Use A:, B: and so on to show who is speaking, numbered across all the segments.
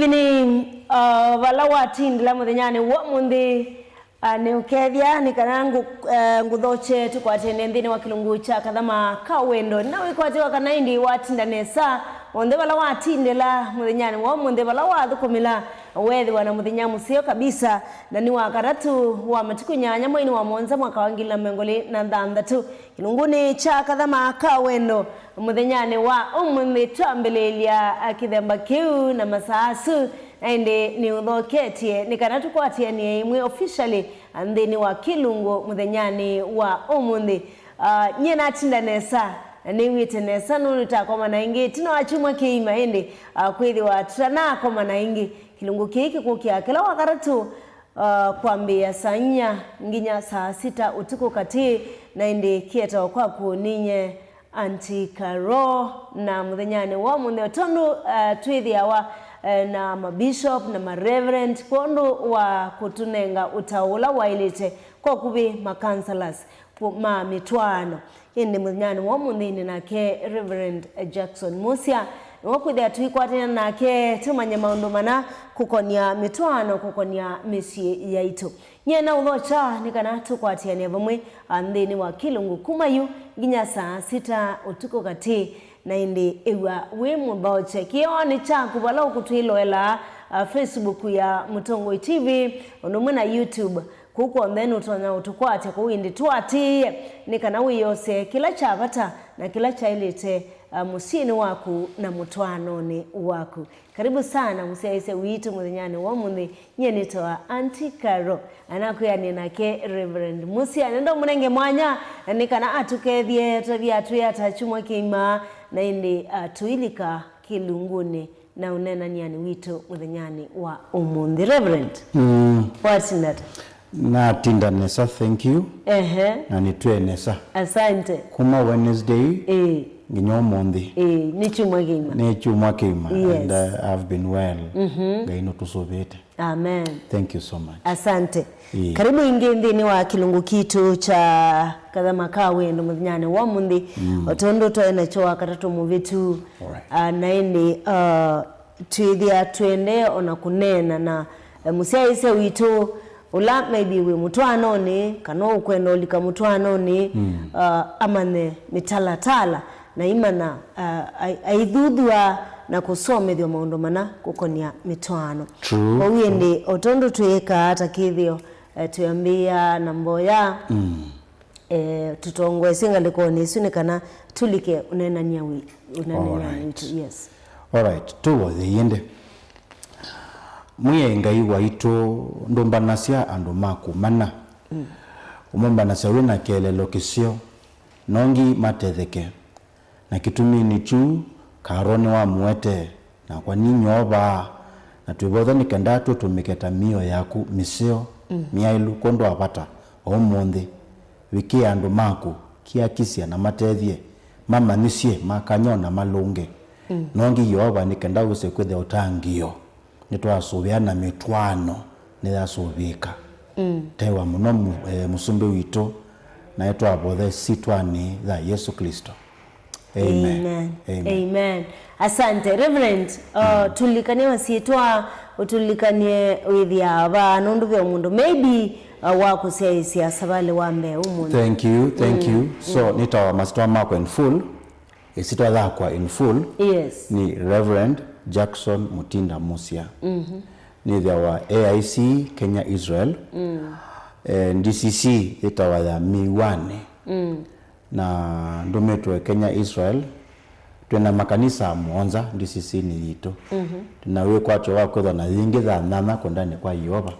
A: evening, walawati ndila muthenyani wa mundi ni ukethia ni kanangu nguthoche tukwatene nthini wa kilungu cha kathama kawendo na wikwatiwa kana indi watindanesa onde walawati ndila muthenyani wa mundi walawathukumila wethi wana muthenya musio kabisa na ni wa karatu wa matuku nyanya mwini wa monza mwaka wa 2026 kilunguni cha kathama kawendo muthenyani wa umuthi twambelelia kithemba kiu na masaasu ende ni uthoketie ni kana tukwatia ni imwe officially nthini wa kilungu muthenyani wa umuthi nyena tindanesa ni witenesa nunu takoma na ingi tino achumwa kiima ende kwithi wa tutana koma na ingi kilungu kiki kukia kila wakaratu kwambia saa 4 nginya saa 6 utuku kati na indi kieta kwaku ninye Antikaro na muthenyani wa muthi otondu twithi awa na mabishop na mareverend kondo wa kutunenga utaula wailite kwa kubi makansalas ma mitwano indi muthenyani wa muthi nake Reverend Jackson Musia wakwithia twikwatana nake tumanye maundu mana kukonia mitwano kukonia misi yaitu nyena uthocha ni kana tukwatiania vamwe nthini wa kilungu kumayu nginya saa 6 utuku kati na indi ewa we muthoche kioni chaku vala ukutwiloela Facebook ya Mutongoi TV onumwe na YouTube kuko then utona utukwate kuindi twati ni kana wiyose kila chavata na kila chailete musini waku na mutwano ni waku. Karibu sana musiaise witu muthenyani wa muthi nyenitoa Antikaro anakuya nake Reverend Musia nendo munenge mwanya ni kana atukethie twathia tuyatachumwa kiima na indi tuilika kilunguni na unena niani witu muthenyani wa umuthi Reverend. What's in that?
B: Na tindanesa thank you. Na nitwenesa.
A: Asante.
B: Kuma Wednesday. Nginya umuthi.
A: Ni chumwa kiima.
B: Ni chumwa kiima.
A: Yes.
B: And I've been well. Ngaino tusovete.
A: Amen.
B: Thank you so much.
A: Asante. Karibu ingi nthini wa kilungu kitu cha kathama kawendo muthenyani wa muthi otondo twena choa katatu muvitu na indi twithia twende ona kunena na musiaise witu ula maybe we mutwano ni kana ukwenda ulika mutwano ni amane mitalatala na imana aidhudwa na kusomethio maundu mana kukonia mitwano kwa windi otondo tweka hata kithio tuyambia na mboya tutongwe singa likoni sunikana tulike unenania witu. Yes.
B: All right, tuwo the yende muyengai waitu ndombanasia andu makumana umombanasya wina kelelo kisio nongi matetheke na kitumi ni chu karone wa muete na kwa ninyoba na twibotha nikendatu tumiketa mio yaku misio miailu kondo apata omuthi wiki andu maku kiakisia na matethie mama nisie makanyona malunge nongi yoba nikenda usekwethe utangio nitwasubiana mitwano nithasubika tewa muno musumbe witu na etwabothe sitwani tha Yesu Kristo. Amen.
A: Amen. Asante Reverend. Tulikanie wasitwa utulikanie withia ba nundu bya mundu maybe wakuseisia sabale wambe umundu.
B: Thank you. So nitawa mastwa mako in full isitwa thakwa in full.
A: Yes.
B: Ni Reverend Jackson Mutinda Musia. Ni wa AIC Kenya Israel. DCC itawa ya miwane. Na ndumetwe Kenya Israel twena makanisa muonza DCC ni yito. Tunawe kwacho wako na zingi za nana kondani kwa Yehova.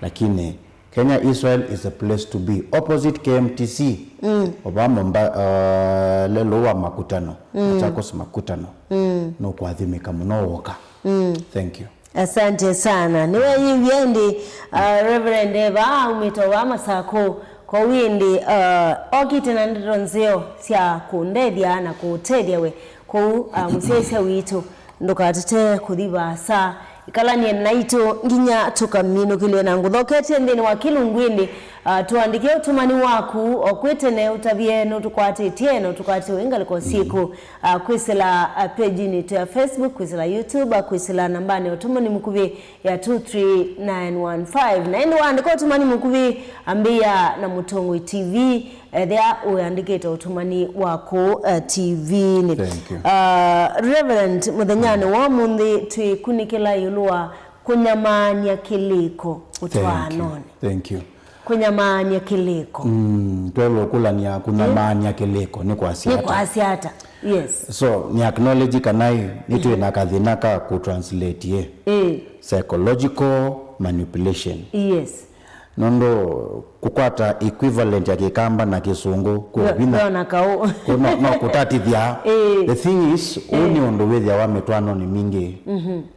B: Lakini Kenya Israel is a place to be opposite KMTC. Obama lelo wa makutano Machakos makutano no kuadhimika mnooka. Thank you.
A: Asante sana niwe yivyendi Reverend Eva umitowa masako kwa windi okitena ndironzeo sya kundethia na kutedia we ku musiaise witu ndukatete kuthiba saa ikalanie naito nginya tukamino kile na nguthokete nthini wa kilungwini tuandike utumani waku okwitene utabieno tukwati tieno tukwati wengaliko siku kwisila page ni ya Facebook, kwisila YouTube, kwisila nambani utumani mkubi ya 23915 na endo andiko utumani mkubi ambia na Mutongwe TV there uandike utumani wako TV ni Reverend Muthenyane wa mundi twikunikila yulua kunyamanya kiliko utwanone.
B: Thank you.
A: Kunyamanya kiliko.
B: Twelo kula ni kunyamanya kiliko ni kwa asiata.
A: Ni kwa asiata. Yes.
B: So ni acknowledge kanai nitu inakathina ka ku translate ye. Psychological manipulation.
A: Yes.
B: Nondo kukwata equivalent ya Kikamba na Kisungu kwa bina
A: na kao
B: no kutatithia. The thing is uni ondo with ya wametwano ni mingi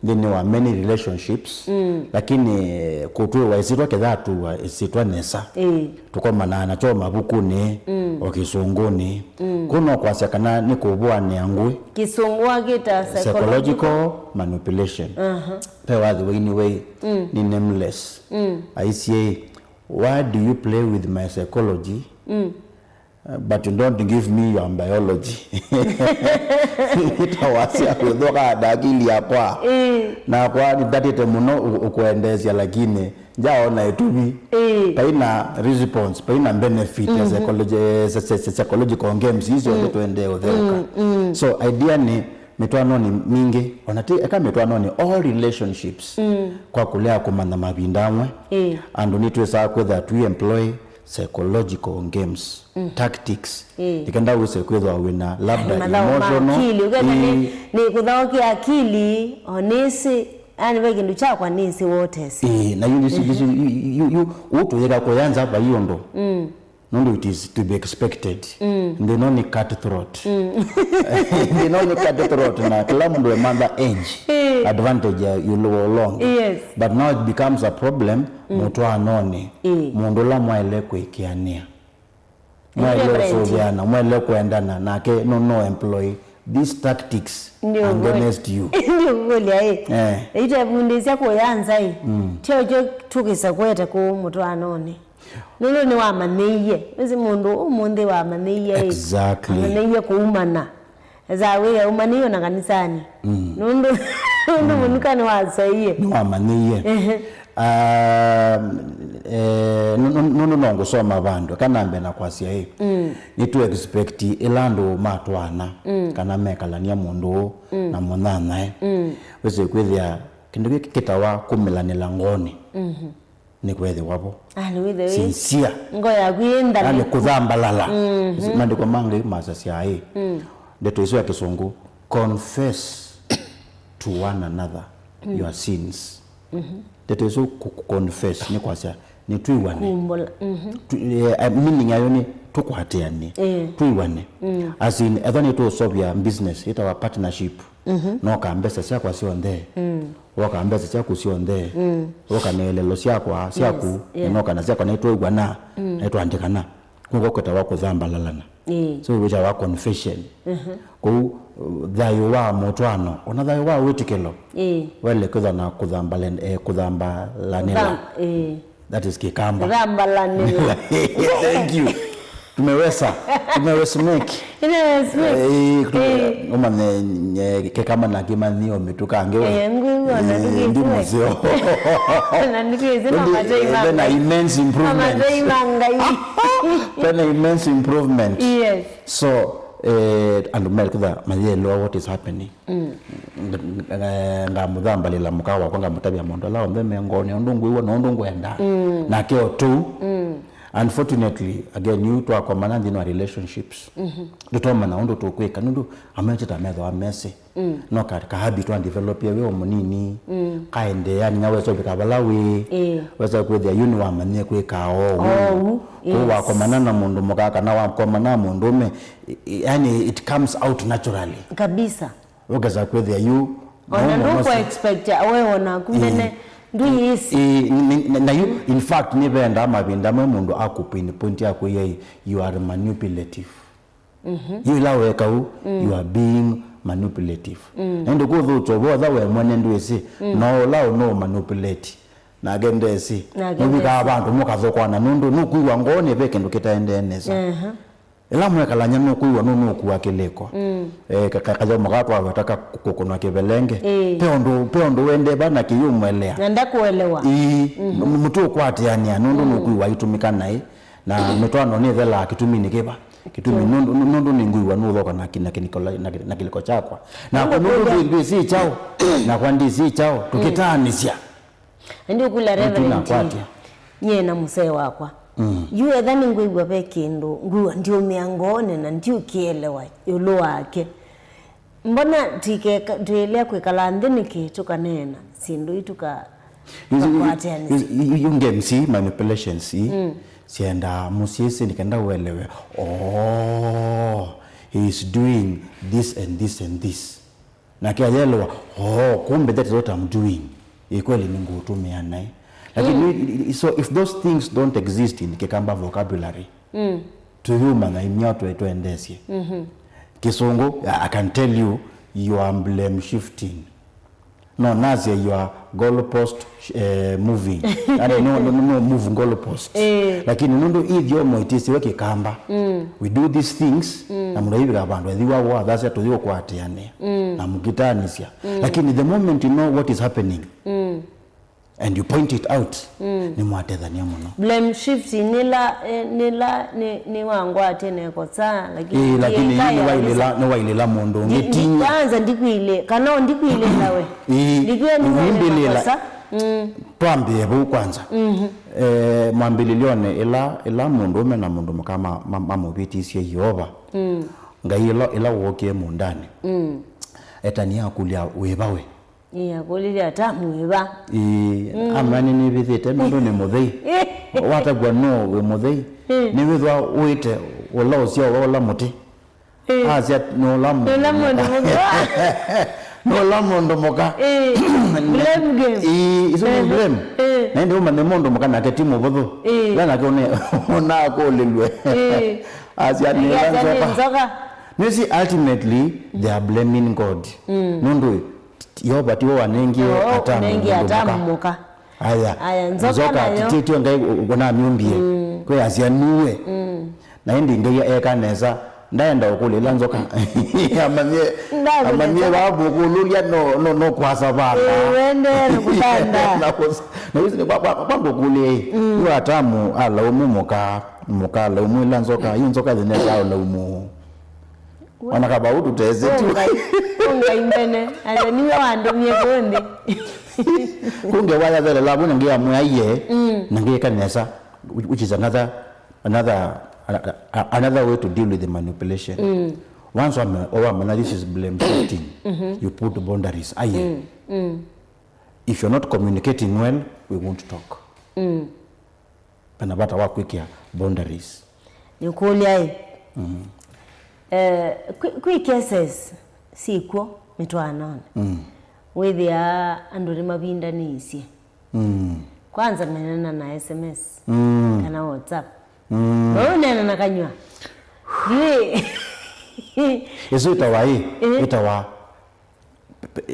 B: then wa many relationships lakini kutwe waisitwa kedhatu isitwa nesa tuko manana cho mabuku ni o Kisungu ni kuno kwasekana ni kubwa ni angwe
A: Kisungu agita
B: psychological manipulation pewa the way anyway ni nameless I say why do you play with my psychology but you don't give me your biology? Itawasia kudoka dakili yakwa na kwa nitatete muno ukuendezia lakini jaona itubi paina response paina benefit ya psychological games hizo ndio tuende odheka. So idea ni mitwano ni mingi wanateka mitwano ni all relationships kwa kulea kumana mabindamwe and we need to say that we employ psychological games tactics ikenda wise kwetha wina labda emotional
A: ni kudhaoki akili onesi ani wekindu cha kwa nisi wote
B: na you utoyeka kuyanza hapa hiyo ndo no, it is to be expected. They no ni cutthroat. They no ni cutthroat na kila mtu emanda age advantage you low along.
A: Yes.
B: But now it becomes a problem mtu anone. Mundu la mwele kuikiania. Mwele soviana, mwele kuendana na ke no employ these tactics against you.
A: Ndio kweli ita bundizia kuyanza tiojo tukisa kweta ku mtu anone. Nuno ni wa maniye mezi mundu umundi wa maniye
B: exactly
A: maniye kuumana zawe umaniyo na kanisani nundo munuka ni wasaiye
B: ni wa maniye nuno nongo soma bandu kanambe na kwasia ni to expect ilando matwana kana mekalania mundu na munana wese kwithia kindu kitawa kumilanila ngoni ni kwethe wapo sincere
A: ngoya kwinda
B: ani kudhambalala mandiko mangi masasiae ndeto iso ya Kisungu confess to one another your sins ndeto iso confess ni kwasia ni tuiwane meaning ayo ni tukwatiane tuiwane as in ethani to solve your business ita wa partnership no kambesa sia kwa sio ndee waka ambeza sia kusio ndee waka nelelo sia kwa sia ku no kana sia kwa naitwa igwana naitwa andikana ngo kweta wako dhamba lalana so which wa confession ko dhayo wa motwano ona dhayo wa wetikelo wele kudha na kudhamba lanela that is Kikamba
A: dhamba lanela
B: thank you tumeweza make umane kama na kimani ometuka ngewe ndi muzeo
A: na ndikize na majaima
B: na immense improvement immense improvement
A: yes
B: so and melkudha mayelo what is happening ngamudhamba lila mukawa kwanga mutabya mondo lao mbeme ngoni ondungu iwo no ndungu enda na keo tu unfortunately again you to akomana ndino relationships ndotoma na ndo tokweka ndo amecheta medho amese no ka habit and develop yewe omunini kaende yani nyawe so bikabalawe weza kwethia uni wa manye kwekao kwa akomana na mundu mukaka na akomana mundu me yani it comes out naturally
A: kabisa
B: weza kwethia you
A: ona ndo expect wewe ona kumene
B: na you in fact ni benda mabinda mundu akupini point yako yeye you are manipulative you lawe kau you are being manipulative and go to both we mwene ndwese no lao no manipulate na gendesi nubika abantu mukathokwana nundu nukuiwa ngone be kindu kitaendenesa ila mwekalanya nukuiwa nukuwa kileko kakaja mugatwa wataka kukunwa kibelenge peondo wende bana kiyumwelea
A: nanda kuelewa
B: mtu kwatiania nundu nukuiwa itumika nai na mitwano ni thela kitumini kiba kitumi nundu ninguiwa nuthoka na kiliko chakwa na nundu ndi si chao na kwa ndi si chao tukitanisya
A: ndio kula reverend nye na musee wakwa yue dhani nguigwa pe kindu nguwa ndio miangone na ndio kielewa yulu wake mbona tike tuelea kwikala ndini kitu kanena sindu ituka
B: you game see manipulation see sienda musiesi nikenda uelewe he is doing this and this and this na kia yelewa kumbe that is what I'm doing ikweli ni ngutumia naye lakini so if those things don't exist in kikamba vocabulary to human na imyato itoendesye Kisungu I can tell you are blame shifting no nazi you are goalpost moving no move goalpost lakini nundu ithyo moitisi we kikamba we do these things na muraibiga abandu ethiwa wa thasa tuthio kwatiane na mugitanisya lakini the moment you know what is happening and you point it out ni mwatethania muno
A: blame shift ni wangu atene ko saa
B: lakini ni wailila mundu ngetinya
A: kwanza ndikwile kana ndikwile nawe
B: ndikwile ni sasa twambie bu kwanza mwambililione ila mundu ume na mundu kama mamubitisie Yehova ngailo ila woke mundani etania kulia webawe
A: kulilia tamu weba
B: amani ni bithite mundu ni muthei watagwa no we muthei ni withwa uite wala ucio wala muti asia no la mundu muka
A: blame game
B: iso blame na ndio mane mundu muka na ketimu botho lana kone ona ko lelwe asia ni lanzoka nisi ultimately they are blaming God nundu Yehova tiwo wanengi atamuka aya nzoka titio ngai ukona myumbie kwe asianuwe na ndi ngai ekaneza ndaenda ukulela nzoka amanye babu kululia no kwasa baba
A: wende kutanda
B: na hizi ni baba kule yo atamu ala umuka la umwila nzoka hiyo nzoka zineza la umu wana kabaudu teze tu
A: imbene ale niwe wandumye bonde
B: kunge waya vele labu ngia mwaye ngia kanesa which is another way to deal with the manipulation once this is blame shifting you put boundaries if you're not communicating well we won't talk panabata wa kwikia boundaries
A: nikulia quick cases sikwo mitwanone withia anduri mabinda niisie kwanza menena na SMS kana WhatsApp nena na kanywa
B: yesu itawa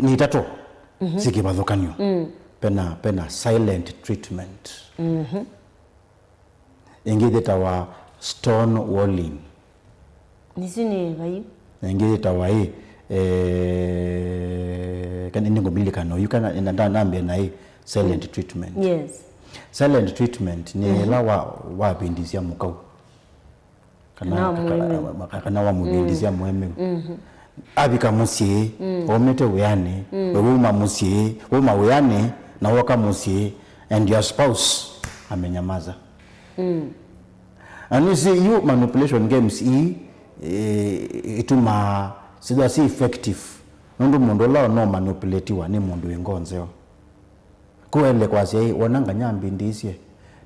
B: ni tato sikibathukanyo pena silent treatment ingi itawa stone walling
A: nisini bayi
B: ingi itawa kan indingo bilikano you can nambe na silent treatment.
A: Yes.
B: Silent treatment ni la wa bindizia mukau kana wa mubindizia mueme abika musie omete uyane weuma musie weuma uyane na waka musie and your spouse amenyamaza. And you see you manipulation games ituma sida si effective nundu mundu la no manipulatiwa ni mundu wengonzeo kuele kwase wananga nyambi ndisie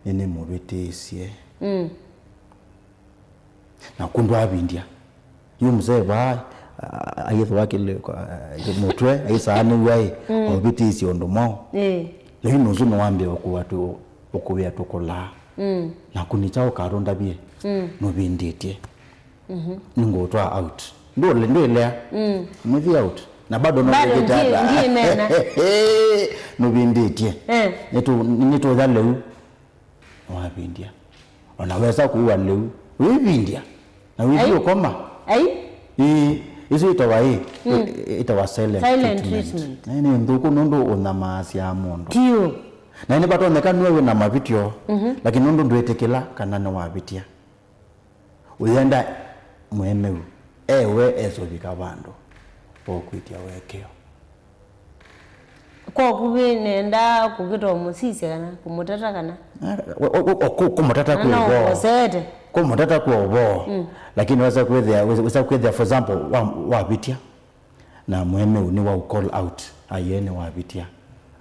B: nene mubitisie na kundu abindia yu mzee ba ayetho wakile mutwe aisani wai obitisi ondomo lehi nozuno wambe okuwatu okubya tokola na kunichao karonda bie no binditie ningo twa out ndole ndole muthi out na bado no
A: getata ndiye mena
B: no binditie nitu dhaleu wabindia unaweza kuwa leu wibindia na wibio koma isu itawa silent treatment nini nduku nundu unamasi ya mundu
A: tio
B: na ini bato oneka niwe na mavitio lakini nundu ndwetekela kana no wabitia uyenda mwemeu ewe ezobika bandu okwitia wekeo
A: kwa kubinenda kugito musisi kana kumutata kana
B: kumutata kumutata kuobo lakini wasa kwethia for example wabitia na mwemeu ni wa call out ayene wabitia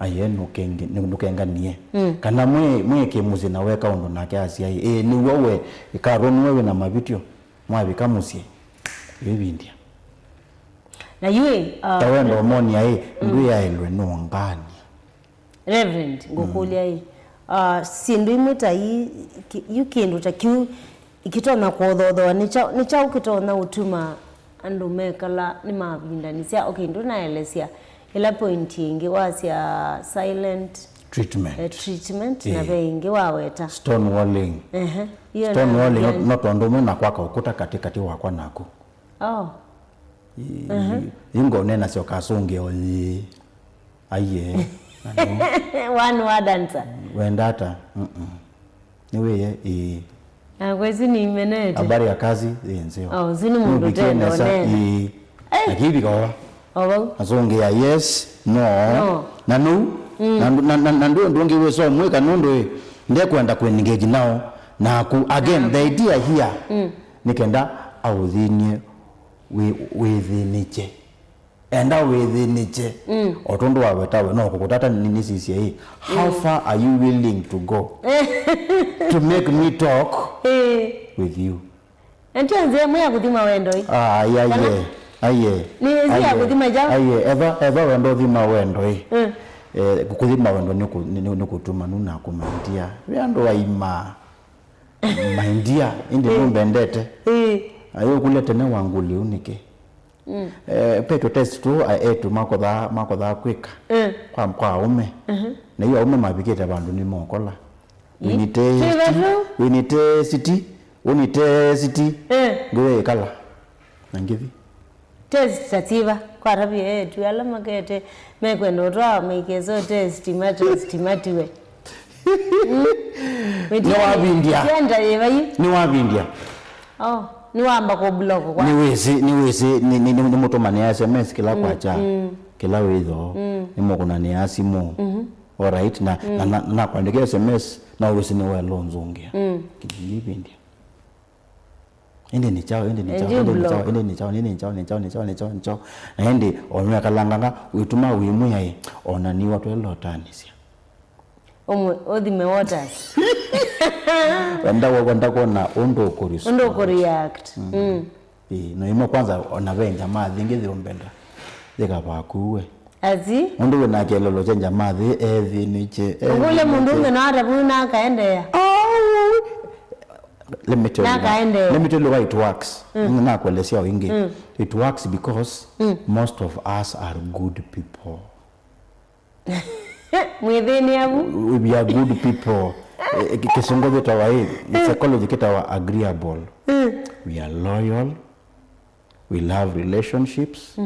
B: ayene nukenganie kana mwe kemuzi na weka ondo nake asiai ni wewe ikaroni wewe na mabitio mwabika musie bibindia
A: na yue
B: tawendo monia ndu ya elwe nongani
A: reverend ngokulia sindu imeta yukindu takiu ikitona kuodhodho ni cha ukitona utuma andu mekala ni mabindanisia okay ndu naelesia ila point ingi wasia silent treatment na bengi waweta
B: stonewalling stonewalling not ondomo na kwaka ukuta katikati wakwa nako ingo nena sio kasunge oli aye
A: one word answer
B: wendata niwe
A: kwezi ni menete
B: habari ya kazi yenzeo
A: zini mundu tendo nene
B: akibi kwa azonge ya yes no nanu nandu ndonge weso mweka nondo ndiye kwenda kwenengage nao na ku again the idea here nikenda awuthinie withiniche enda withiniche otondo wawetawe no kukutata nini sisi hii how far are you willing to go to make me talk with you
A: ntianze mwe akuthima wendo hii
B: aye
A: ni ya kuthima jao
B: eva wendo thima wendo hii kukuthima wendo ni kutuma nuna kumandia wendo waima maindia indi numbendete ayo kulete ne wanguli unike peto test tu etu makodha quick kwa ume na hiyo ume mabikete bandu ni mokola winite city gwe kala nangivi
A: test tativa kwa rabi etu ala makete mekwendo twa mekezo test matiwe
B: ni wabindia
A: ni wamba ko blog kwa
B: ni wezi ni mutomania SMS kila kwacha kila wezo ni mokuna ni asimu alright na kuandikia SMS na wezi ni welo nzungia kibindia ende ni chao na ende onwe kalanganga uituma wimu yae onani watu elotanisia
A: odime waters
B: wenda kona ondo
A: react
B: no imo kwanza onavenja mathi ngithi umbenda thikabakuwe
A: azi
B: mundu wina kelolo chenja mathi ethi niche
A: ule mundu ngena arabuna kaendea
B: let me tell you why it works na kuelezea wingi it works because most of us are good people
A: mwithini abu
B: we are good people kisongo vita wa hii psychology kita wa agreeable we are loyal, we love relationships,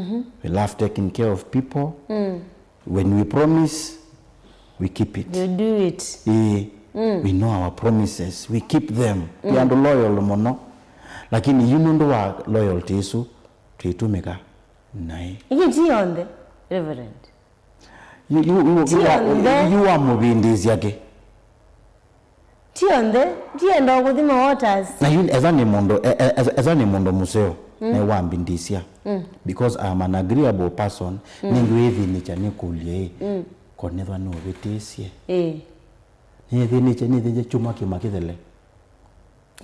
B: we love taking care of people. When we promise, we keep it.
A: You do it.
B: We know our promises, we keep them. We are loyal mono. Lakini you know wa loyalty isu tuitumika nai.
A: Iki onde, Reverend.
B: You are mubindizi yake.
A: Tionde, ndo kuthima waters.
B: Na yun ezani mundo museo na wambindisia. Because I am an agreeable person, ningiwethi nicha nikulie. Konethwa no betesie. Nithi niche chuma kimakithele.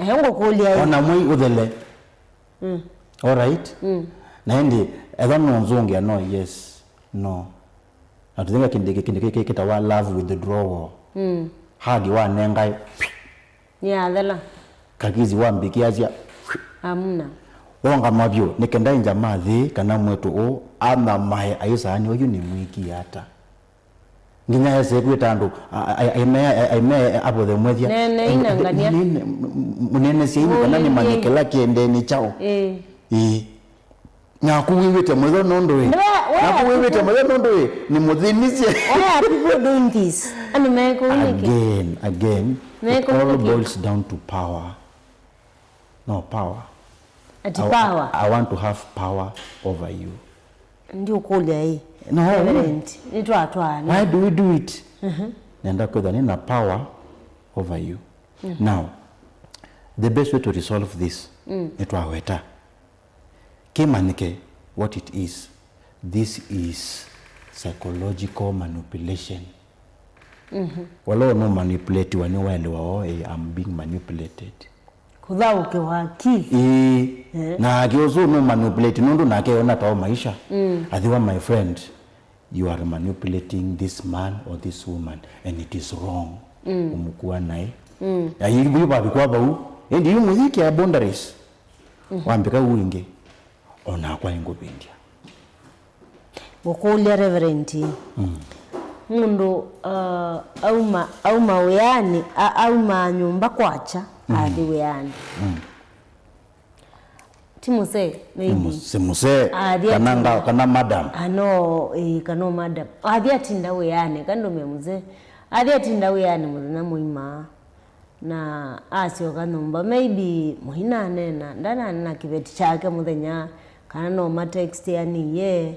A: Ngo kulia.
B: Ona mwi uthele. All right? Na ndi ezani nzungia no yes, no. Atuzinga kindike kita wa love withdrawal. Hagi wa nengai
A: ya dala
B: kagizi wa mbikiazia
A: amna
B: wonga mabyo nikenda injama thi kana mwetu o ama mai aisani oyu ni mwiki hata nginya yese kwita andu aime abo the mwethia
A: nene inangania
B: munene si kana ni manyekela kiende ni chao nyakuwiwite mwetho nondo we nyakuwiwite mwetho nondo we ni muthinisie
A: why are people doing this and meko
B: again it all boils down to power. No power. Power. I want to have power over you.
A: Ndio kulia hii.
B: No.
A: Why
B: do we do it? Nenda kwa nina power over you. Now, the best way to resolve this ni twaweta. Kimanike what it is. This is psychological manipulation. Walo no manipulate wani wale wao I'm being manipulated.
A: Kuthauke wa akili.
B: Na agiozo no manipulate nundu na akiona tao maisha. Athiwa my friend, you are manipulating this man or this woman and it is wrong. Umukua nae. Ya yibu babikwa bau. Endi yu muziki ya boundaries. Wambika uinge. Ona kwa ingobindia.
A: Wokulia reverenti. Mundu au maweyani au manyumba kwacha adi weyani. Timuse maybe.
B: Simuse kana madam.
A: Kano madam. Adi atinda weyani kando memuze. Adi atinda weyani muzina muima. Na asio kanomba maybe muhina nena ndana na kibeti chake muthenya kana no ma text yani ye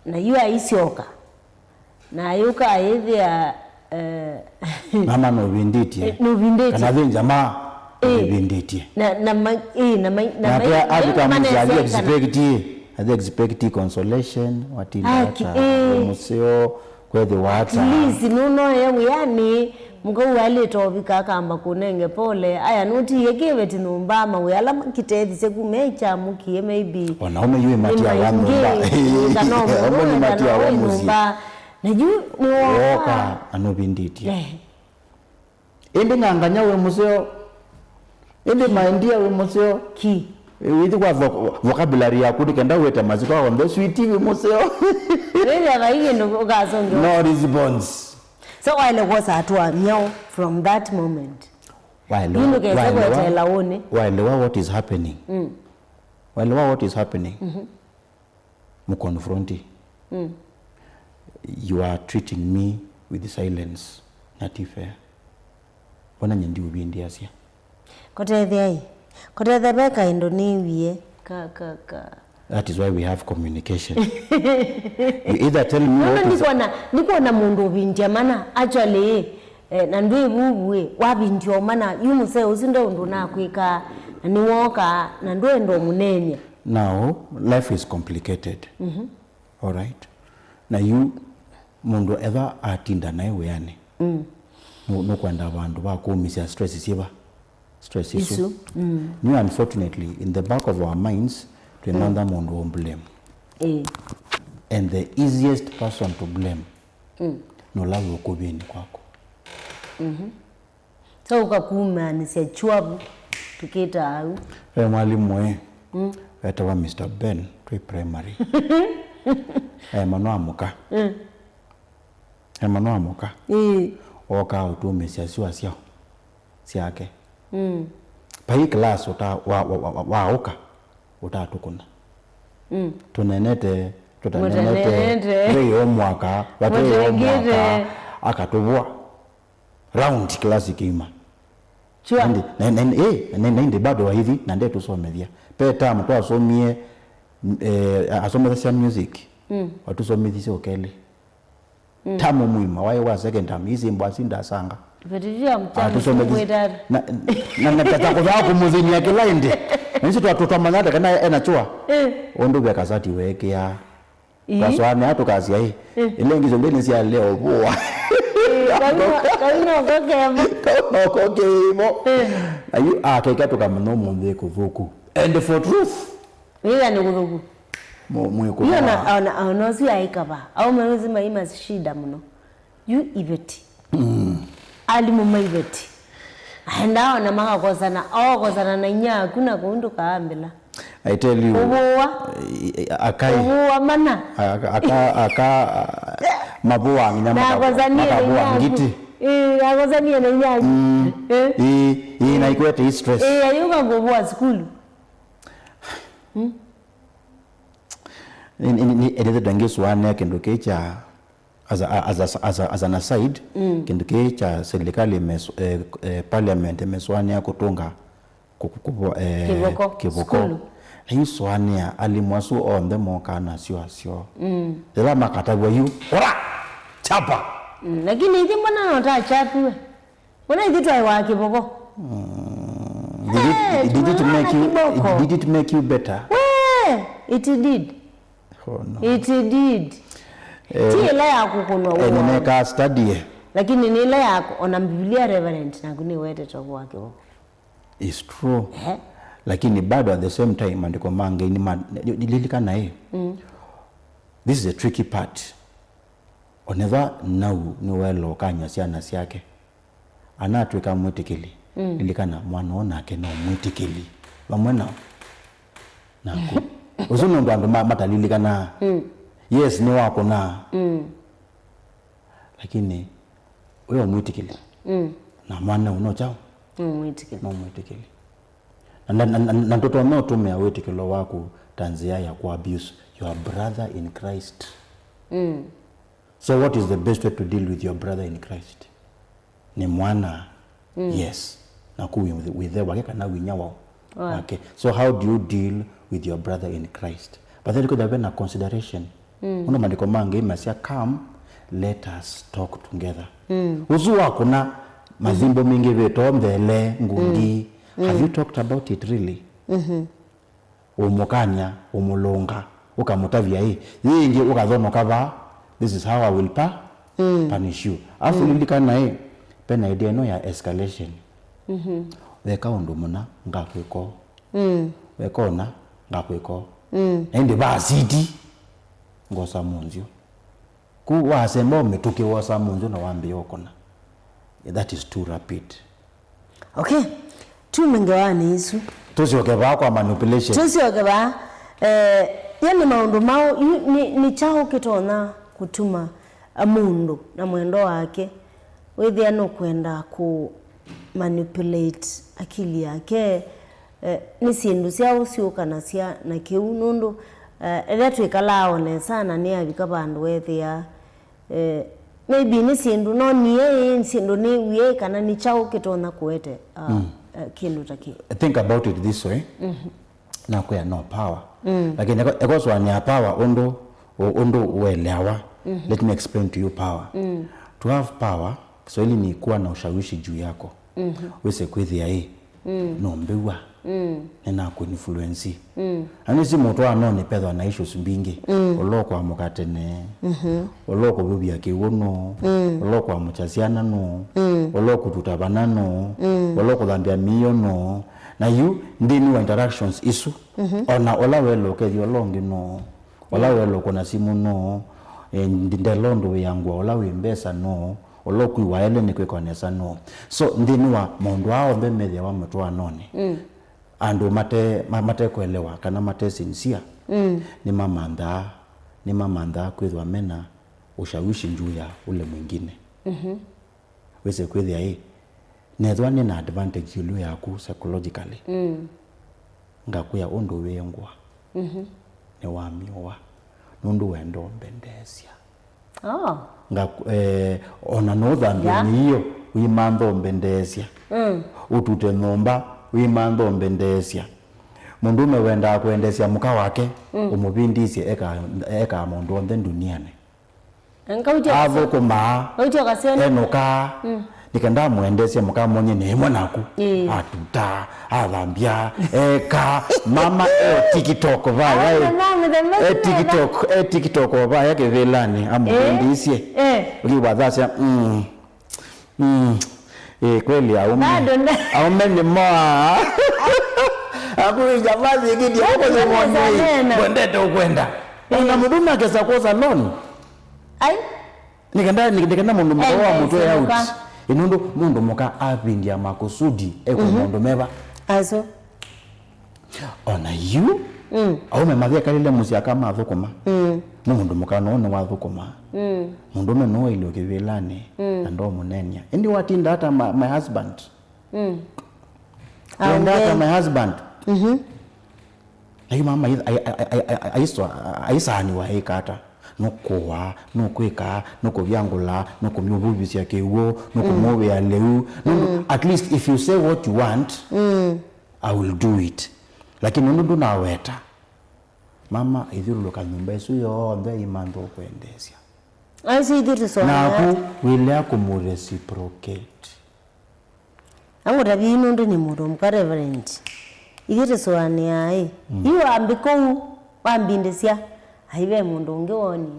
A: na yua isioka na yuka hivya
B: mama no vinditie kana vinja ma vinditie na pia hadi expect consolation watinda museo kwa the water
A: please nuno yani mko wale tobika kamba kunenge pole aya nuti yekewe tinumba mawela kitethi sekumecha mukie maybe
B: wanaume yue matia wa numba
A: wanaume matia wa numba najua
B: woka anobinditi ende nganganya we museo ende maindia we museo
A: ki
B: withi kwa vocabulary ya kudikenda weta maziko on the sweet we museo
A: rele baige ndo gazongo
B: no response.
A: So while was at one from that moment.
B: While what is happening. While what is happening. Mukonfronti. You are treating me with silence. Not fair. Wana nyendi ubindi asia.
A: Kote beka indoniwie ka.
B: That is why we have communication. You either tell me
A: niko na mundu binti mana actually na ndwe bubuwe wabinti mana yumuse usindo ndo nakwika ni woka na ndwe ndo munenya.
B: Now life is complicated. All right. Na you mundu ever atinda nae weyane. No kwanda bandu bakumisia stress siba. Stress issue. New unfortunately in the back of our minds to another mundu on blame. And the easiest person to blame no love ukubini kwako.
A: So ukakuma ni sechuabu tukita au
B: mwalimu wetawa Mr. Ben to primary. Mano amuka. Mano amuka. Oka utume siasiwa siao. Siake. Pa hii class waoka utatukuna. Tunenete weyo mwaka watu mwaka akatubwa round class kima chua nende bado wa hivi na ndio tusomethia peta mtu asomie asomethia music watu somethia okele tamu muima wae wa second time hizi mbwasi ndasanga
A: vetia mtamu kwedar
B: na nataka kwa kumuzini ya kilainde nisi tuatoto manada kana enachua ondu bya kasati weke ya kaswane hatu kazi hii ile ngizo ngene si leo boa kaino kokemo ayu akeka tukamano munde kuvuku and for truth
A: wewe ni kuvuku
B: mwiko
A: ona si aikaba au mwezi maima shida mno you ibeti ali mama ibeti anda ona maka kozana na nya kuna kundu kaambela
B: I tell you. Akai.
A: Ubuwa mana.
B: Aka mabuwa makabuwa ngiti.
A: Akozania na nyagi.
B: Na ikwete stress.
A: Ayuka kubuwa skulu.
B: Ni edete dangesu wane kendo kecha as an aside kendo kecha serikali parliament meswani ya kutunga kiboko hii swani ya alimwasu onde mokana sio ila makatagwa yu ora chapa
A: lakini hizi mbona nota chapiwe mbona hizi tuwa wa kiboko
B: did it make you better?
A: It did.
B: Oh, no.
A: It did. Ile yako kunwa
B: neka study
A: lakini ni ile yako ona Biblia reverend na kuni wete tobo wake wako
B: is true lakini bado at the same time andiko mange ni lilikana this is a tricky part oneva now ni welo kanya siana siake anatweka mwitikili lilikana mwana ona ke no mwitikili bamwena naku uzuno ndo matalilikana yes ni wako na lakini wewe mwitikili na mwana unochao
A: mwitikili
B: no mwitikili na mtoto no tumea witikilo wako tanzia ya ku abuse your brother in Christ. So what is the best way to deal with your brother in Christ? Ni mwana yes na ku with the wake kana winyawa okay. So how do you deal with your brother in Christ? But then could have been a consideration. Uno mandiko mange masia come let us talk together. Uzu wako na mazimbo mingi veto mbele ngundi. Have you talked about it really? Umukanya umulonga ukamutavia hii nje ukadhono kaba this is how I will punish you. Afu lilikana hii pena idea no ya escalation. Weka undumuna ngakweko. Wekona ngakweko. Ende basiti ngosa munzio. Ku wasemba umetuke wasa munzio na waambie okona. That is too rapid.
A: Okay. Tumengewani isu.
B: Tusioke ba kwa manipulation.
A: Tusioke ba yani maundu mao ni chao kitona kutuma mundu na mwendo wake withia no kwenda ku manipulate akili yake ni sindu cia uciuka na cia na kiu nundu ria twikala one sana ni abika bandu wethia maybe ni sindu no ni sindu ni wiye kana ni chao kitona kuete kindu taki.
B: Think about it this way. Na kwa no power. Lakini ekoswa ni power ondo uelewa. Let me explain to you power. To have power so ili ni kuwa na ushawishi juu yako. Wese kwithia hii no mbewa nena ku influence ani si moto anone pedwa na issues mbingi oloko amukatene oloko bibia kiwono oloko amuchasiana no oloko tutabana no oloko dhambia miyo no na you ndini wa interactions isu ona olawelo ke yolongi no olawelo kona simu no ndindelondo yangu olawe mbesa no oloko iwaele ni kwekonesa no so ndini wa mundu wao mbemethia wa mtu anone ando mate kuelewa kana mate sinsia ni mamanda kwithwa mena ushawishi njuu ya ule mwingine wese kwithia hii nethwa ni na advantage yulu yaku psychologically ngakuya undu wengwa ni wamiwa nundu wendo mbendesia ona no dhambia niyo wimando mbendesia utute nomba wimando mbendesia mundu mewenda kuendesia muka wake umubindisye eka mundu onthe duniani avo kuma enoka nikenda muendesia muka monye nemwe naku atuta athambia eka mama TikTok vaya TikTok vaya kevelani amubindisye ukiwadhasia kweli aume ni moa aku jamazi gidi hapo ni mwani kwendete ukwenda na muduma kesa koza noni
A: ai
B: nikenda mundu mkoa mtu ya out inundu mundu muka apindia makusudi eko mundu meba
A: aso
B: ona you aume mathia kalile musia kama athukuma mundu mukano ne wathukuma mundu me no ile kivilani ando munenia indi watinda hata my husband anda my husband ayi mama aisa ni wa hekata nokuwa nokweka nokuvyangula nokumyububisya kewo nokumowe ya leu at least if you say what you want I will do it lakini nundu naweta mama ithiruloka nyumba isu yonthe imantho kwendesya
A: aisi ithiru so
B: naku wile kumureciprocate
A: angora binundu ni mundu mkareverend ithiru so ani ai iyo ambiko wambindesya aibe mundu ungi woni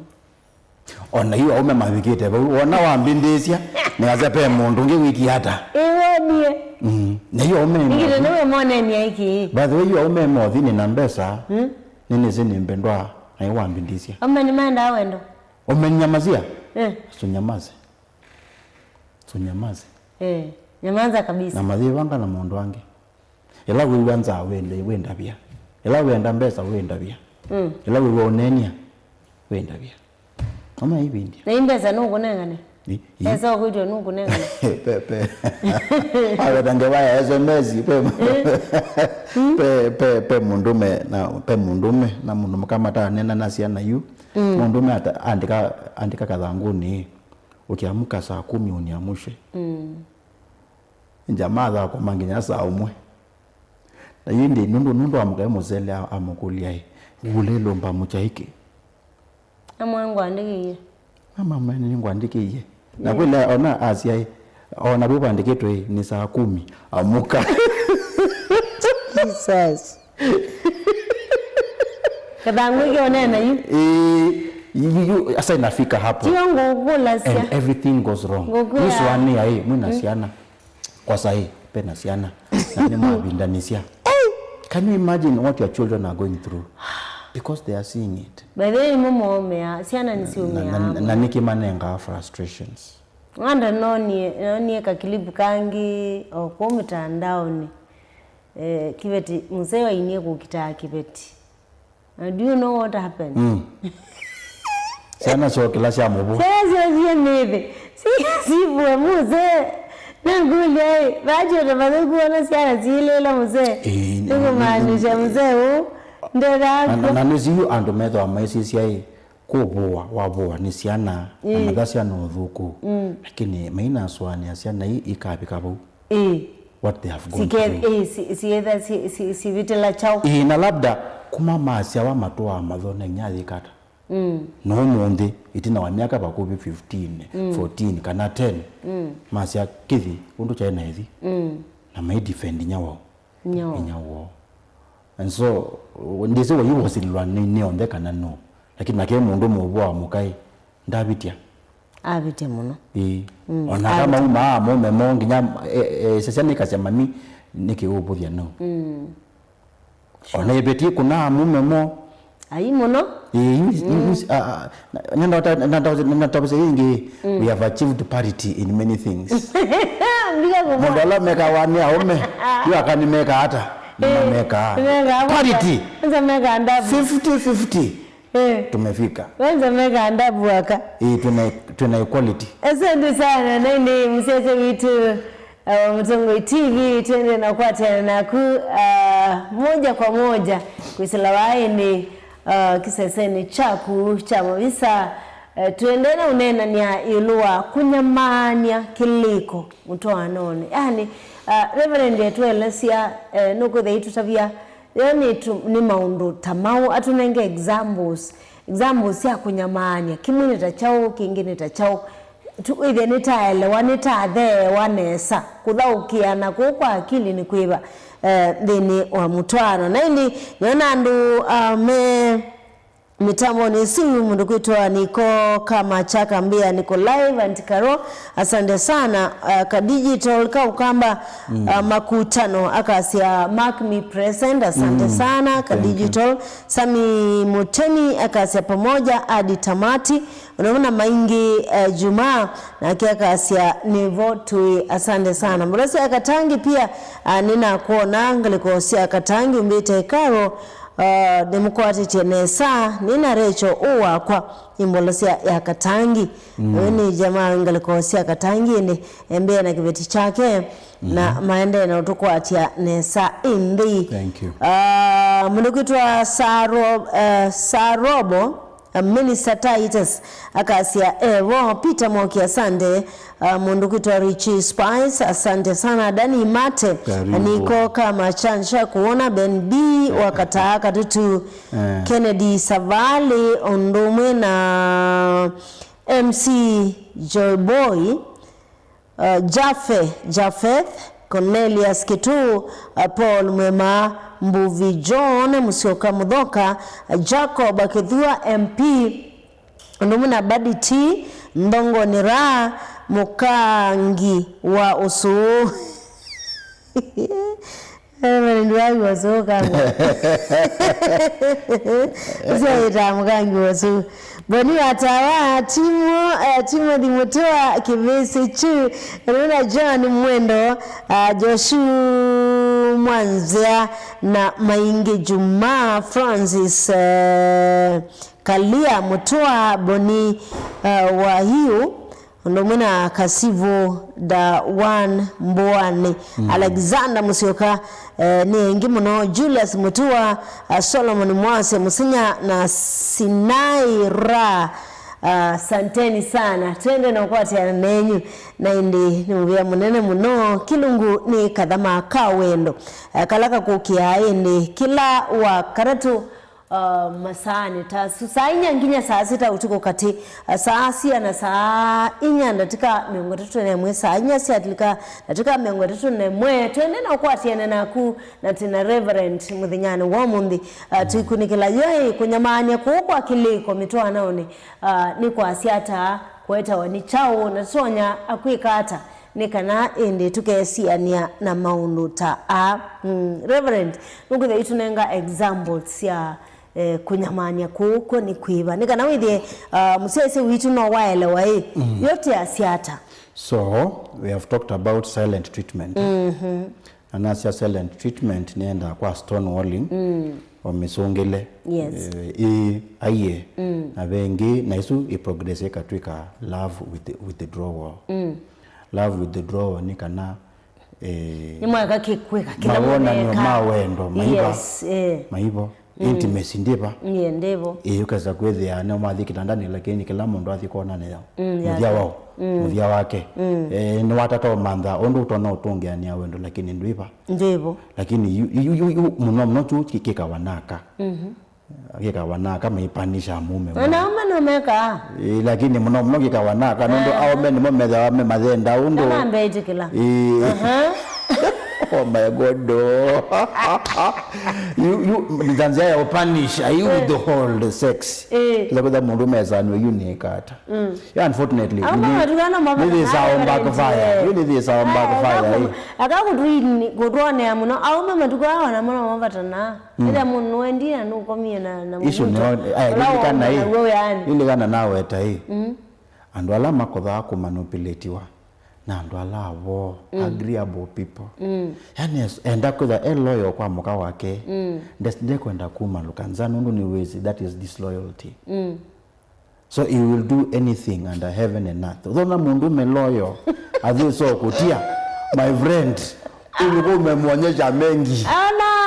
B: ona hiyo aume mathikite wona wambindesya niaze pe mundu ungi wiki hata
A: iwenie
B: na hiyo aume
A: ngire niwe mone ni aiki
B: by the way hiyo aume mothi ni na mbesa nini zini mbendwa na hiyo wambindesya
A: ama ni manda wendo
B: umenyamazia sunyamaze
A: nyamaza kabisa
B: na mathi wanga na mundu wange ila wiwanza wenda bia ila wenda mbesa wenda bia ila wonenia wenda bia ama ibindi
A: na imbeza nukunengane esa kwitwa nukunengane
B: pepe awe dange waya SMS pe mundume na mundu kama ta nena nasia na yu mundume andika kadhanguni ukiamka saa 10 uniamushe jamaa za kwa manginya saa 1 na yindi nundu amukae muzele amukulia ulelo mba muchaike
A: amwangu andikiye
B: mama ni ngwandikiye na kwela ona asia ona baba andiketwe ni saa 10 amuka
A: Jesus kadangwe onena
B: you asa inafika hapo and everything goes wrong mwisho ani mwana siana kwa sahi pena siana na ni mabindanisia can you imagine what your children are going through because they are seeing it
A: by the way mumo siana nisiumia
B: na nikimanenga frustrations
A: anda noni kakilibu kangi kwa mtandao ni kibeti mzee wainie kukitaa kibeti do you know what happened
B: sana so kila sha mubu
A: sasa yeye mebe si bwa mzee nangule baje na badugu wana siana zilela mzee ndio maanisha mzee ndera
B: na niziyo ando metho amaisi yai kuboa waboa ni siana na dasia no thuku lakini maina swani asiana hii ikapika bu what they have gone through
A: si vitela chao
B: na labda kuma masia wa matoa mathone nyathi kata no mundi itina wa miaka bakubi 15 14 kana 10 masia kithi undu cha na hithi na mai defend nyawo and so ndise wa yuwa silwa ni onde kana no lakini nake mundu mubwa mukai ndabitia
A: abite muno
B: ona kama mume mongi nya sasa nikasema mami nikiubuthia no ona ibeti kuna mume mo
A: ai muno
B: nanda saying we have achieved parity in many things modala meka wani aume yu akanimeka hata nimeka parity
A: nza meka ndabu
B: 50-50 tumefika
A: wenza meka ndabu waka
B: tuna equality.
A: Asante sana nende msese wetu Mtongwe TV tuende na kwa tena moja kwa moja kuisalawai ni kiseseni chaku cha mavisa tuende na unena niya ilua kunyamania kiliko mtoa none yani Reverend yetu elesia nuko the itu tabia yani ni maundu tamau atunenge examples ya kunyamania kimwini tachao kingine tachao tu ithe nitaelewa nitathewanesa kuthaukiana kwa akili ni kwiba thini wa mutwano na ili niona andu mitambo ni simu mundu kuitwa niko kama chaka mbia niko live antikaro asante sana ka digital ka ukamba makutano akasia mark me present asante sana ka digital Sami Muteni akasia pamoja hadi tamati unaona maingi Juma na akasia nivo tu asante sana Mrasi akatangi pia nina kuona angaliko sia akatangi umbite karo demukwati tienesa nina recho uwa kwa imbolosia ya Katangi ni jamaa ngalikosia Katangi ni embe na kibeti chake na maende na utukwatia nesa indi.
B: Thank you.
A: Mundukitwa Sarobo Minister Titus akasia Evo Peter Moki asante. Mundukitwa Richie Spice asante sana. Dani Mate niko kama chansha kuona Ben B wakataka tutu Kennedy Savali Ondume na MC Joyboy Japheth Cornelius Kitu Paul Mwema Mbuvi John Musioka Mudhoka Jacob Akithua MP Ndumuna Badi T Ndongo Nira Mukangi wa Usu Ndiwaji wa Usu kangu Usiwaita Mukangi wa Usu Boni watawa timu Mutua Kivisi Chu Runa John Mwendo Joshu Mwanzia na Maingi Juma Francis Kalia Mutua Boni Wahiu Ndomuna Kasivu da One Mboani Alexander Musioka ni ngimuno Julius Mutua Solomon Mwase Musinya na Sinai Ra santeni sana. Twende na kwati ya nenyu na indi nubia munene muno kilungu ni kadhama kawendo kalaka kukia indi kila wakaratu masani tasu saa inya nginya saa sita utuko kati saa sia na saa inya ndatika miongo tatu na mwe saa inya sia atlika ndatika miongo tatu na mwe twende na kwati ya nenaku na tina Reverend Muthinyani Wamundi tuikunikila yoi kunyamanya kuukwa kiliko mituwa naoni ni kwa asiata kueta wanichao na sonya akuikata nikana indi tukesiania na maunduta Reverend nukuthe itunenga examples ya kunyamania kuko ni kuiba nikana withie musese witu no waelewa yote asiata.
B: So we have talked about silent treatment. And as your silent treatment nienda kwa stonewalling wamesongele aye na vengi na isu iprogresse katwika love withdrawal. Love withdrawal nikana
A: ni mwaka kikweka kila
B: mwana ni mawendo maiba.
A: Yes,
B: maibo intimacy ndiba
A: ndebo
B: ukaza kwethia na mathi kitandani lakini kila mundu athikona nayo muthia wao muthia wake ni watata mantha ondu utona utungiania wendo lakini ndwiba
A: ndebo
B: lakini yu muno tu kika wanaka kika wanaka maipanisha mume
A: na no meka
B: lakini muno kika wanaka ndo au men mo metha me mathenda undu
A: kama mbeje kila
B: oh my God, you Tanzania will punish you with the whole sex. Like that mundu meza no unique ata. Yeah, unfortunately. This is our backfire. Really this is our backfire.
A: Akakudrone amuno au mama tukawa na mwana mavatana. Ila mundu endia no komie na mundu.
B: Isu ni kana hii. Ile kana nawe eta hii. Andu ala makodha ko manipulatiwa. Na ndo alavo agreeable people yani enda kwa loyal kwa muka wake ndesinde kwenda kuma lukanzana ndo ni wezi that is disloyalty so he will do anything under heaven and earth thona mundu me loyal adhiso kutia my friend ulikuwa umemwonyesha mengi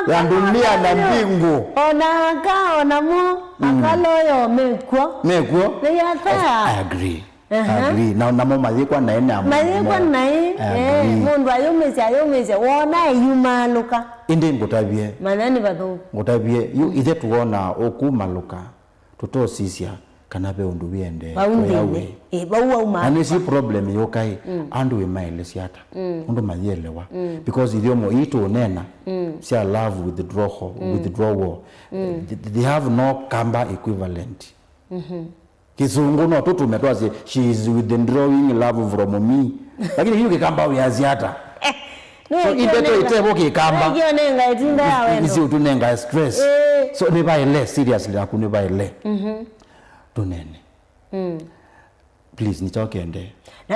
B: ya dunia na mbingu
A: ona mu akaloyo mekwo
B: I agree na mo mathikwa na ene amu
A: mathikwa na mundu ayumeze wona yumaluka
B: indi ngutabie
A: manani bathu
B: ngutabie yu ithe tuona okumaluka tutosisia kana be undu biende
A: yawe bauwa uma
B: and si problem yokai andu we maile siata undu mathelewa because idiomo itu nena sia love withdrawal they have no kamba equivalent Kizungu no tutu metwazi she is withdrawing love from me lakini hiyo kikamba uyaziata so ibeto itebo kikamba
A: hiyo nenga itinda yawe
B: isi utunenga stress so ne baile seriously akuni baile tunene please nitokende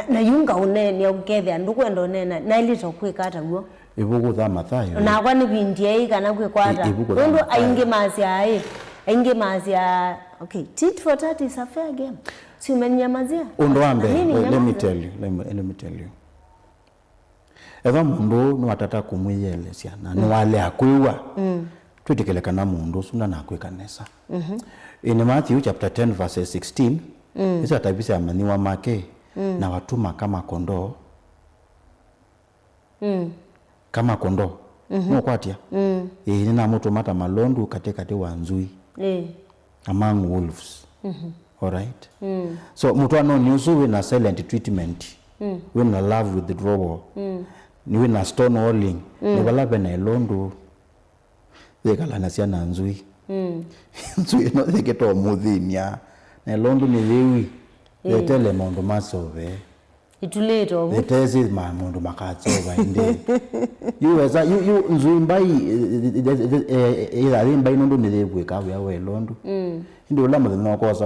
A: na yunga unene ukethe ndukwenda unena na ilito kwikata guo
B: ibuku tha mathayo
A: na kwa ni bindie kana kwikwata ndo ainge mazia okay tit for tat is a fair game si umenyamazia
B: undo ambe let me tell you eva mundu no atata kumwiyelesya na no wale akwiwa twitikelekana mundu suna na kwikanesa in Matthew chapter 10 verse 16 isa tabisa amaniwa make na watuma kama kondoo kama kondoo no kwatia nina mtu mata malondu katikati wa nzui among wolves all right so mtu anoni usu na silent treatment na love withdrawal ni na stonewalling ni wala na londu kala sia na nzui nzui no keto muthinia na londu ni lewi letele mondo masove
A: ituleto
B: letezi mondo makatsoba inde you nzui mbai ila mbai nondo ni lewi ka we londu indi ulama no kosa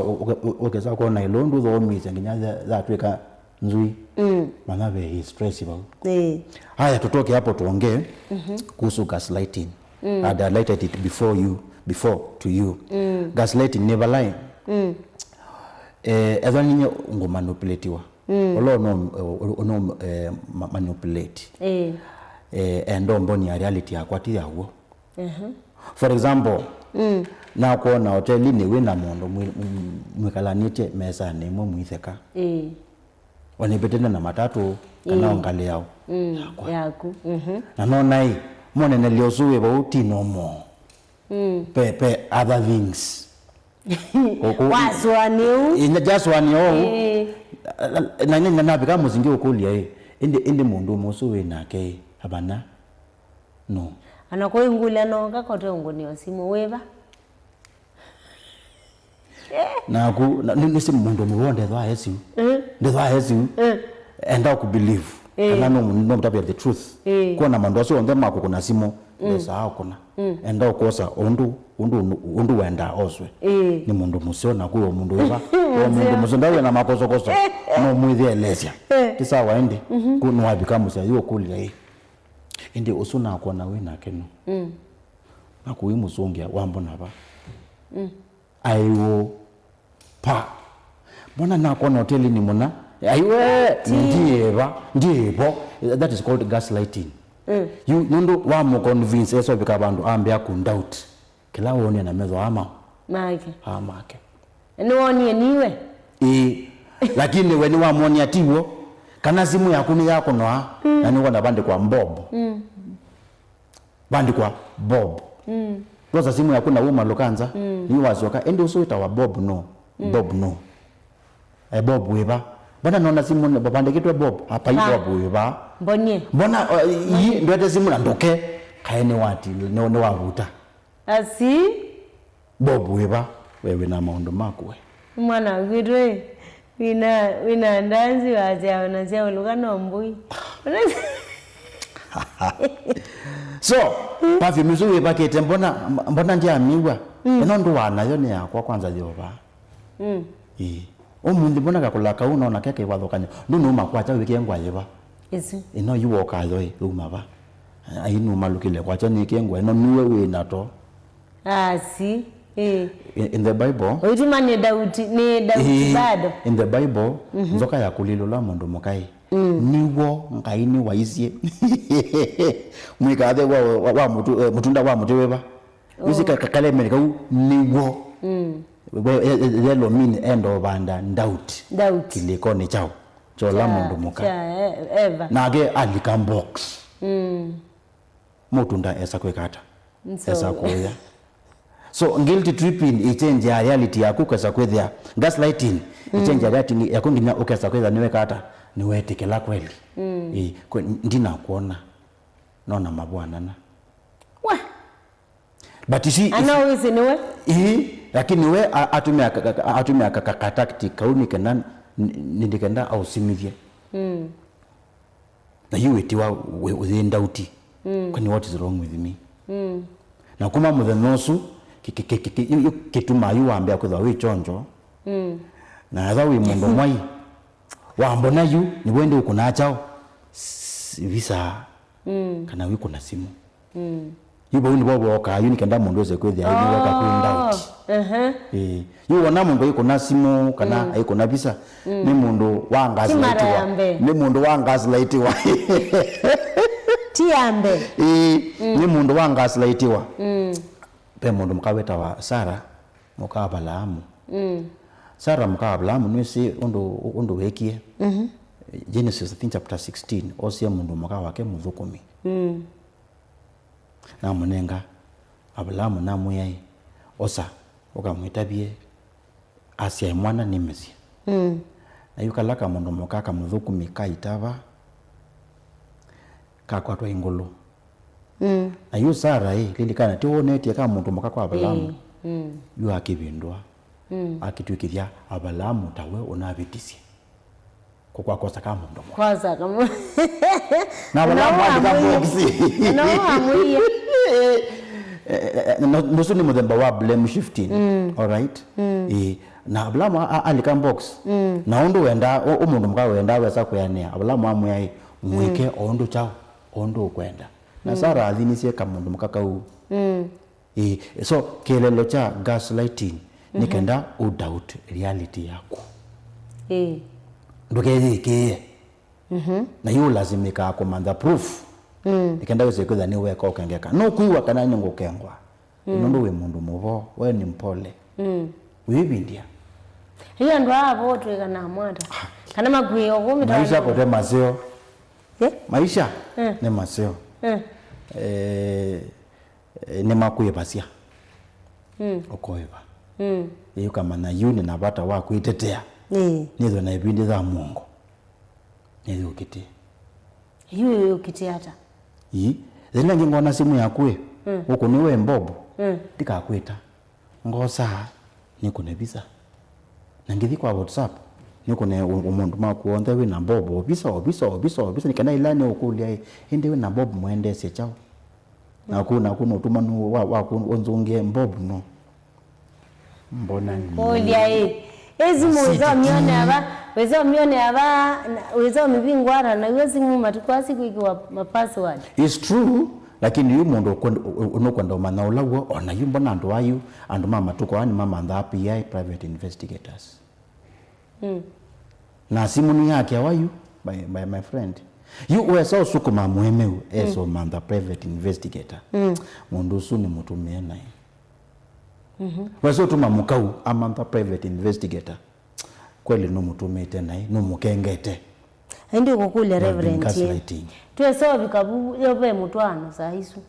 B: okeza ko na londu zo mize nginya za tweka nzui maana be stress ba haya tutoke hapo tuongee kuhusu gaslighting I highlighted it before to you gaslighting never lie ezaninya ngomanipulatiwa olo no manipulate endo mboni ya reality akwati yawo for example na kuona hoteli ni wina mondo mwikalanite mesa ni mwitheka wanipetena na matatu kana ongale yao
A: yaku
B: na no nai mone ne liosuwe ba uti no mo pe other things
A: was one
B: in just one na bika muzingi okulia indi mundu musuwe nake abana no
A: anako ingula no kakote ngoni osimo weva
B: naku nisi mundu muwonde thwa yesu ndithwa yesu enda ku believe kana no mtapi the truth kuona mandu aso onde mako kuna simo ndesa kuna enda ukosa undu wenda oswe ni mundu musio na kuyo mundu eva o mundu musondawe na makoso koso no mwithie elesia kisa waende kuno wabika musia yo kulia indi usuna kuona we na kenu na kuimusungia wambona ba aiwo pa mbona na kuona hoteli ni muna aiwe ndiebo that is called gaslighting you ndo wa mo convince eso bika bandu ambia ku doubt kila wone na mezo ama make
A: ni woni niwe
B: lakini weni wa moni atiwo kana simu yako ni yako no na ni wona bandi kwa bob bandi kwa bob roza simu yako na uma lokanza ni wazoka ende usoita wa bob no bob weba bona nona simu ne babande kitwe bob hapa hiyo bob weba mbona yi ndwete simu na ndoke kaene wati ne wavuta
A: asi
B: bob weba wewe na maondo makwe
A: mwana gwitwe wina ndanzi waja na sia ulugano mbui
B: so pafi mzuwe pakete mbona ndia amiwa eno ndo wanayo ne yakwa kwanza yoba omundi mbona gakulaka unaona keke wathokanya ndu makwacha wiki engwa yeba ino yuoka yo umaba ainu malukile kwacha ni kengwa ino niwe we nato
A: si
B: in the bible
A: uituma ni dauti bado
B: in the bible nzoka ya kulilo mundu mukai niwo ngaini waisie mwikathe wa mutunda wa muteweba usika kakale mereka niwo yellow mean end of and doubt kiliko ni chao chola mundu mukai nage alikam box mutunda esa kwekata esa koya so guilty tripping ichange ya reality yako kasa kwethia gaslighting ichange ya reality yako nginya ukasa kwethia niwe kata niwe tikela kweli ndina kuona naona mabwana na
A: wa
B: but see
A: ana wizi niwe
B: lakini we atumia tactic kauni kana ndikenda au simithie na you etiwa within doubt kwani what is wrong with me na kuma muthenosu kituma yu ambia kwitha wi chonjo na atha wi mundu mwai wambona yu ni wende ukuna chao visa kana wiko na simu yubo ni bobo ka yuni kenda mundu wese kwethia ni weka kuinda yu wana mundu yuko na simu kana yuko na visa ni mundu wa gaslightiwa ni mundu wa gaslightiwa
A: tiambe
B: ni mundu wa gaslightiwa pe mundu mkaweta wa Sara mukabalamu Sara mukabalamu nwisi undu wekie Genesis I think chapter 16 osia mundu muka wake muthukumi na munenga Abulamu na muyai osa ukamwitabie asia mwana nimesi na yukalaka mundu muka ka muthukumi kaitava kakwatwa ingulu na yu Sara lilikana ti wonetie ka mundu muka kwa Abulamu yu akibindwa akitwikithia Abulamu tawe unavitisye kwa kosa kama mundu
A: kwanza kama
B: na Abulamu andika boxi
A: no amuye
B: nusu ni muthemba wa blame shifting all right na Abulamu andika box na undu wenda umundu muka wenda wesa kuyania Abulamu amuyai mwike ondu chao ondu kwenda na Sara athinisie kama mundu muka kau so kelelo cha gaslighting nikenda doubt reality yako ndukethike na yu lazimika kumanda proof nikenda wese kwetha ni weka ukengeka no kuiwa kana ni ngukengwa nundu we mundu muvo we ni mpole wibindia
A: hiyo ndo hapo twekana mwata kana magwe ogumi
B: maisha kote mazeo maisha ni mazeo ni makuye basia okoiva iyo kama na yuni na bata wa kuitetea nizo na ibindi za Mungu nizo kiti
A: hiyo kiti hata
B: zina ngingona simu yakwe uko niwe mbobo ndikakwita ngosa niko ne visa na ngithi kwa WhatsApp niko ne umundu makuonde we na mbobo visa nikana ilani ukulia ende we na mbobo muendese chao na kuna utumanu wa onzunge mbobo no mbona ni
A: olia ezi muzo mione aba wezo mibingwara na wezi mu matukwasi kuikiwa password
B: it's true lakini yu mundu unokwenda umana ulawo ona yu mbona andu wayu andu mama tuko ani mama and API private investigators na simu ni yake wayu by my friend yu wesa usukuma muhemeu eso manda private investigator mundu usu ni mutumie naye wesa utuma mukau amanda private investigator kweli no mutumite naye no mukengete
A: ndi kukule reverend tweso bikabu yobe mutwano sahisu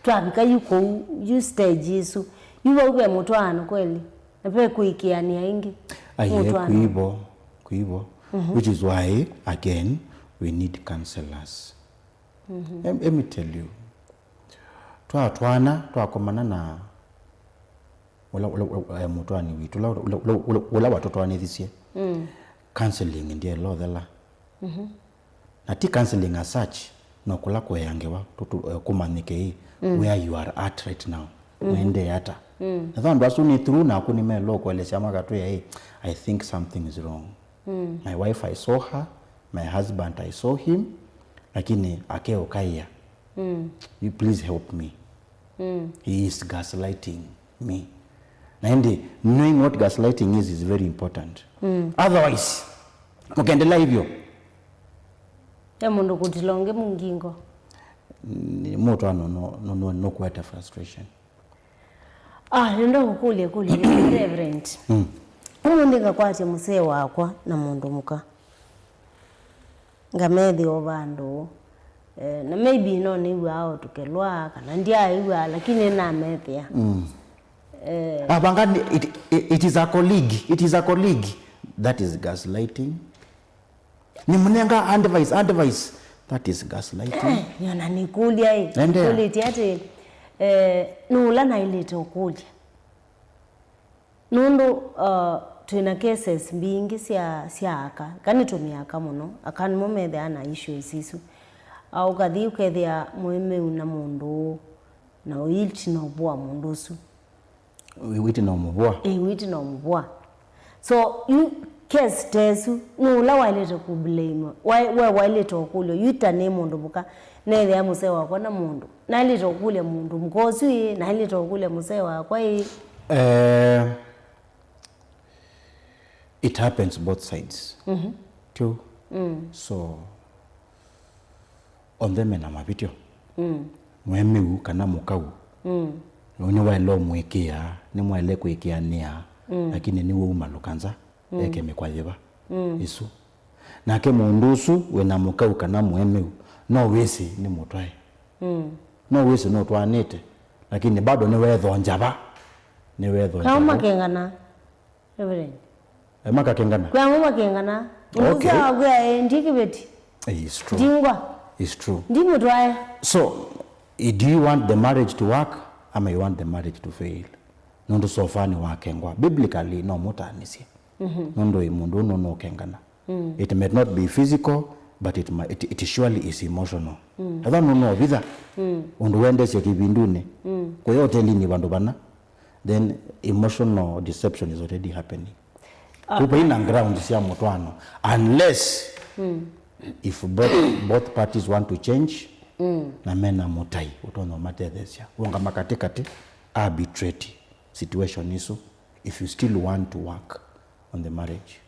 A: twabika yuko you stage yesu yuwe ube mutwano kweli nape kuikiania ingi
B: mutwano kuibo which is why again we need counselors let me tell you twakomana na ula mutwani witu ula watoto wanithisie counseling ndiye lothela na ti counseling as such no kula kweyangewa kumanike where you are at right now mwende hata na thandu asuni through na kuni me loko ele chama katu I think something is wrong my wife I saw her my husband I saw him lakini akeo kaya you please help me he is gaslighting me and knowing what gaslighting is very important otherwise ukiendelea hivyo
A: ya mundu kutilonge mungingo
B: moto no kueta frustration
A: ndo kule reverend ndinga kwate musee wakwa na mundu muka ngamethi obandu na maybe no ni wao tukelwa kana ndia iwa lakini na methia
B: abangani it is a colleague that is gaslighting ni mnenga advice that is gaslighting
A: yona nikulia kuliti ati nula na ile tokulia nundu twina cases mbingi aka kani tumiaka muno akani mumethe ana issues isu au kathi ukethia mweme una mundu na uilti no bua mundu su
B: witi no mubwa
A: witi no mubwa so you case tesu nula wailete ku blame we wailete okulyo yuta ne mundu muka ne ya muse wako na mundu na ilete okule mundu mkosi na ilete okule muse wako
B: it happens both sides too so on them na mavitio mwemi kana mukau ni wailo mwikia ni mwaile kwikia nia lakini ni wo malukanza eke mikwayiba isu nake mundusu wena mukau kana mwemi no wesi ni mutwae no wesi no twanite lakini bado ni wetho njaba ni wetho njaba
A: kama kengana everything
B: maka kengana
A: kwa mama kengana
B: okay
A: kwa ndiki beti
B: it's true
A: dingwa
B: it's true
A: ndi mutwae
B: so do you want the marriage to work ama you want the marriage to fail nundu sofani wakengwa biblically no mutanisia nundu mundu no kengana it may not be physical but it surely is emotional other no bitha undu wende cio kibindune kwa hiyo telini bandu bana then emotional deception is already happening people in ground cia mutwano unless if both parties want to change na mena mutai utono matethesia wonga makatikati arbitrate situation isu if you still want to work on the marriage.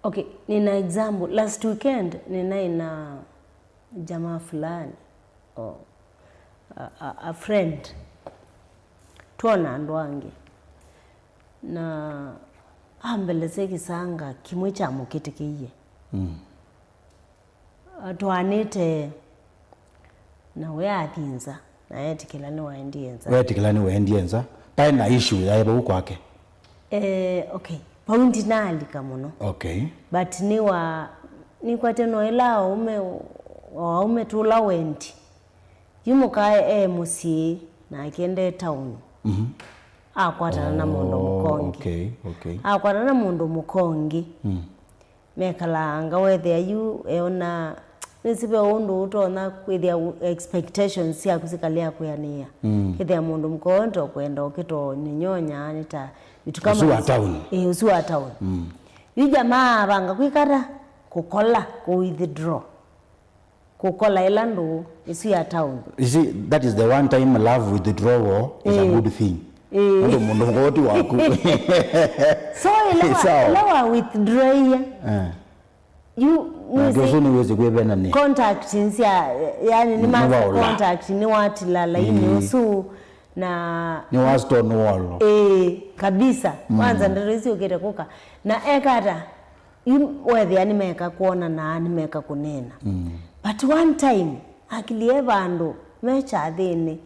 A: Okay, nina example last weekend nina jamaa fulani a friend tuona ndwange na ambeleze kisanga kimwe cha mukitikiye atwanite na we athinza na yetikilani waendienza pai na issue yaiba ukwake okay paundi nalika muno
B: okay
A: but ni kwate no ela ume tula wendi yumuka musi na akende town akwatana na mundu mukongi
B: okay
A: akwatana na mundu mukongi mekalanga wethe you eona nisibe undu utona with their expectations ya kusikalia kuyania kithe mundu mkondo kwenda okito ninyonya nita vitu kama
B: usuwa town
A: usuwa town yu jamaa banga kwikara kukola ku withdraw kukola ilandu isu ya town.
B: You see, that is the one time love withdrawal is a good thing. Ndo mundu ngoti waku
A: so ilawa withdraw you
B: niwezi kuebena ni
A: contact nsia yani ni ma contact ni wati lala ini usu na
B: ni waston wall
A: kabisa kwanza ndirisi ukete kuka na ekata whether yani meka kuona na ni meka kunena but one time akilie bandu mecha thini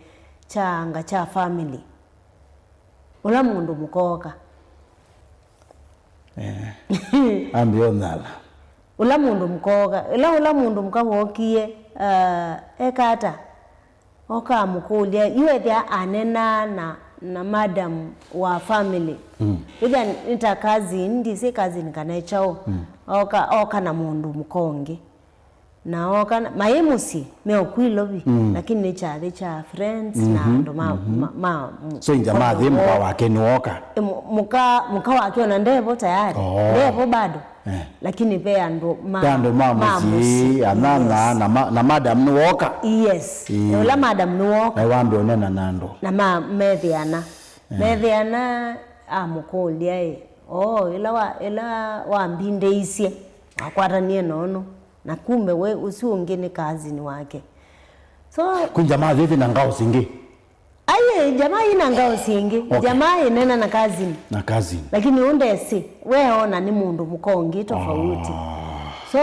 A: changa cha family ula mundu mukoka
B: ambio nala
A: ula mundu mkoga ula mundu mkawokie ekata oka mukulia yuethia anena na madam wa family ija nita kazi ndi si kazi nikanechao oka na mundu mkonge na oka mayemusi meokwilobi lakini ni cha friends na ndo
B: so injamaa dhimu kwa wake ni oka
A: muka wake na ndebo tayari ndebo bado lakini pia ndo
B: mamusi anana na madam ni woka
A: yes ula madam ni woka
B: na wambe onena nando
A: na methiana amukulia ila wambinde isie akwatanie nono na kumbe we usiungi ni kazi ni wake so
B: kunjamaa vivi na ngao singi
A: aye jamaa ina ngao singi okay. Jamaa inena na kazi lakini undesi weona ni mundu mukongi tofauti so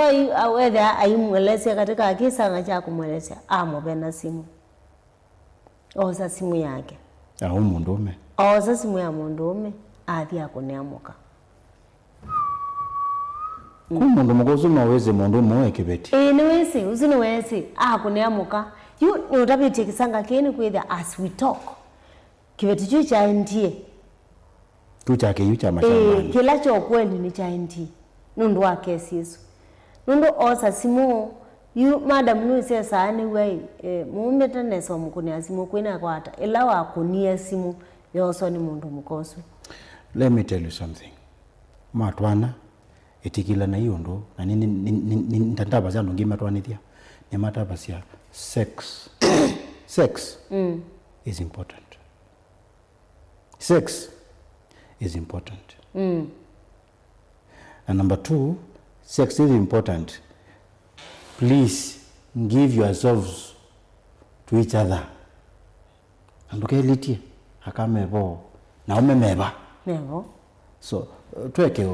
A: whether aimweleze katika kisanga cha kumweleza amobena simu oza simu yake
B: mundume
A: oza simu ya mundume athi akuneamuka
B: mundu mugozu maweze mundu mwe kibeti
A: niwezi usiniwezi akuneamuka you utapiti kisanga kini kwitha as we talk kibeti chu cha ndie
B: tucha ke yucha mashamba
A: kila cho kweli ni cha ndie nundu wake sisu nundu osa simu you madam nu se sani we muumeta neso mukuni asimu kwina kwata ila wa kunia simu yoso ni mundu mukosu.
B: Let me tell you something matwana itikila na hiyo ndo na nini ntantaba zando ngimatwanithia ni mataba sia sex. Sex is important. Sex is important. And number 2, sex is important. Please give yourselves to each other. Andukelitie akamebo na umemeba.
A: Nebo. So
B: tweke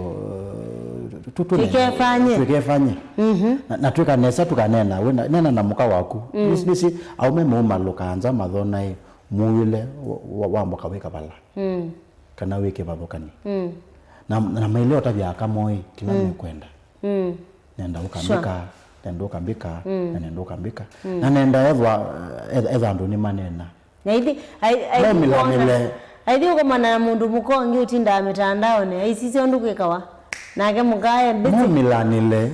A: tukefanye
B: na tweka nesa tukanena wena nena na muka waku nisi aume muuma lukanza mathona muile wa mboka weka bala kana weke babokani na maileo tabia kama kila mekwenda nenda ukambika nenda ukambika na nenda ukambika na nenda edwa ndo ni manena
A: na hivi aithi uko mana mundu mukongi utinda mitandao ne aisisi ondukikawa nake mugaya
B: momilanile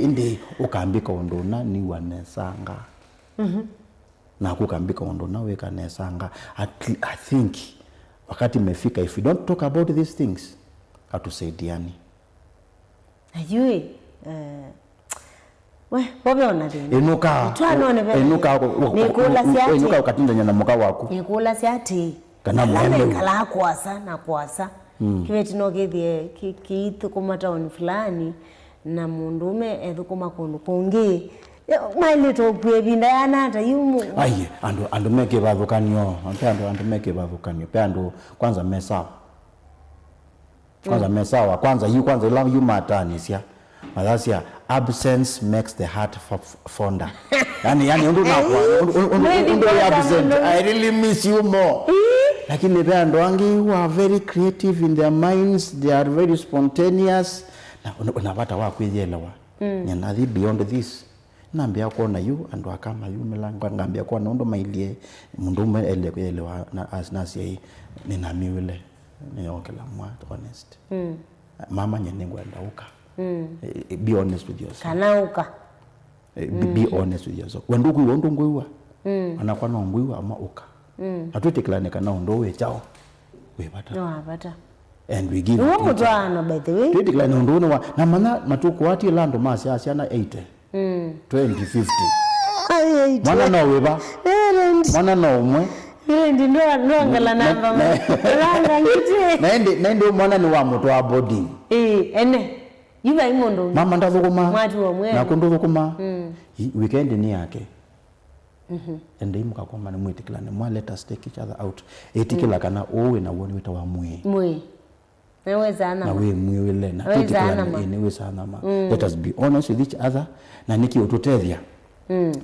B: indi ukambika unduna ni wanesanga na kukambika unduna weka nesanga. I think wakati mefika, if we don't talk about these things hatusaidiani.
A: Ajui we bobe onadini
B: enuka ukatinda nyana muka wako
A: nikula siati
B: kana mweme
A: kala kwasa kibeti no githie kiitu kuma town fulani na mundume ethukuma kundu kungi maili to kwebinda yana ata yumu
B: aye ando meke bavukanyo ando meke bavukanyo pe ando kwanza kwanza you matanisia Malasia, absence makes the heart fonder. Yani undu absent. I really miss you more. Lakini bando wangi who are very creative in their minds, they are very spontaneous. Na unapata wakwiyelewa. Nyanathi beyond this. Nambia kuona you ando akama you melangwa ngambia kuona ndo mailie mundu elewa na asnasi hii ninamiwile niokela mwa honest. Mama nyenengwa ndauka. Be honest with yourself.
A: Kanauka.
B: Be honest with yourself. Wendugu ngwiwa. Anakuwa na ngwiwa ama uka. Atutekelane kana ndowe chao. We bata.
A: No bata.
B: And we give.
A: No mutwana by the way.
B: Tutekelane ndono na mana matuko wati lando masi asiana 80. 2050.
A: Ai
B: Mwana na weba. Mwana na umwe.
A: Ndo ngala namba. Ranga ngiti.
B: Nende mwana ni wa moto wa body.
A: Ene. Yuba imondo
B: mama ndathukuma
A: mwatu wa mwe
B: na kunduthukuma weekend ni yake ende imuka kwa mani mwitikilane mwa let us take each other out etikila kana owe na woni wita wa mwe
A: naweza ana
B: na we mwiwile na tutikilane ene sana ma let us be honest with each other na niki ututethia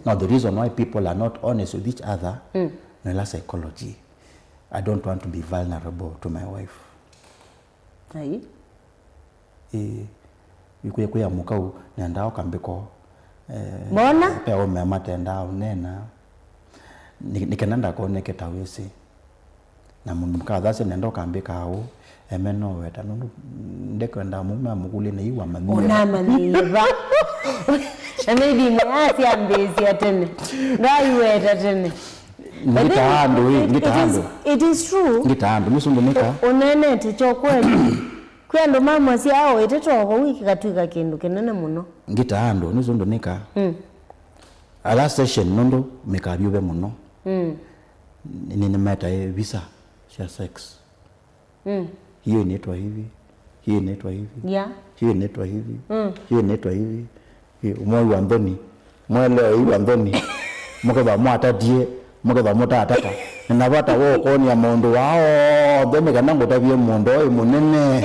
B: now the reason why people are not honest with each other na la psychology. I don't want to be vulnerable to my wife.
A: Ai
B: kuya mukau nendao kambiko
A: mbona
B: peo mema tendao nena nikenanda koneke tawisi na mundu mkadhase nendao kambika au emeno weta nundu ndekwenda mume amukuli na iwa mamia
A: unama niva maybe measi ambezi atene ngai weta tene
B: ngitaando
A: it is true
B: ngitaando misundumika
A: unene ticho kweli kwendo mama si hao etetoko wiki katwika kindu kinene muno
B: ngitaando nizondo nika a last session nondo mekabyube muno nini meta visa ya sex hiyo inaitwa hivi hiyo inaitwa hivi
A: yeah
B: hiyo inaitwa hivi hiyo inaitwa hivi umoi wa ndoni mwele hiyo ndoni mukeba mwatadie mukeba mutatata ninabata wo konia mondo wao ndome kana ngotabye mondo oyo munene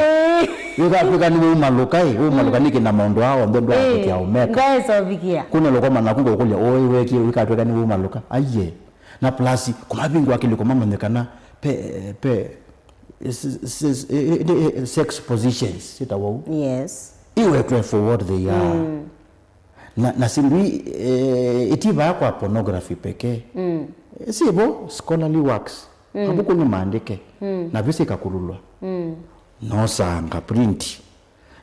B: Wika ni umaluka niki na mondo hao ndondo ya umeka.
A: Ngaeso vikia.
B: Kuna lokoma na kungo kulia oi weki wika tweka ni umaluka. Aye. Na plus kumabingu akili kwa mama nekana sex positions sitawo.
A: Yes.
B: Iwe to for what they are. Na simbi itiba kwa pornography pekee. Sibo scholarly works. Habuko ni maandike. Na visi kakululwa. No sanga print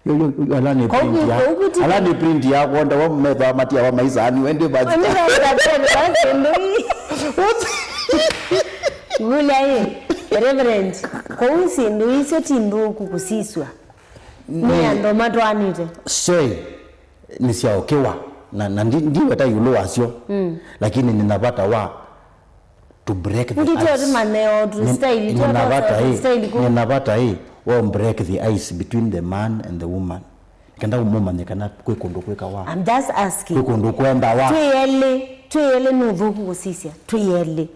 B: yo alani print ya kwenda wa mmetha matia wa maisani wende bazi
A: gula ye reverend ko usindu iso tindu kukusiswa ni ando matwanite
B: sei ni siaokewa na ndiwe ta yulo wasio lakini ninapata wa to break the ice
A: maneo to style
B: ninapata hii wa break the ice between the man and the woman kanda umoma kana kwekondo kweka wa
A: I'm just asking
B: kwekondo kwenda wa
A: tuyele nuthuku sisia tuyele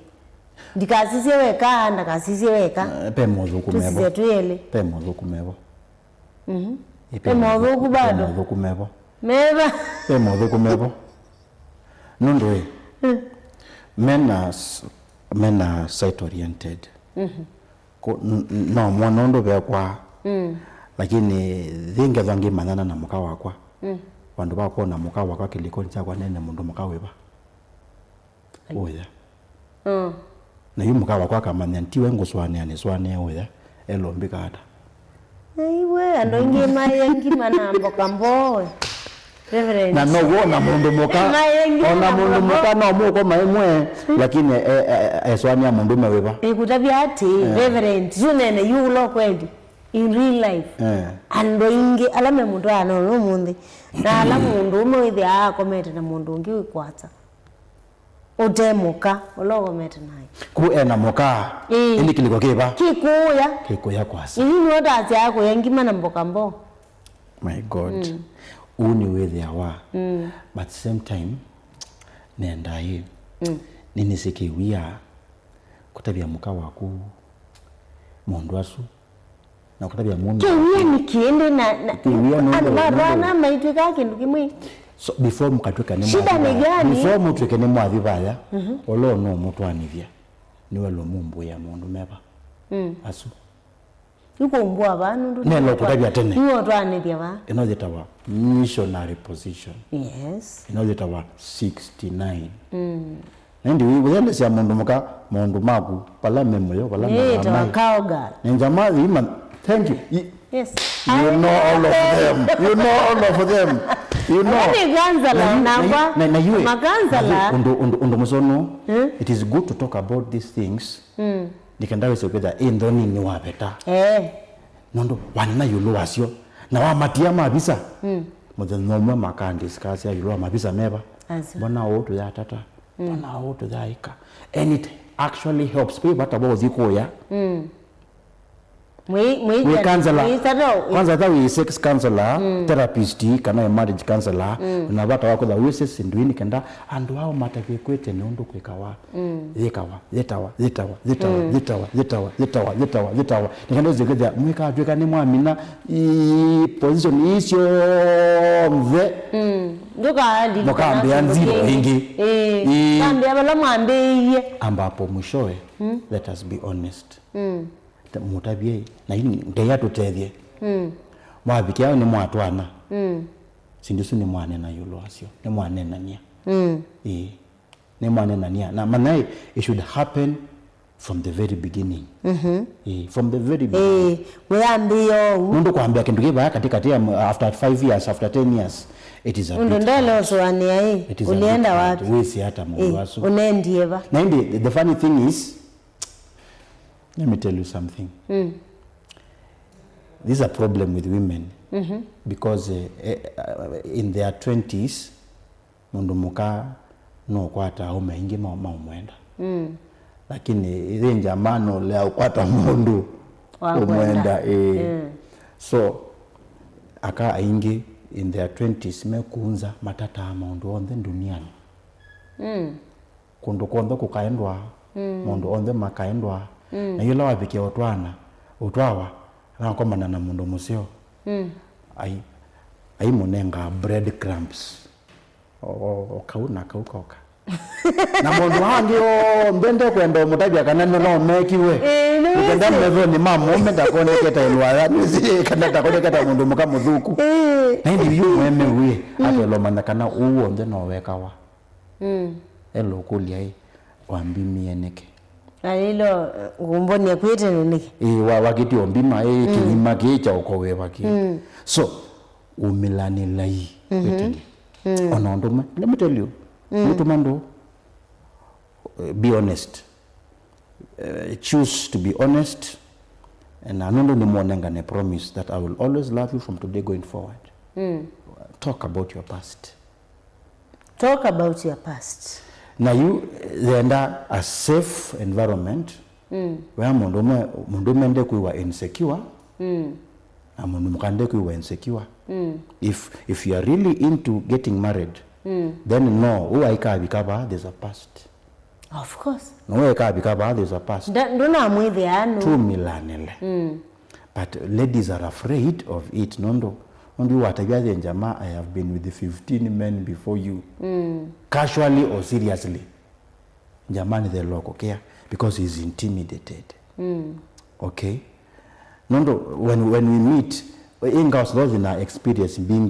A: ndikasisia weka ndakasisia weka
B: pe mothuku mebo
A: tusisia tuyele
B: pe mothuku mebo
A: pe mothuku bado
B: mothuku mebo
A: meba
B: pe mothuku mebo nundwe men are site oriented no mwana ndo bekwa lakini thinge thangi manana na muka wakwa wandu bako na muka wakwa kiliko cha kwa nene mundu muka weba oya na yu muka wakwa kamanya ntiwe nguswane ane swane oya elombika hata
A: aiwe ando ingi mayengi manambo kambo reverend
B: na no wona mundu muka ona mundu muka no muko maimwe lakini eswane ya mundu meweba
A: ekutabia ati reverend junene yulo kwedi in real life ando ingi alame mundu ano no mundi na ala mundu umwe akomete na mundu ungi wikwatsa utemuka ulogomete naye
B: ku ena muka ini kiliko kiba kikuya kwasa
A: ini ndodazi yako yangima na mboka mbo
B: my god uni with awa but same time nenda hii nini sikiwia kutabia muka waku mundu asu na kutabia mundu
A: kiwia nikiende na maitweka kindu kimwe
B: so before mukatweka ni
A: shida ni gani
B: before mutweke ni mwathi baya olo no mutwanithia niwe lo mumbu ya mundu meba asu
A: yuko mbwa banu
B: nelo kutabia tene
A: niwo twanithia ba
B: inozitawa missionary position
A: yes
B: inozitawa 69 Nendi wende sia mundu maku pala memoyo pala
A: na kaoga
B: njama ima thank you
A: yes
B: you know all of them you know
A: ganzala na
B: yue
A: maganzala
B: undo musono it is good to talk about these things nikandawe sokeda indoni ni wapeta nondo wana yulo wasio na wa matia mabisa modernoma makandi skasi ya yulo mabisa meba bona otu ya tata bona otu ya ika and it actually helps people but about zikoya we counselor kwanza hata we sex counselor therapist kana marriage counselor na bata wako da we sex ndwini kenda andu hao matake kwete ne undu kwekawa zetawa nikando zikeza mweka tweka ni mwamina i position isyo mve
A: nduka hadi
B: mukambia nziro ingi
A: kambia bala mwambie
B: ambapo mwishowe let us be honest mutabie na hini ngeya tutethie mwabikia ni mwatwana sindisu ni mwane na yulo asio ni mwane nania ni mwane nania na manai it should happen from the very beginning from the very beginning
A: weambio
B: mundu kuambia kindu kibaya katikati after 5 years after 10 years it is a bit
A: ndelo swania hii ulienda wapi
B: wesi hata mundu asu
A: unendieva
B: na ndi the funny thing is let me tell you something this is a problem with women because in their 20s mundu muka no kwata umeingi maumwenda lakini ile njamano leo kwata mundu umwenda so aka aingi in their 20s mekuunza matata mundu onde duniani kundu kondo kukaendwa mundu onde makaendwa na yula wabike utwawa na komana na mundu musio ai munenga bread crumbs kauna kauka na mundu hangi mbende kwenda mutabia kana no mekiwe ukenda mmevo ni mama umenda koneketa ilwaya nizi kana takoneketa mundu mukamuthuku na ndi yu mweme wi atelo manakana uwo nde no wekawa elo kulia hii wambimie neke
A: alilo ngumbonia kwete niki
B: wakiti ombima kilima kicha ukowe waki so umilani lai kwete ona ndoma let me tell you mutumando be honest choose to be honest And anondo ni monenga ne promise that I will always love you from today going forward. Talk about your past.
A: Talk about your past.
B: Now you then a safe environment where mundu mende kuwa insecure. Na mundu mkande kuwa insecure. If you are really into getting married, then no, uwaika bikaba there's a past.
A: Of course.
B: No uwaika bikaba there's a past.
A: Ndona mwithe anu.
B: 2 milanele. But ladies are afraid of it. Nondo watabiazi njama, I have been with the 15 men before you. Casually or seriously. Njamani the local care because he's intimidated. Okay. Nondo when we meet, ingaus those in our experience being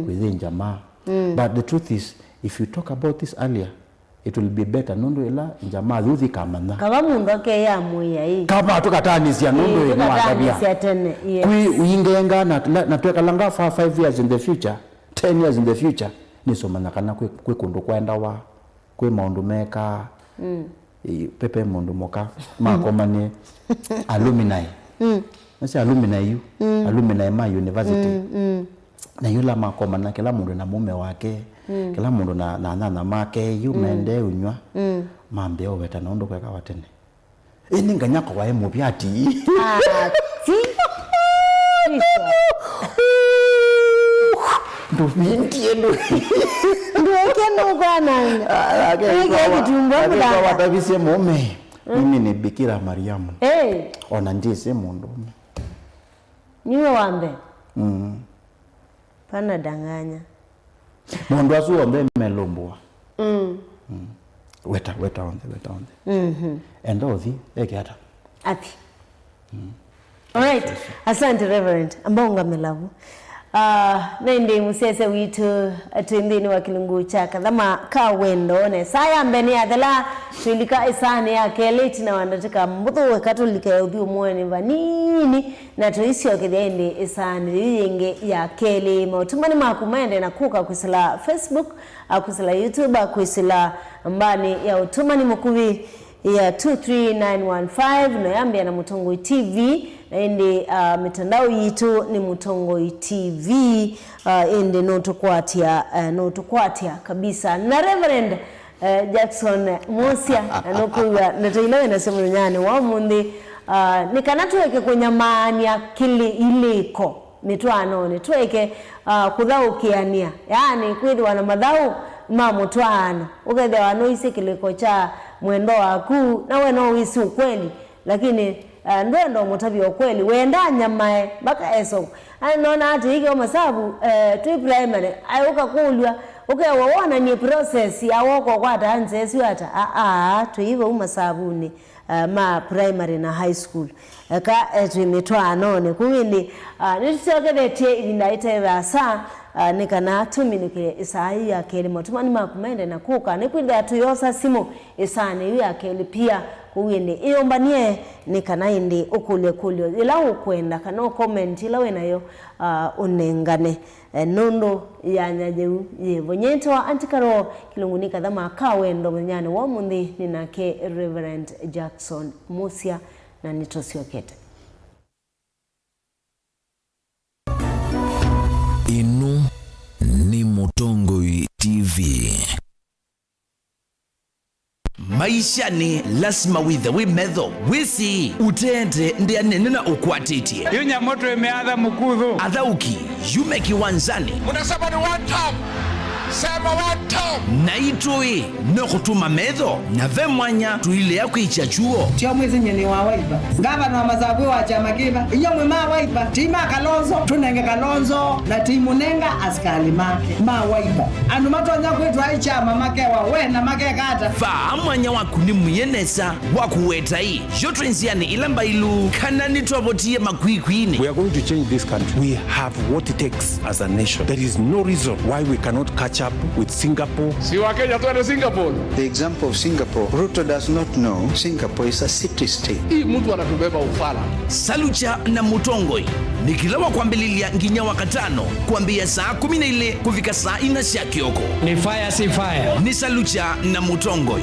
B: within Jama. But the truth is, if you talk about this earlier, it will be better. Nondo ela Jama dhuthi kamana.
A: Kama mundu ke ya muya hii.
B: Kama tukatanisia nondo ino atabia. Kui uingenga na tuweka langa for 5 years in the future, 10 years in the future. Niso manakana kwe kundu kwenda wa kwe maundu meka. Pepe mundu moka makomani alumni. Nasi alumni you. Alumni ma university. Na yula makoma na kila mundu na mume wake. Kila mundu na make yu mende unywa. Mambe oweta nondo kweka watene. Ini nganyako wa emu biati. Ndo binti endo.
A: Ndo keno bwana.
B: Ake kwa watabisi mume. Mimi ni Bikira Mariamu. Ona ndise mundu.
A: Niwe wambe. Pana danganya.
B: Mundu asu ombe melombwa. Weta on the. Endothi eke hata.
A: Ati. Alright. Asante Reverend. Ambonga melavu. Nende musese witu atindini wa kilungu cha kadhama kawendo ne saya mbeni adala tulika isani ya keleti na wandataka mbudu katolika ya udhiu mwene vanini na tuisi wakidhendi isani yenge ya kele mautumani makumende na kuka kusila Facebook kusila YouTube kusila mbani ya utumani mkuvi ya 23915 na yambi na Mutongoi TV na indi mitandao yitu ni Mutongoi TV indi notukwatia kabisa na Reverend Jackson Musia anokuwa natoilewe na semu nyane wa mundi nikanatuweke kwenye maani ya kili iliko nituweke kudhau kiania yani kuidhi wana madhau mamutwano ukede wanoisi kiliko cha mwendo waku na weno wisi ukweli lakini ndo mutabi ukweli wenda nyamae baka eso anaona ati hiki masabu tu primary ayuka kulwa ukewaona ni process ya woko kwa tanze sio hata tu hivyo umasabuni ma primary na high school ka tumitwano ne kuwindi nitsokedete inaite basa nikana tuminike isai ya kele matumani makumende na kuka nikwida tuyosa simu isani ya kele pia kuwindi iyombanie nikana indi ukule ila ukwenda kana comment ila wenayo unengane nondo ya nyajeu yevonyeto wa antikaro kilungunika dhama kawendo mnyane wa mundi ninake Reverend Jackson Musia na nitosiokete.
C: Inu ni Mutongoi TV. Maisha ni lazima we medho wisi utende ndi anenena ukwatitie
D: hiyo nyamoto imeadha mkudhu
C: adhauki yume kiwanzani
E: unasema ni one time sema one time
C: naitoi no kutuma medho na ve mwanya tuile yako ichachuo
F: tia mwezi nyene wa waiba ngaba na mazabwe wa chama kiba iyo mwema waiba tima kalonzo tunenge kalonzo na timu nenga askali make ma waiba anu matonya kwetu aichama make wa we na make kata
C: fa mwanya waku ni muyenesa wakuweta hii jotrenziani ilamba ilu kanani tuwabotie makwikuini.
G: We are going to change this country. We have what it takes as a nation. There is no reason why we cannot catch up with Singapore.
D: si wa Kenya tuende Singapore.
H: The example of Singapore, Ruto does not know Singapore is a city state.
D: Hii mtu anatubeba ufala.
C: Salucha na Mutongoi nikilawa kuambililia nginya wakatano kuambia saa 11 kufika saa 4 ya kioko
D: Ni fire si fire.
C: ni Salucha na Mutongoi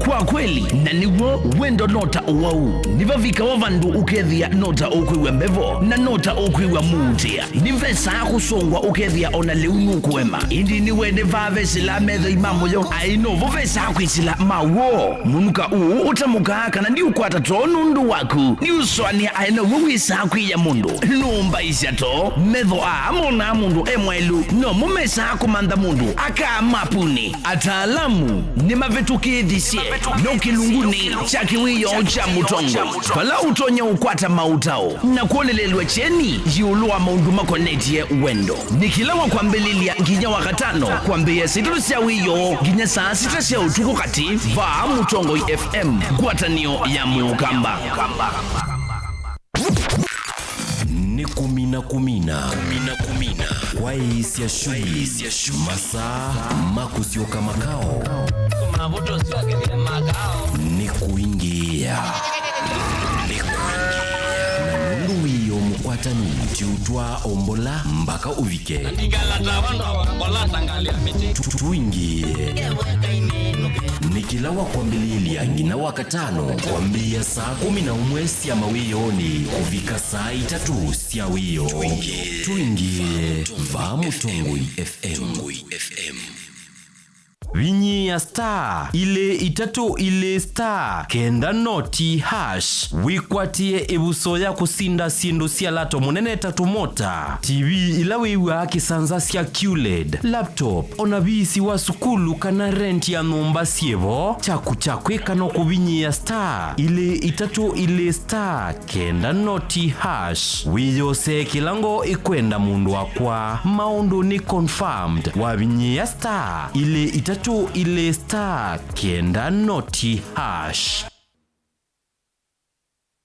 C: kwa wa kweli na niwo wendo nota uwau nivavika wavandu ukethia nota ukwiwa mbevo na nota ukwiwa muutia nivesa kusongwa ukethia ona leunu kwema indi niwe nevave sila metho imamuyo ainovo vesa kwisila mawo munuka uu utamuka kana ndi ukwata to nundu waku ni uswania aina wisa kwiya mundu numba isyato metho amona mundu emwelu no mumesa kumanda mundu aka mapuni ataalamu ni mavetukithisia no kilunguni cha kiwiyo cha mutongo pala utonya ukwata mautao na kuolelelwa cheni jiulua maundu makonetie wendo nikilawa kwa mbelilia nginya wakatano kwa mbea situsia wiyo nginya saa sita sia utuku kati va Mutongo FM kwatanio ya Mukamba
I: ni kumina waisi ya shui masa makusioka makao ni kuingia na nundu wiyo mukwatani tiutwa ombola mpaka uvike tuingie nikilawa kwa mbililia ngina wakatano kwa mbia saa 11 sia mawiyoni kuvika saa 3 sia wiyo tuingie va Mutongo FM vinyi ya star ile itatu ile star kenda noti hash wikwatie ebuso ya kusinda sindu sia lato munene tatu mota TV ilawiwa kisanza sia QLED laptop onabisi wa sukulu kana rent ya numba sievo chaku kano kubinyi ya star ile itatu ile star kenda noti hash wiyose kilango ikwenda mundu wakwa maundu ni confirmed wa vinyi ya star ile itatu ile star kenda noti hash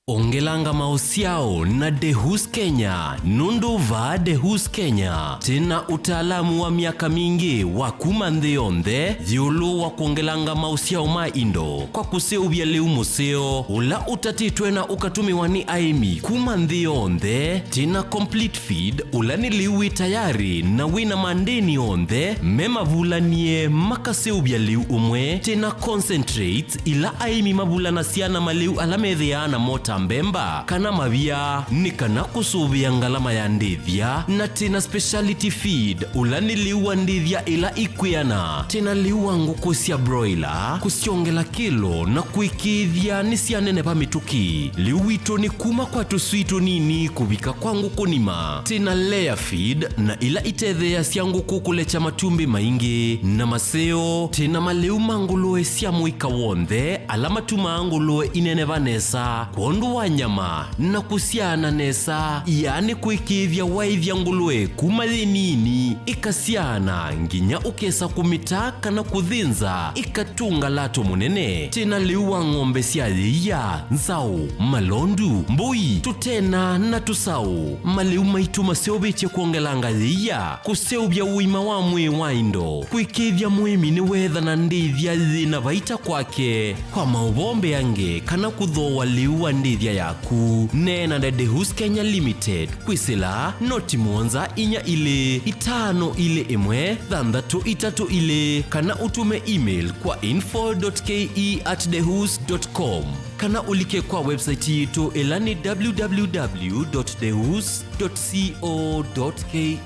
I: ongelanga mausiao na Dehus Kenya nundu va Dehus Kenya tena utaalamu wa miaka mingi wa kumandheonde yulu wa kuongelanga mausiao maindo kwa kuseubia leu museo ula utatitwe na ukatumiwa ni aimi kumandheonde tena complete feed ula niliwi tayari na wina mandeni onde mema vulanie makaseubia leu umwe tena concentrate ila aimi mavula na siana maleu alamedheana mota mbemba kana mavia ni kana kusuvia ngalama ya ndithia na tena speciality feed ulani liwa ndithia ila ikwiana tena liwa nguku sia broiler kusiongela kilo na kuikithia nisia nene pa mituki liwito ni kuma kwa tusuito nini kubika kwa nguku nima tena layer feed na ila itethea sia nguku kulecha matumbi maingi na maseo tena maleu manguloe sia muika wonde alama tumanguloe inene vanesa kondu wanyama na kusiana nesa yani kuikithia waithia ngulwe kumalinini ikasiana nginya ukesa kumitaka na kuthinza ikatunga lato munene tena liwa ng'ombe siathia nzau malondu mbui tutena na tusau maliu maitu maseobeche kuongelanga thia kuseubia uima wa mwe waindo kuikithia mwimi ni wetha na ndithia thina vaita kwake kwa maubombe yange kana kuthoa liwa ndithia yaku nena na Dehus Kenya Limited kwisila noti monza inya ile itano ile imwe thandatu itatu ile kana utume email kwa info.ke@dehus.com kana ulike kwa website yetu elani www.dehus.co.ke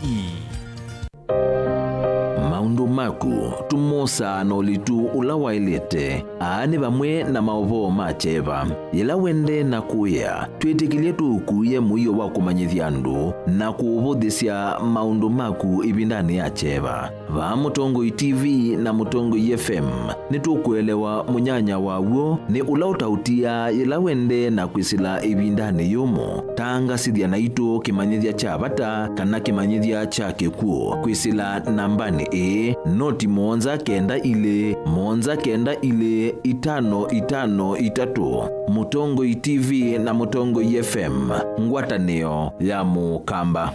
J: maundu maku tumosa no litu ulawailete aani bamwe na maovo macheva yela wende na kuya twetikilie tukuye muyo wa kumanyithia andu na kuvuthisia maundu maku ibindani ya cheva va Mutongo TV na Mutongo FM nitukuelewa munyanya wawo ni ula utautia yela wende na kwisila ibindani yumo tanga sithia na itu kimanyithia cha bata kana kimanyithia cha kikuo kwisila nambani noti monza kenda ile itano itatu Mutongo TV na Mutongo FM ngwatanio ya Mukamba.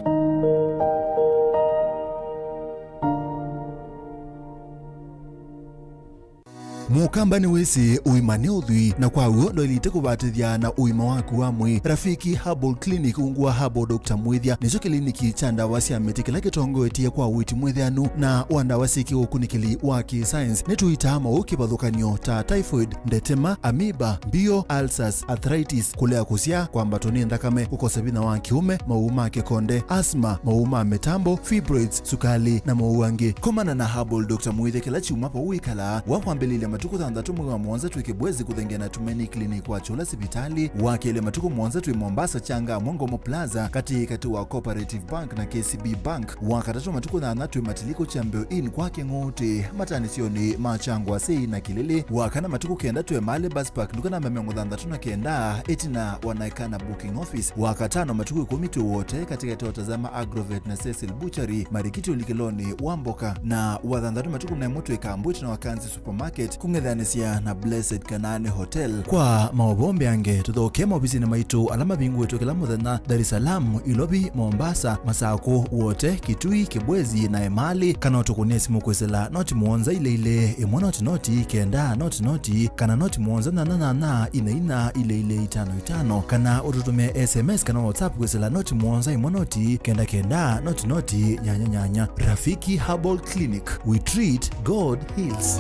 K: mukamba ni wese uimane udhui na kwa uo ndo ilite kubatithia na uima waku wa mwi. Rafiki Herbal Clinic ungua Herbal Dr. Mwithia nicho kliniki cha ndawa cia miti kila kitongoetie kwa witi mwithianu na wandawa siki ukunikili wa science netuita mau kibathukanio ta typhoid, ndetema, amoeba, bio, ulcers, arthritis, kulea kusia kwa mbatoni ndakame, kukosa bina wa kiume, mauma kekonde, asthma, mauma metambo, fibroids, sukali na mauangi. Komana na Herbal Dr. Mwithia kila chuma pa uikala wakwambelile matuku thandatu mwe wa mwanza tuike bwezi kuthengena Tumeni Clinic wa chola sibitali wakele matuku mwanza tui Mombasa changa Mongomo Plaza kati wa Cooperative Bank na KCB Bank wakatatu matuku thandatu matiliko chambeo in kwake ngote matani sioni machangwa sei na kilele wakana matuku kenda tuwe male bus park ndukana memengo thandatu na kenda etina wanaikana booking office wakatano matuku 10 wote katika watazama Agrovet na Cecil Butchery Marikiti Ulikiloni Wamboka na wathandatu matuku na moto ikambwiti na Wakanzi Supermarket kungethanisia na Blessed Kanane Hotel. Kwa maobombe ange tuthoke mobisi na maitu alama bingu wetu kila muthenya Dar es Salaam, Ilobi, Mombasa, Masako wote Kitui, Kibwezi na Emali kana utukunia simu kwesela noti muonza ile imwana noti kenda noti kana noti muonza na ina ile 55 kana ututume SMS kana WhatsApp kwesela noti muonza imonoti kenda noti nyanya. Rafiki Herbal Clinic, we treat, God heals.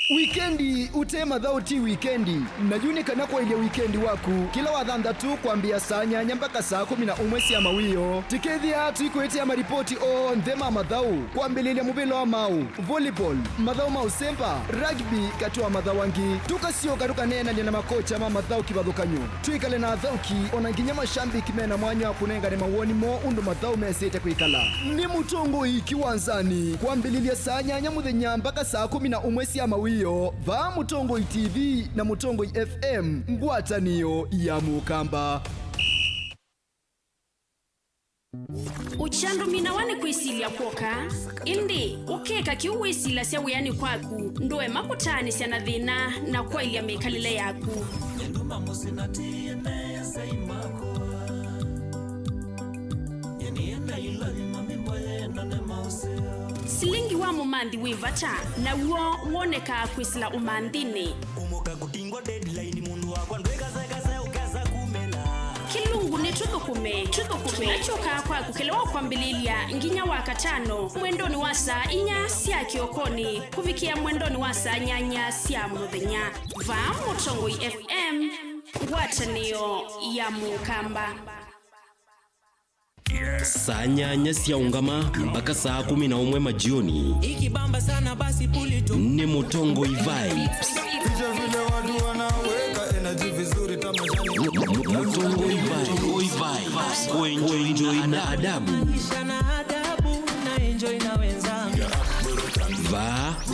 L: Wikendi utema dhauti wikendi najuni kana kwa ile wikendi waku kila wathandatu kwambia saa nyanya mpaka saa 11 cia mawio tikethia tuikwetia maripoti o nthema mathau kwambililia mubilo wa mau volleyball mathau mau sempa rugby katua mathau wangi tukasioka tukanena na makocha ma mathau kibathukanyo tuikale na thauki ona nginya mashambiki mena mwanya kunenga ni mawoni mo undu mathau mesete kuikala ni mutongo ikiwanzani kwambililia saa nyanya muthenya mpaka saa 11 cia mawio va Mutongo TV na Mutongo FM ngwatanio ya mukamba.
M: Uchandu minawane kwisilia kwoka indi ukeka kiuwisila sia wiyani kwaku ndoe makutani sia na dhina na kwa ilia mekalile yaku silingi wa mumandhi wivata na uo uoneka kwisila umandhini kilungu ni tukukume achoka kwa kukelewa kwa mbililia nginya wakatano mwendoni wasa inya sia kiokoni kuvikia mwendoni wasa nyanya sia muthenya va Mutongo FM ngwatanio ya mukamba.
I: Saa nyanya cia ungama mpaka saa 11 majioni. Ikibamba sana basi puli tu. Ni Mutongo Vibes. Mutongo Vibes. Kuenjoy na adabu.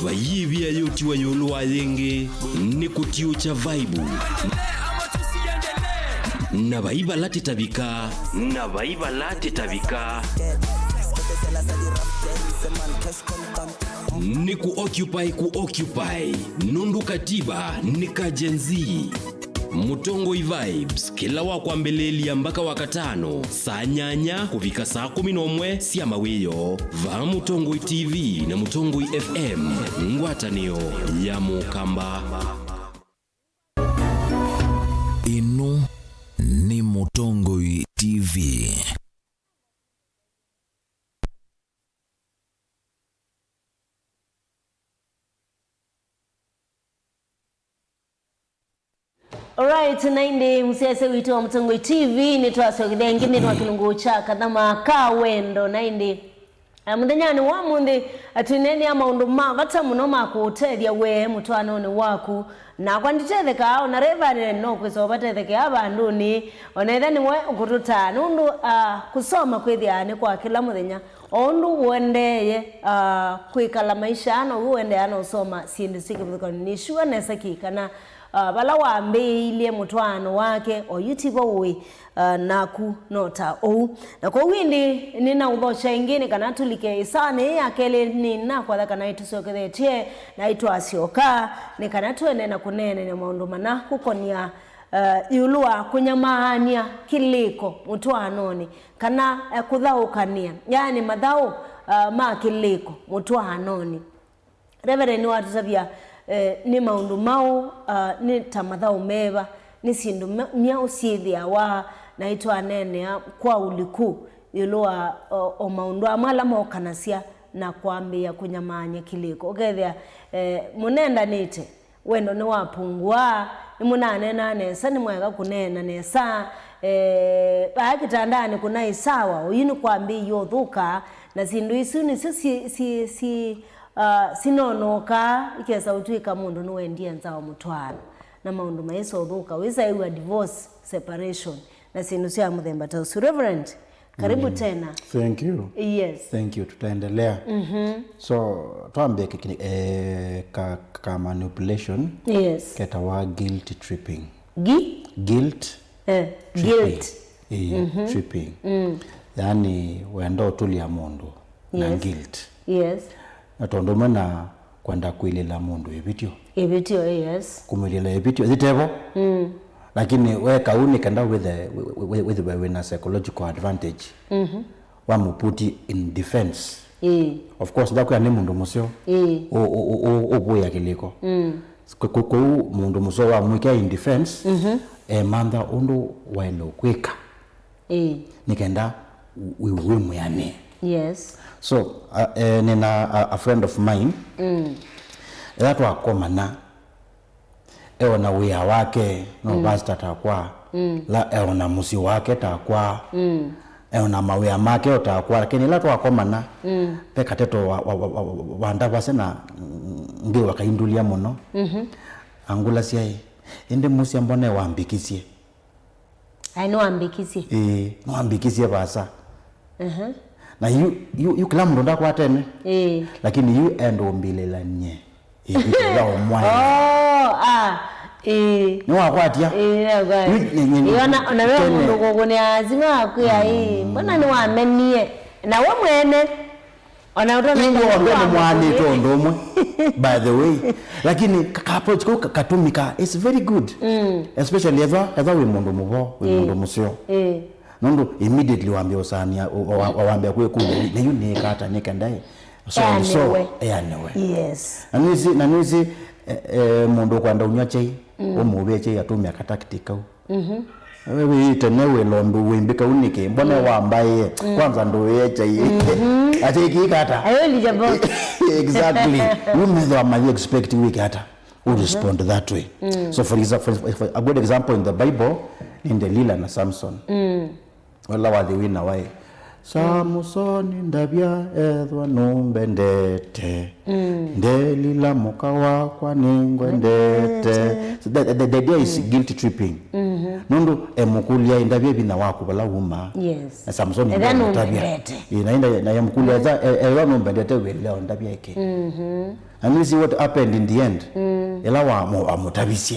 I: Va yivia yoti wa yolu wa yenge. Ni kutio cha vibe. Na baiba lati tabika ni occupy nundu katiba ni kajenzi Mutongo Vibes kila wakwambelelia mpaka wakatano saa nyanya kufika saa 11 cia mawiyo va Mutongo TV na Mutongo FM ngwatanio ya mukamba.
C: Inu ni Mutongo TV.
A: Alright, naindi msiase wito wa Mutongo TV ni twasogedenge ni twakilungu cha kadhama kawendo naindi Muthenya ni wa mundi atineni ya maundu ma vata muno makuteria we mutwana ni waku na kwanditetheka ona revare no kwiso batetheke abandu ni onetha ni we ukututa nundu kusoma kwithia ni kwa kila muthenya ondu wendeye kwikala maisha ano wende ana usoma sindu sikibutho ni sure nesa kikana bala wambiilie mutwano wake oyutibo we naku nota o na kwa windi nina udhocha ingine kana tulike isane yakele nina kwa thaka na itusokethetie na itwasioka ni kana tuene na kunene na maundu mana kukonia yulua kunyamahania kiliko mutwanoni kana kuthaukania yani mathau ma kiliko mutwanoni Reverend watusabia ni maundu mau ni tamathau meva ni sindu miao sithia wa na itwa nene kwa uliku yulua o maundu amala mokanasia na kwambia kunyamanya kiliko ukethia munenda nite wendo ni wapungua ni munane na nesa ni mwega kunena nesa kitandani kuna isawa uyini kwambi yothuka na sindu isu ni sinonoka ikesa utwika mundu nuwendia nzao mutwana na maundu maiso thuka wisa iwa divorce separation na sindu cia muthemba ta usu. Reverend karibu tena.
B: Thank you.
A: Yes,
B: thank you, tutaendelea. So tuambie ka manipulation.
A: Yes,
B: ketawa guilt tripping.
A: Guilt
B: tripping. Yani wendo utulia mundu na guilt.
A: Yes,
B: na tondu mana kwenda kuilela mundu
A: ibitio yes,
B: kumilela ibitio zitevo lakini we kauni kenda with a psychological advantage wamuputi in defense of course ndakwa ni mundu musyo obuya kiliko kwa mundu musyo wa mwika in defense manda undu wailo kwika nikenda we muyane.
A: Yes,
B: so nina a friend of mine that wakomana eona wia wake no basta takwa la eona musi wake takwa eona mawia make otakwa lakini la twakomana peka teto wanda wasena ngi wakaindulia muno angula cia inde musi ambone wambikisie
A: ai no ambikisie
B: no ambikisie basa na you kila mundu ndakwa tene lakini you endo mbilelanye la omwa ni wakwatia
A: na wewe mundu gogone azima akuya mbona ni wamenie na we mwene ona utona
B: ngo ngene mwani tondo mwe by the way lakini approach ko katumika is very good especially ever we mundu mubo we mundu musyo nondo immediately waambia usania waambia kwe kule na yuni kata nikandai so anyway
A: yes
B: nanisi mundu kwanda unyachei umubeche yatumia kataktika wewe tenewe londo wembeka unike mbona wambaye kwanza ndo yecha acha ikikata
A: ayo lijabo
B: exactly women might expect we kata who respond that way so for example a good example in the Bible in Delila na Samson wala wadi wina wai Samson ndabya edwa numbendete Delila mukawa kwa ningwendete. So the idea is guilt tripping. Nundu emukulia ndabya bina wako bala uma.
A: Yes.
B: Na Samson ndabya inaenda na yamukulia za edwa numbendete wela ndabya eke. And you see what happened in the end. Ela wa mutabisi.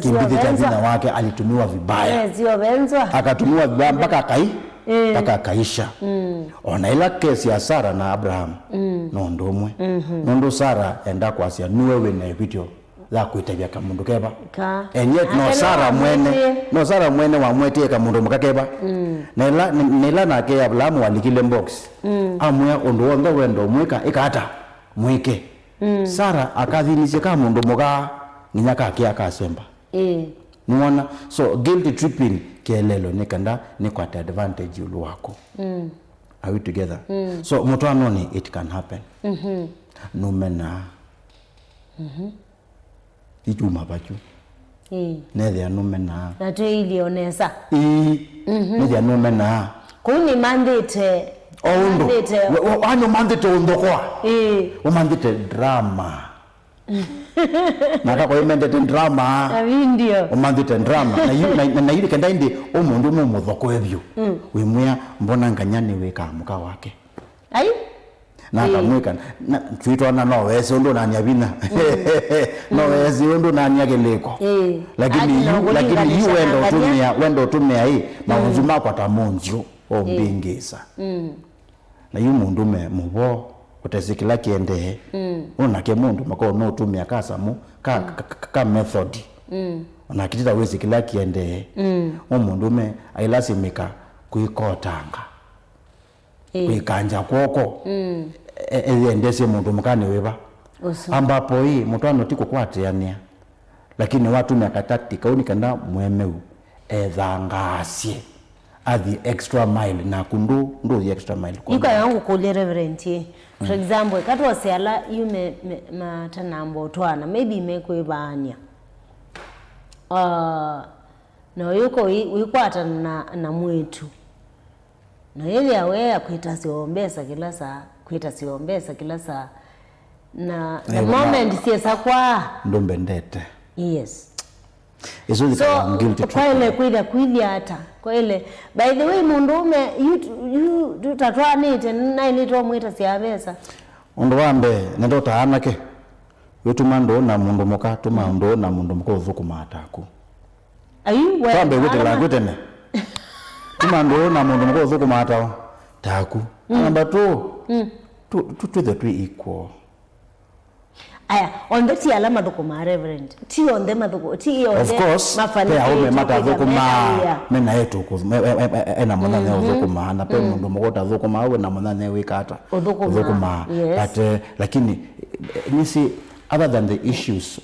B: Kimbidi bina wake alitumiwa vibaya.
A: Yes, yobenzwa.
B: Akatumiwa vibaya mpaka akaisha. Ona ila kesi ya Sara na Abraham nondomwe nondo Sara enda kwasia niwewe na video za kuitabia kamundu keba and yet no Sara mwene wa mwete kamundu mukakeba nela na ke Abraham walikile box amwe ondo ndo wendo mweka ikata mwike Sara akadhinishe kamundu muka nginyaka kia kasemba Nuona so guilt tripping kelelo nikanda ni kwa advantage ulu wako. Are we together? So mtu anoni it can happen. Numena. Ituma bachu. Nethe numena.
A: Na tu ilionesa.
B: Nethe numena.
A: Kuni mandate
B: Oundo. Ano mandite undokwa. Umandite drama. Naka kwa imendete drama.
A: Ndio.
B: Umandite drama. Na yuri kenda indi omundu mumuthoko ebyo. Wimwea mbona nganyani weka muka wake.
A: Ai?
B: Na kamweka na twitwana no wese undu nanya bina. No wese undu nanya geleko. Lakini wendo tumia hii mavuzuma kwa tamunju ombingisa. Na yu mundu mubo utesikila kiende unake mundu mako no tumia kasamu ka method unakitita wezi kila kiende mundu ailasimika kuikotanga kuikanja kwoko endese mundu mukani weba ambapo hii mtu anotiko kwatiania lakini watu miakataktika unikenda mwemeu ethangasie the extra mile na kundu ndo the extra mile
A: kwa yuka yangu kule reverend for example katwa siala yume matanambo twana maybe mekwe banya no yuko uikwata na mwetu na ile awe kuita siombesa kila saa na the moment siesa kwa
B: ndombe ndete
A: yes
B: so
A: kwa ile kuida hata kwa ile by the way mundume you tatwa nite na nito mwita siabesa
B: ondo wambe nendo taanake wetumando na mundu muka tumando na mundu muko thukuma ataku
A: ayu we
B: tambe gutene tumando na mundu muko thukuma ataku taku namba 2 to the three equal.
A: Aya, on the ti ala madhukuma reverend. Ti on the madhuku, ti on the
B: of course, pe aume madhukuma mena yetu ena mwana ne odhukuma na pe mundu mugota dhukuma awe na mwana ne wikata. Odhukuma. Yes. But lakini nisi other than the issues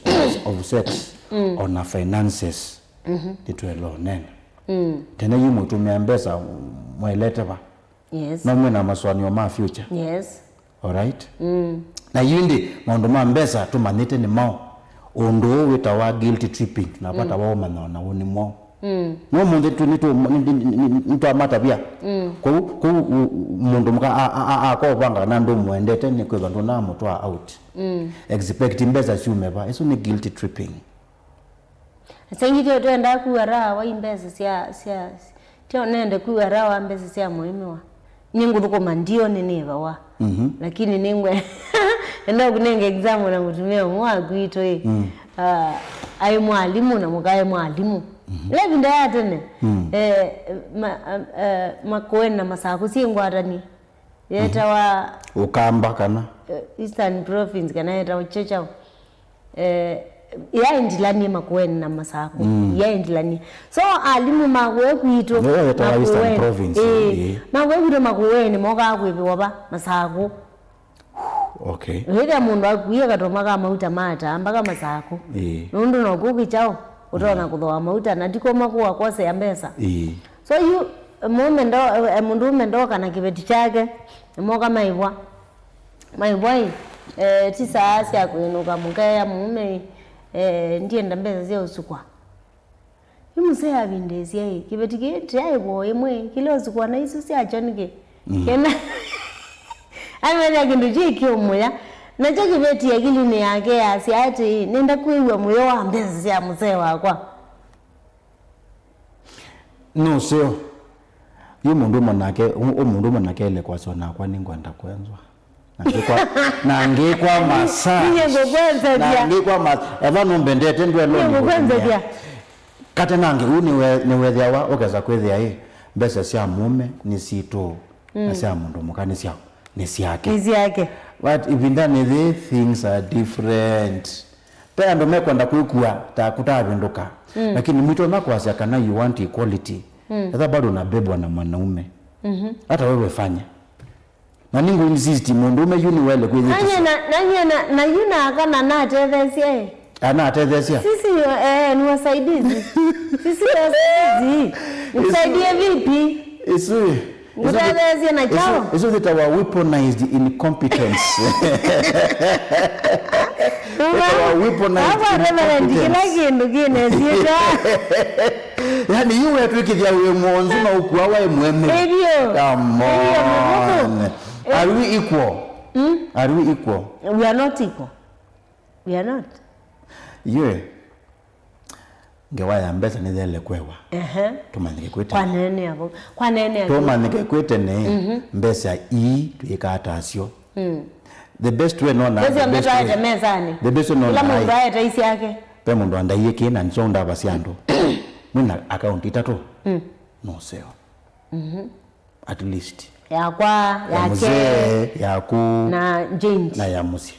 B: of sex on our finances itu alone. Tena yumu tumeambesa mwelete ba.
A: Yes.
B: Na mwe na maswani wa future.
A: Yes.
B: All right? Na yindi maundu ma mbesa tumanite ni mao undu witawa guilty tripping na pata wao manona woni mo no mundu nito amata bia ko mundu muka ko banga na ndo muendete ni kwa ndo na mtu out expecting mbesa chume ba eso ni guilty tripping
A: sengite twenda kuara wa imbesa sia tio nende kuara wa mbesa sia muhimu ninguruko mandio niniva wa lakini ningwe enda kunenge exam na kutumia mwaguito ai mwalimu na mukae mwalimu lebi ndayatene makoen na masaku singwatani yeta wa
B: ukamba kana
A: Eastern Province kana yeta uchecha ya indilani makoen na masaku ya indilani so alimu magwe kuito
B: Eastern Province
A: magwe kuito makoen moka kwebewa ba masaku.
B: Okay.
A: Hida mundu akuye katoma kama mauta mata ambaka masako. Nundu no kukichao utona kudhoa mauta na ndiko makuwa kose ya mbesa. So you mundu mendo kana kibeti chake moka maibwa. Maibwa tisa asia kuinuka mukaya mume ndiye ndambeza zio usukwa. Yumuse abindezi yai kibeti kiti yai boye mwe kile usukwa na isu si achonike. Kena Amenya kindu jiki omuya na jaki beti ya gili yake asi ati nenda kuiwa muyo wa mbezi ya mzee wakwa
B: no sio yu mundu manake ile kwa sona kwa ningwanda kwenzwa nangikwa masa nangikwa masa eva nombendete ndwe lo kate nange ni wethia wa okaza kwethia hii mbesa sia mume ni sito na sia mundu mukani sia Nisi yake. But even then the things are different. Pea ndo mekwenda kuikua kutavinduka. Lakini mwito nako asiakana you want equality. Hata bado unabebwa na mwanaume. Hata wewe fanya. Na ningu insist mundume yuni wele kwezi.
A: Na yuna akana na atethesia.
B: Ana atethesia.
A: Sisi ni wasaidizi. Sisi wasaidizi. Usaidie vipi?
B: Isui.
A: Mutadezi na chao.
B: Is it our weaponized incompetence?
A: Our weaponized incompetence. Kila kindu kine sio.
B: Yani iwe twikithia we mwonzu na ukua wa mweme. Come on. Are we equal? Are we equal?
A: We are not equal. We are not.
B: Yue. Ngewa ya mbesa ni dhele kwewa. Tumanike kwete.
A: Kwa nene yako. Kwa nene yako.
B: Tumanike kwete ne mbesa tuika hata asio. The best way no na.
A: The best way.
B: The best way no na.
A: Kila mundu aeta isi yake.
B: Pe mundu andaiye kina nchonda basiando. Mwina account itatu. No seo. At least.
A: Ya kwa, ya
B: mzee, ya ku.
A: Na jinji.
B: Na ya musi.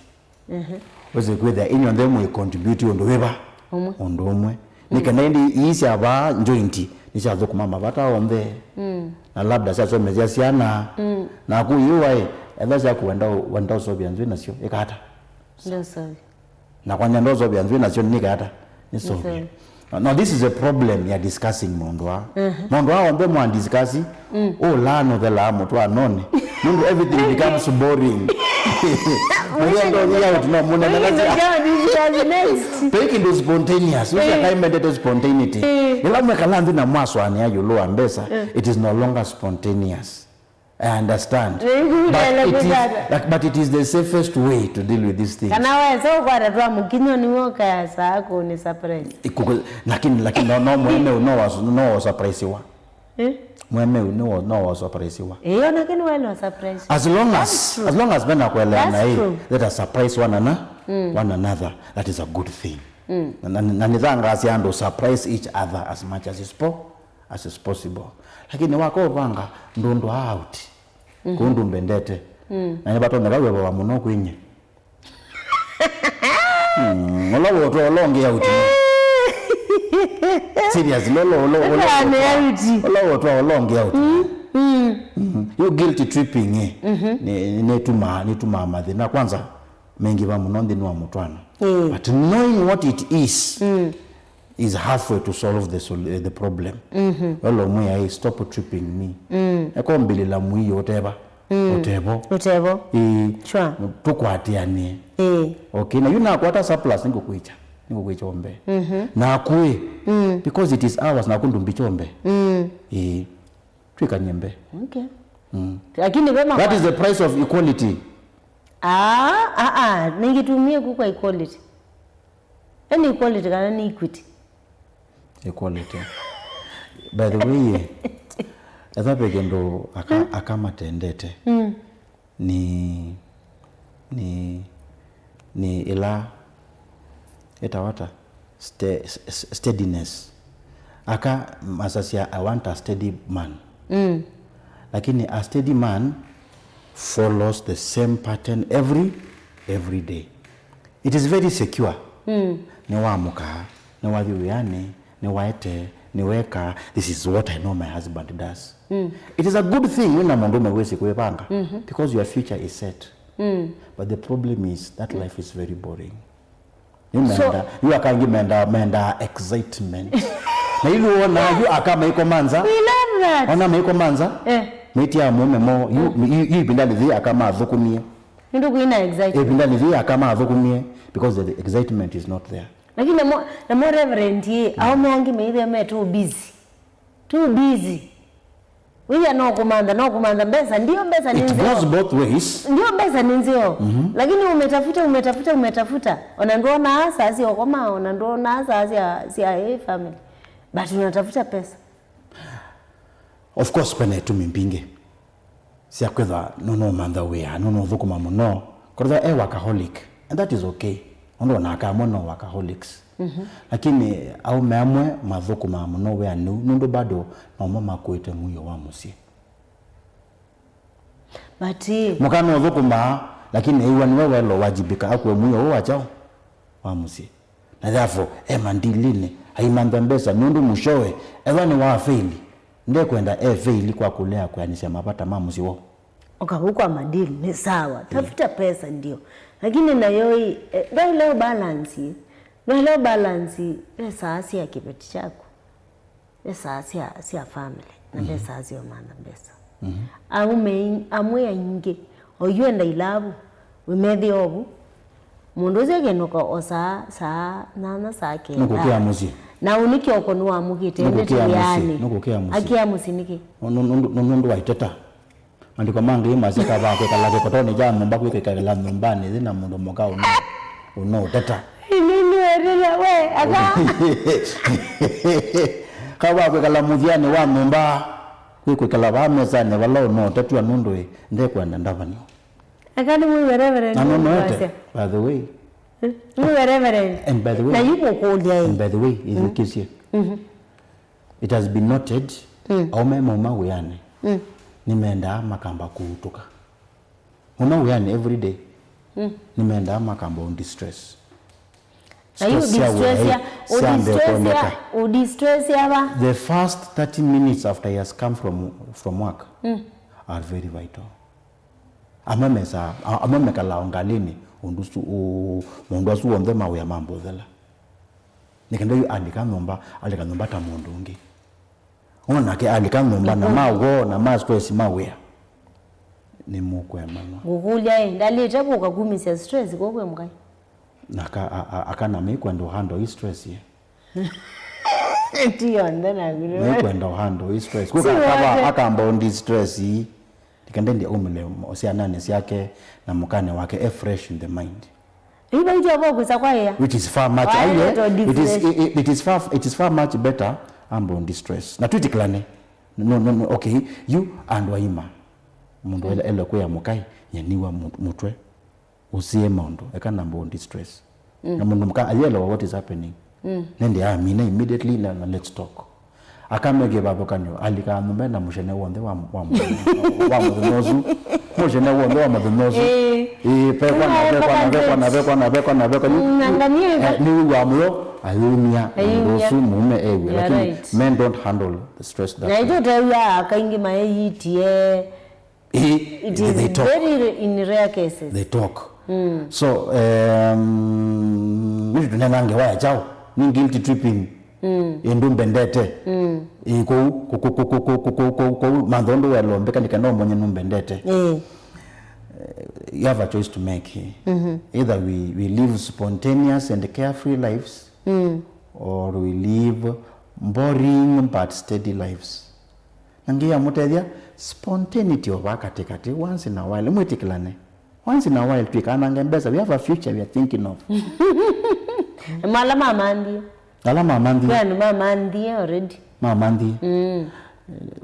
B: Weze kwetha inyo ndemu i-contribute ondo weba. Ondo umwe. Nika nendi isi aba jointi. Nisi azo kumama bata ombe. Na labda sasa mezia siana. Na ku yuwa edha siya kuwenda usobi anzui na sio. Eka hata.
A: Ndio sobi.
B: Na kwa nyando usobi anzui na sio nika hata. Nisobi. Now this is a problem you're discussing mondwa. Mondwa ombe mwa discussi. Oh lano the la moto anone. Mundu everything becomes boring. Taking the spontaneous. Which I meant the spontaneity. Ilame kalandi na mwaswani ya yulo ambesa. It is no longer spontaneous. I understand. But it is the safest way to deal with these things.
A: Kana wewe kwa ratwa mukinyo ni woka sako ni surprise.
B: Lakini no mweme no surprise wa. Mweme no surprise wa.
A: Hiyo lakini wewe no surprise.
B: As long as bena kuelewa na hii, let us surprise one another. That is a good thing. Na nidhanga asiando surprise each other as much as is possible. Lakini wako vanga ndondo out. Kundu mbendete. Na nibato nagawe wa muno kwinye. Olawo to olonge out. Serious lolo. Olawo to olonge out. You guilty tripping ne tuma madhi na kwanza mengi ba muno ndi nwa mutwana. But knowing what it is halfway to solve the problem. Olo mwe stop tripping me. Eko mbili la mwi oteba. Otebo.
A: Sure.
B: Tukwatiane. Okay, na yuna kwata surplus niko kuicha ombe. Na akue because it is ours na kundu mbichombe. Twika nyembe.
A: Okay. Lakini wema
B: that is the price of equality.
A: Ningitumie kwa equality. Any equality kana ni equity.
B: Equality. By the way, eza pekendo akama tendete. Ni ila etawata steadiness. Aka masasia I want a steady man. Lakini a steady man follows the same pattern every day. It is very secure. Ni wamuka, ni wadhiwiane, ni waete, ni weka. This is what I know my husband does. It is a good thing when amondume wesi kuepanga because your future is set. But the problem is that life is very boring. You akangi menda excitement. Na ilu ona yu akama iko manza.
A: We love that.
B: Ona meiko manza. Meti ya mume mo yu ibindali dhi akama adhukumie.
A: Ndio kuina excitement.
B: Ibindali dhi akama adhukumie because the excitement is not there.
A: Lakini na more reverend ye au meangi meidhe me too busy. Too busy. Wewe no kumanda mbesa ndio mbesa ni nzio.
B: It goes both ways.
A: Ndio mbesa ni nzio. Lakini umetafuta. Onandua na hasa si okoma, onandua na hasa si a family. But unatafuta pesa.
B: Of course pene tumimpinge. Si akwetha no manda wea, no dhukuma muno. Kwa workaholic. And that is okay. Ondo na akamono workaholics. Lakini au meamwe madhukuma muno wea nundo bado mama makuete muyo wa musi.
A: Bati
B: mukano dhukuma lakini iwa ni wewe lo wajibika akwe muyo wa chao wa musi. Na therefore mandiline haimanda mbesa nundu mushowe ewa ni wa faili. Nde kwenda faili kwa kulea kwa nisi mapata mamusi wao.
A: Ukabukwa madili ni sawa. Tafuta pesa ndio. Lakini na yoi leo balance. Leo balance pesa asi ya kipeti chako. Pesa asi ya family. Na pesa asi ya manda mbesa. Amwe ya inge. Oyuenda ilabu. Wimedhi obu. Mundu zege nuko osa nana sake.
B: Nuko kia muzi.
A: na uniki okonwa mukite ndete yani
B: nukukia musi
A: akia musiniki
B: nundu waiteta andiko mangi masika ba ke kala ke kotoni jamu mbaku ke kala nyumbani zina mundu moka uno teta
A: nini werela we aka
B: kawa ke kala mudhiani wa nyumba ku kala ba mezane wala no tatu nundu nde kwenda ndavani
A: akani mu werevere
B: by the way
A: mu werevere
B: and by the way
A: na yuko kulia
B: and by the way is the case here it has been noted au mama uyane nimeenda makamba kuutuka mama uyane every day nimeenda makamba on distress
A: distress ya
B: the first 30 minutes after he has come from work are very vital amamekala ongalini undusu mundu asu onde mawe ya mambo thela nikenda yu alikanomba ta mundu ungi ona ke alikanomba na mawo na ma stress mawe ni muko ya mama
A: gukulya ndaleta buka kumisa stress kokwe mkai
B: naka akana mekwenda handle stress ye
A: Tio ndana vile
B: mekwenda handle stress kuka akamba on stress yi tikende ndi umile osianane yake na mukane wake fresh in the mind
A: iba ije bokusa kwa ya
B: which is far much it is far much better ambo on distress na twitiklane no okay you and waima mundu ele kwa mukai yaniwa mutwe usie mondo ekana ambo on distress na mundu muka ayelo what is happening nende amina immediately na let's talk akamege babo kanyo alika numbe na mushene wonde wa munozu mushene wonde wa munozu pe ni wa mulo ayumia ndosu mume ewe lakini men don't handle the stress that
A: na ito ya akaingi maeyitie it is very in rare cases
B: they talk so mimi tunanange waya chao ni guilty tripping indumbe ndete iko mandondo wa lombe kanika no monye numbe ndete you have a choice to make either we live spontaneous and carefree lives or we live boring but steady lives nangia mutedia spontaneity obakatekate once in a while mwetikilane once in a while twikana ngembeza we have a future we are thinking of
A: mala mama ndi
B: ala mama ndi
A: yani mama ndi already
B: mama ndi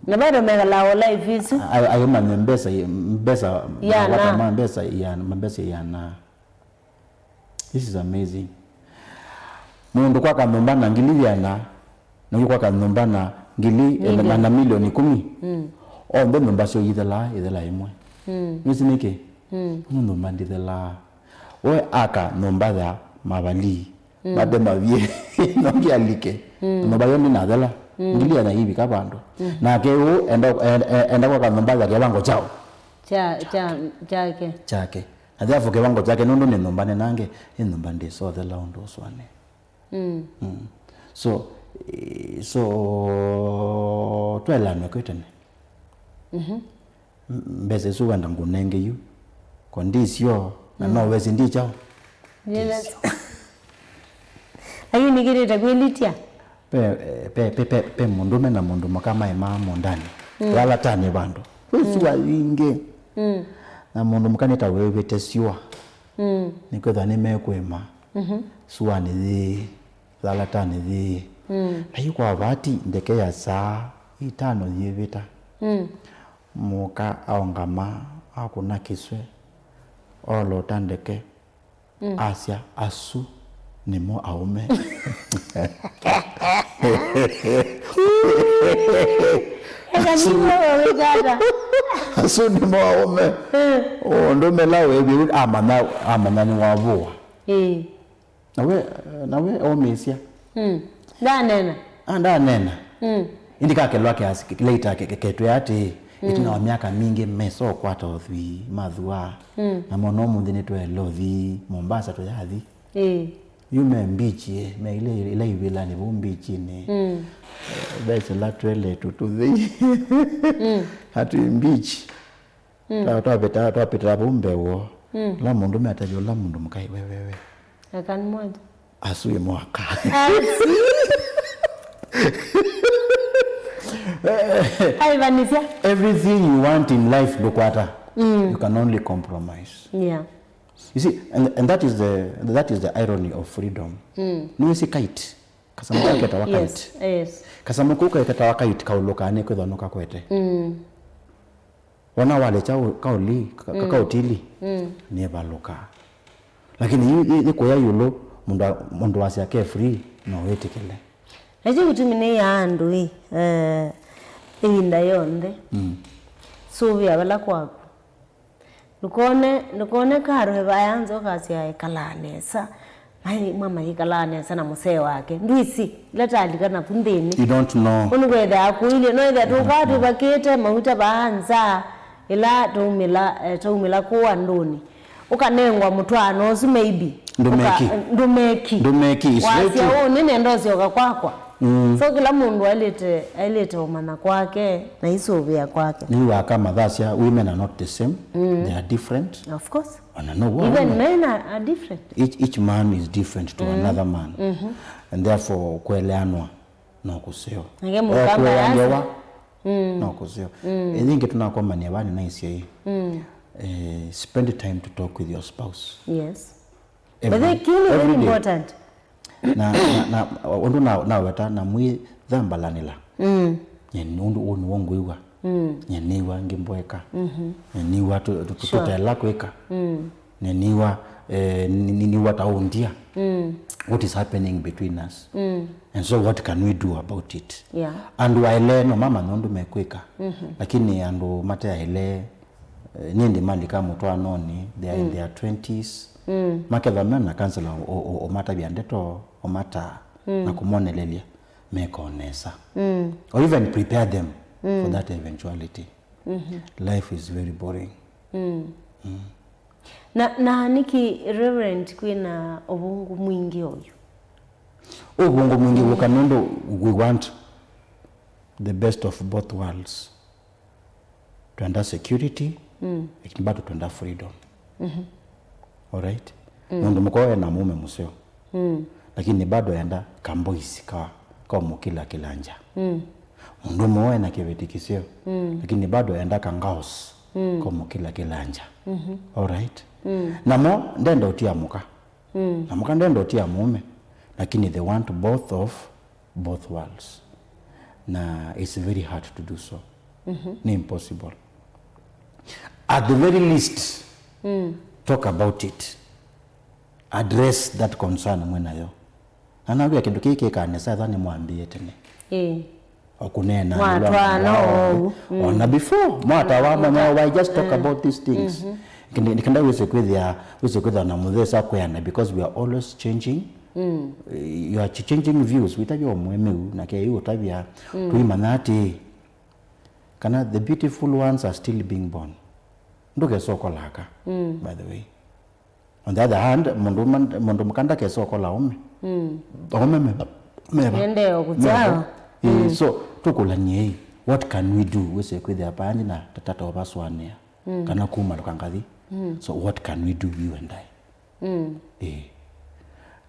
A: na bado megala life is
B: ayo mbesa wata mbesa yana this is amazing mundu kwa kanomba na ngili yana na kwa kanomba na ngili na milioni 10 ombe nomba sio idela imwe nisinike mundu mandi dela we aka nomba ya mabali bade mavie nongi alike nomba yoni na dela ngili yana hivi kabando na keu enda kwa kanomba ya kiwango chao chake hadafu kiwango chake nondo ni nomba nange nomba ndi so dela ndo swane so twela mekwetene mbese suwanda ngunenge yu kondisio na no wezi ndicho
A: yes ayu nigireta kwelitia
B: pe mundume na mundu makama imamo ndani wala tane bandu suwa winge na mundu mkaneta wewe tesiwa nikwetha nimekwema suwa ni thi wala tane thi ayu kwa bati ndeke ya saa 5 yevita muka aongama akuna kiswe olo tandeke asya asu nimo aume asu nimo aume ndo melawe ebi amana ni wavua nawe omesya ndanena indika kelwa kiasi later ketwe ati itina wa miaka mingi meso kwata othi madhua na mono mundi netwe lothi Mombasa to yathi yume mbichi me ile ibila ni bumbichi ni bese la trele tututhi hatu mbichi ta peta bumbe wo la mundu metajo la mundu mkai wewe
A: akan moja
B: asuye mwaka
A: Aivanisia.
B: Everything you want in life, Lukwata, you can only compromise.
A: Yeah.
B: You see, and that is the irony of freedom. Niwezi kite. Kasamuka keta wa kite.
A: Yes.
B: Kasamuka keta wa kite kaulokane kwa dhanuka kwete. Wana wale chao kautili. Neba loka. Lakini ni kwa yulo mundu wasi yake free na wetikele.
A: Naje kutumine ya andu inda yonde. Suvi abala kwako. Nukone karo hebayanzo kasi ya kalanesa. Mai mama yikalanesa na musee wake. Ndwisi latandika na pundeni.
B: You don't know.
A: Unugwetha akuile no etha tukatu bakete mahuta baanza ila tumila kuwa ndoni. Ukanengwa mutwano su maybe. Ndumeki.
B: Wasia
A: nini ndozi yoka kwakwa. So kila mundu alete umana kwake na isuvia kwake.
B: Ni waka madhasia, women are not the same. They are different.
A: Of course.
B: Even
A: men are different.
B: Each man is different to another man. And therefore kueleanwa na kuseo.
A: Nge mukamba yasa.
B: Na kuseo. I think tunakoma ni abani na isi spend time to talk with your spouse.
A: Yes. But they kill it very important.
B: na weta na mwi dhambalanila. Nyenundu onu wongu iwa. Nyeniwa ngimboeka. Nyeniwa tutela kweka. Nyeniwa niwa taundia. What is happening between us? And so what can we do about it?
A: Yeah.
B: Andu waele no mama nondu mekweka. Lakini andu mate yaele nindi mali kama mtu anoni, they are in their 20s. Maketha mena cancel o mata biandeto o mata na kumonelelia mekonesa. Or even prepare them for that eventuality. Life is very boring.
A: Na niki Reverend Kwina obungu mwingi oyu.
B: Obungu mwingi wakanondo, we want the best of both worlds. To under security, but to under freedom. All right? Mundu mkoe na mume museo. Lakini bado enda kamboisi kwa mukila kilanja. Mundu mwoe na kivetikisio. Lakini bado enda kangaos kwa mukila kilanja. All right? Namo ndenda utia muka. Namuka ndenda utia mume. Lakini they want both of both worlds. Na it's very hard to do so. Ni impossible. At the very least, talk about it. Address that concern mwenayo. Anawe kindu kiki kanisa thani mwambie tene. Okunena
A: mwatwano.
B: Ona before mwata wa mama just talk about these things. Nikenda wese kwithia na muthesa kuyana because we are always changing. You are changing views witabyo mwemeu na ke yu tabia tuimanati kana the beautiful ones are still being born. Nduke soko laka by the way. On the other hand, mundu mkanda ke soko la ome. Ome meba.
A: Nende okutao.
B: So tukulanye what can we do wese kwithia apani na tatata obaswania. Kana kuma lukangathi. So what can we do you and I?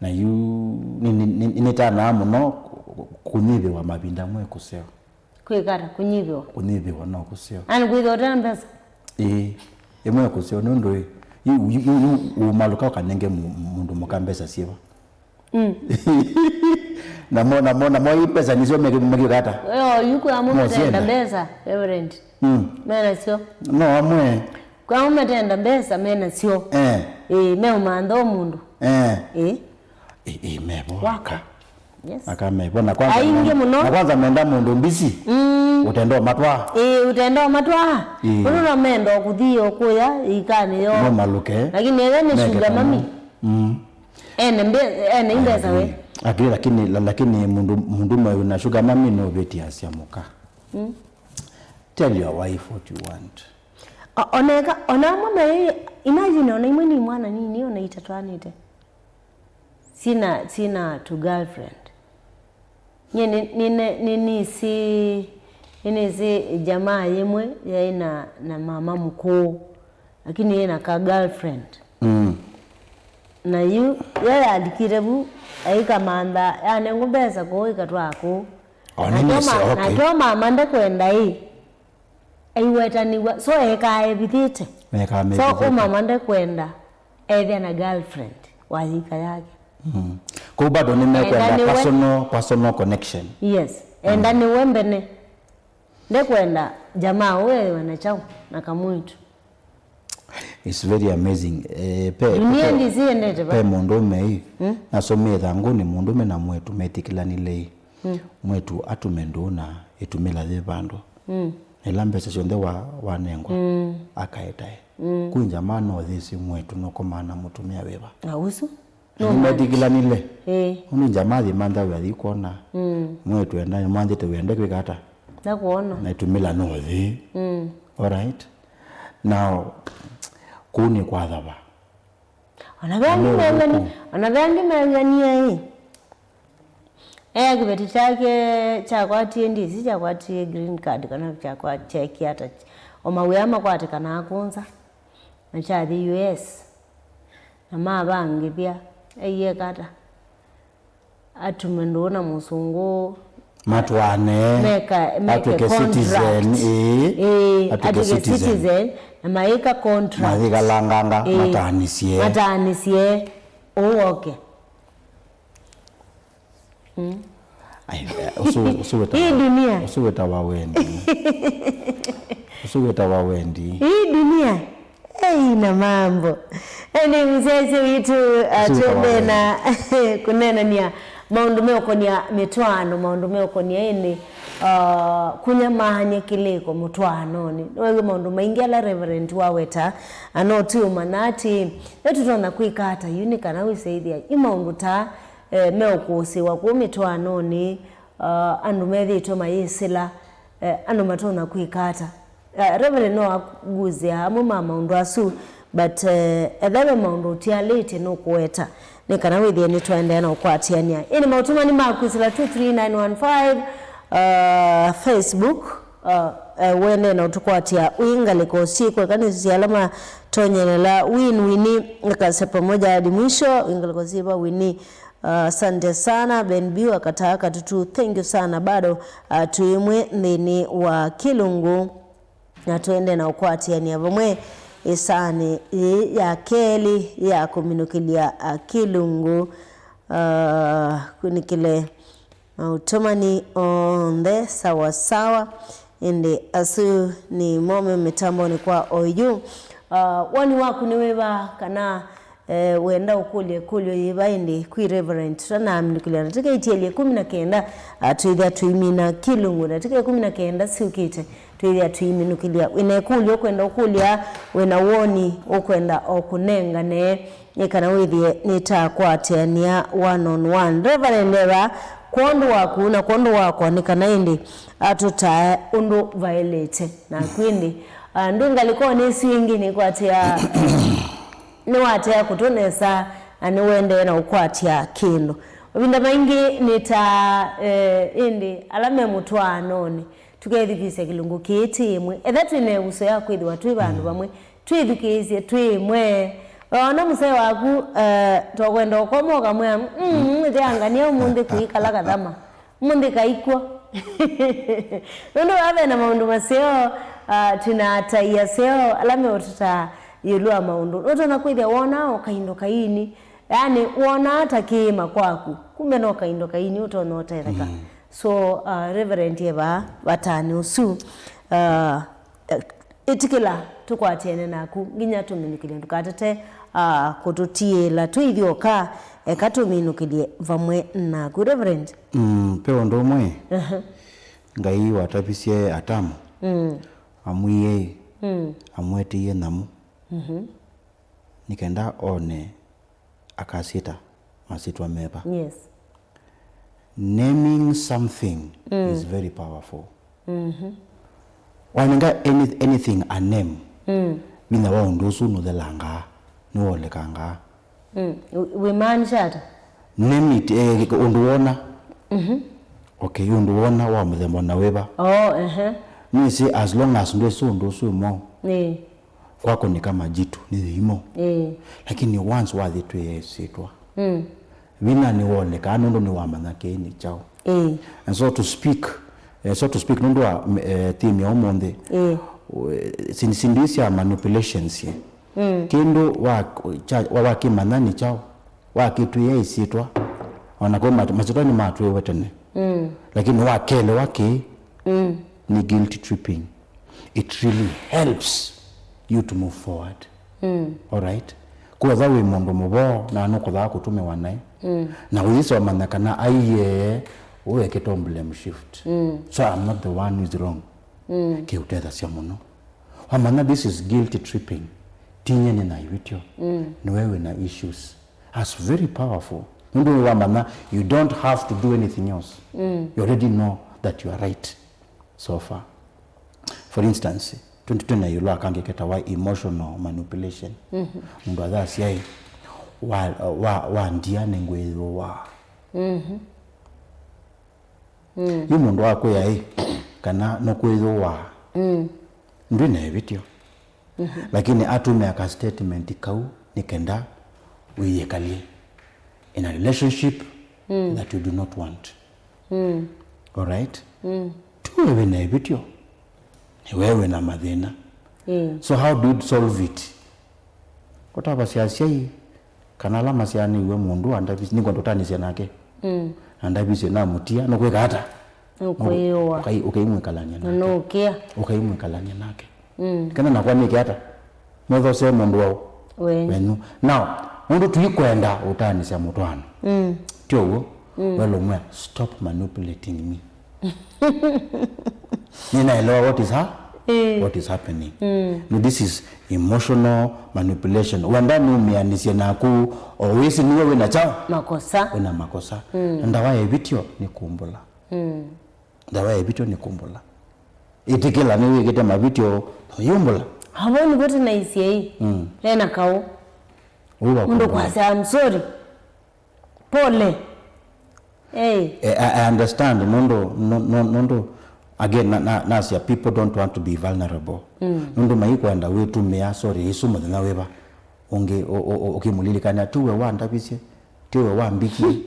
B: Na you nitana muno kunyibiwa mabinda mwe kuseo.
A: Kwikara kunyibiwa
B: no kuseo.
A: Ani kwithota mbesa.
B: Emwe kuseo nondo you umaluka kanenge mundu mukambesa siwa. Namo ipesa nizo megata.
A: Yuko amutenda mbesa Reverend. Mena sio.
B: No amwe.
A: Kwa umetenda mbesa mena sio. Me umando mundu.
B: Mebo.
A: Waka. Yes.
B: Akamebo na kwanza menda mundu mbisi. Utendo matwa.
A: Utendo matwa. Uno mendo kuthio kuya ikani yo.
B: No maluke.
A: Lakini ene sugar mami. Ene imbeza we.
B: Akili lakini mundu mwe na sugar mami no beti asiamuka. Tell your wife what you want.
A: Ona mama imagine ona imweni mwana nini ona itatwanite. Sina to girlfriend. Nini si jamaa yemwe yaina na mama mkuu lakini yena ka girlfriend. Na yaya adikirebu aika manda yani ngumbeza ko ikatwako na mama ndakwenda hii aiwetaniwa so ekaebithite so mama ndakwenda either na girlfriend wahika yake
B: kwa bado nimekwenda personal connection.
A: Yes, enda ni wembene ndakwenda jamaa wewe wanachao na kamuitu.
B: It's very amazing.
A: Pe
B: mundume hii nasomie thanguni mundume na mwetu metikilanile mwetu atumenduna itumila thi bandu elambesa cionde wanengwa akaetae kunja mano thisi mwetu nokomana mutumia weba
A: ausu
B: metikilanile unu jamathi mantha wathi kuona mwetu enda manthite wende kwikata
A: na kuona
B: na itumila no thi alright now kuni kwa dhaba
A: anavangi mangania hii kibeti chake chakwatie ndisi chakwatie green card kana chakwatie kiata omawiyama kwate kana akunza na chathi US na mabangi pia kata atumendona musungu
B: matwane
A: atuke citizen atuke citizen na maika contract
B: mathika langanga matanisie
A: okay
B: usuweta wawendi
A: hii dunia ina mambo ni mzeze witu tuende na kunena niya maundu meokonia mitwano maundu meokonia ini kunya mahanya kiliko mutwanoni wewe maundu maingi ala reverend waweta anotuma nati netutona kwikata unika na wiseithia imaundu ta meokusiwa ku mitwanoni andu methitwe mayisila andu kwikata reverend no aguzia hamu maundu asu but ethabe maundu tialite no kueta nikana withie ni twende na ukwatiania ini mautumani makusila 23915 Facebook wene na utukwatia uingaliko sikwe kanisi alama tonyelela wini nikase pamoja hadi mwisho uingaliko siba wini. Asante sana Benbiu akataka tutu thank you sana bado tuimwe nini wa Kilungu na tuende na ukwatiania vamwe isani ya keli ya kuminukilia Kilungu kunikile utomani onde sawa indi asu ni mome mitambo ni kwa oyu wani waku niweba kana wenda kulyo yiba indi kui reverend tana mnukilia nataka itieli 19 tuidha tuimina Kilungu nataka 19 siukite tuidha tuiminukilia wina kulyo kwenda ukulya wina woni ukwenda okunenga ne nikana withie nitakwatiania one on one reverend era kondo wako nikana indi atuta undu violate na kwindi ndunga liko nesi wengine kwatia ni watea kutonesa aniwende na ukwatia kindu ubinda maingi nita indi alame mutwanoni tukethikise Kilungu kiti imwe ethatu ne uso yako ithi watu bandu bamwe twithikise twimwe ona muse waku tokwenda ukomoka mwe ndiangania umundi kuikala kathama umundi kaikwa ndio ave na maundu maseo tunataia seo alame ututa yelua maundu utona kwithia wona okaindo kaini yani wona hata kima kwaku kumbe no kaindo kaini utona otereka so reverend eva batani usu itikila tukwatiene naku nginya tuminukilie tukatete kututiela tuithioka ekatuminukilie vamwe naku reverend
B: pero ndomwe ngai watapisie atamu amwiye amwetiye namu nikenda one akasita masitwa meba
A: yes
B: naming something is very powerful wanenga anything a name mina waundusu no delanga no lekanga
A: we man shata
B: name it unduona okay unduona wa mthembo na weba ni si as long as ndusu mo kwako ni kama jitu ni himo lakini once wa dhitu yesitwa vina ni woneka ndo ni wamana keni chao And so to speak nundu wa theme ya umonde sindisia manipulations ye kindu wa kimanani chao wa kitu ye isitwa wanakoma machitwa ni matwe wetene lakini wakele wake ni guilt tripping. It really helps you to move forward. All right, kwa zawe mondo mubo na nuko za kutume wanae na uyiso manakana aiye uwe blame shift. So I'm not the one who is wrong. Ke uteza sia muno wamana, this is guilt tripping. Tinye ni na ibityo ni wewe na issues. That's very powerful. Mundu wamana, you don't have to do anything else. You already know that you are right so far. For instance, 2020 yulo akange keta wa emotional manipulation. Mundu adhasi yai wa ndiane ngwezo wa yu mundu wako yai kana no kwezo wa ndine vityo lakini atume aka statement kau nikenda uyekalie in a relationship that you do not want. All right, tuwe na vityo ni wewe na madhina. So how do you solve it? Kota basiasia kana la masiani we mundu andabisi ni kwandotani sianake andabisi na mutia no kweka hata
A: ukwewa
B: ukaimwe kalanya nake
A: no kia
B: ukaimwe kalanya nake kana nakwa niki hata motho se mundu wao wenu now mundu tuikwenda utani sia mutwana tio welo mwe stop manipulating me. Ninaelewa what is happening. No, this is emotional manipulation. Wanda numianisia naku owisi niwe wena chao makosa ndawa ebityo ni kumbula ndawa ebityo ni kumbula itikila niwe kete mabityo yumbula
A: haboni gote na isiei lena kao mundu kwa say I'm sorry pole.
B: I understand nondo again nasia people don't want to be vulnerable. Nondo maikwenda wetu mea sorry isu mudana weba onge okimulilikana tuwe wandabise tuwe wambiki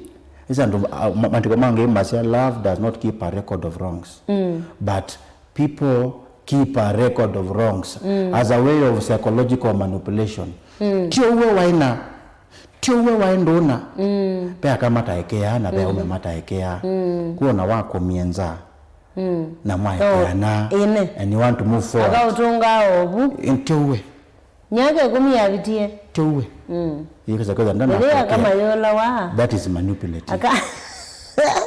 B: isa ndo mantiko mange masia love does not keep a record of wrongs but people keep a record of wrongs as a way of psychological manipulation. Tiuwe waendona pea kama taekea na pea umemata ekea kuona wako mienza na mwaekana and you want to move forward
A: akautunga obu
B: tiuwe
A: nyake kumiyavitie
B: tiuwe yikaza ndana
A: kama yola wa
B: that is manipulative.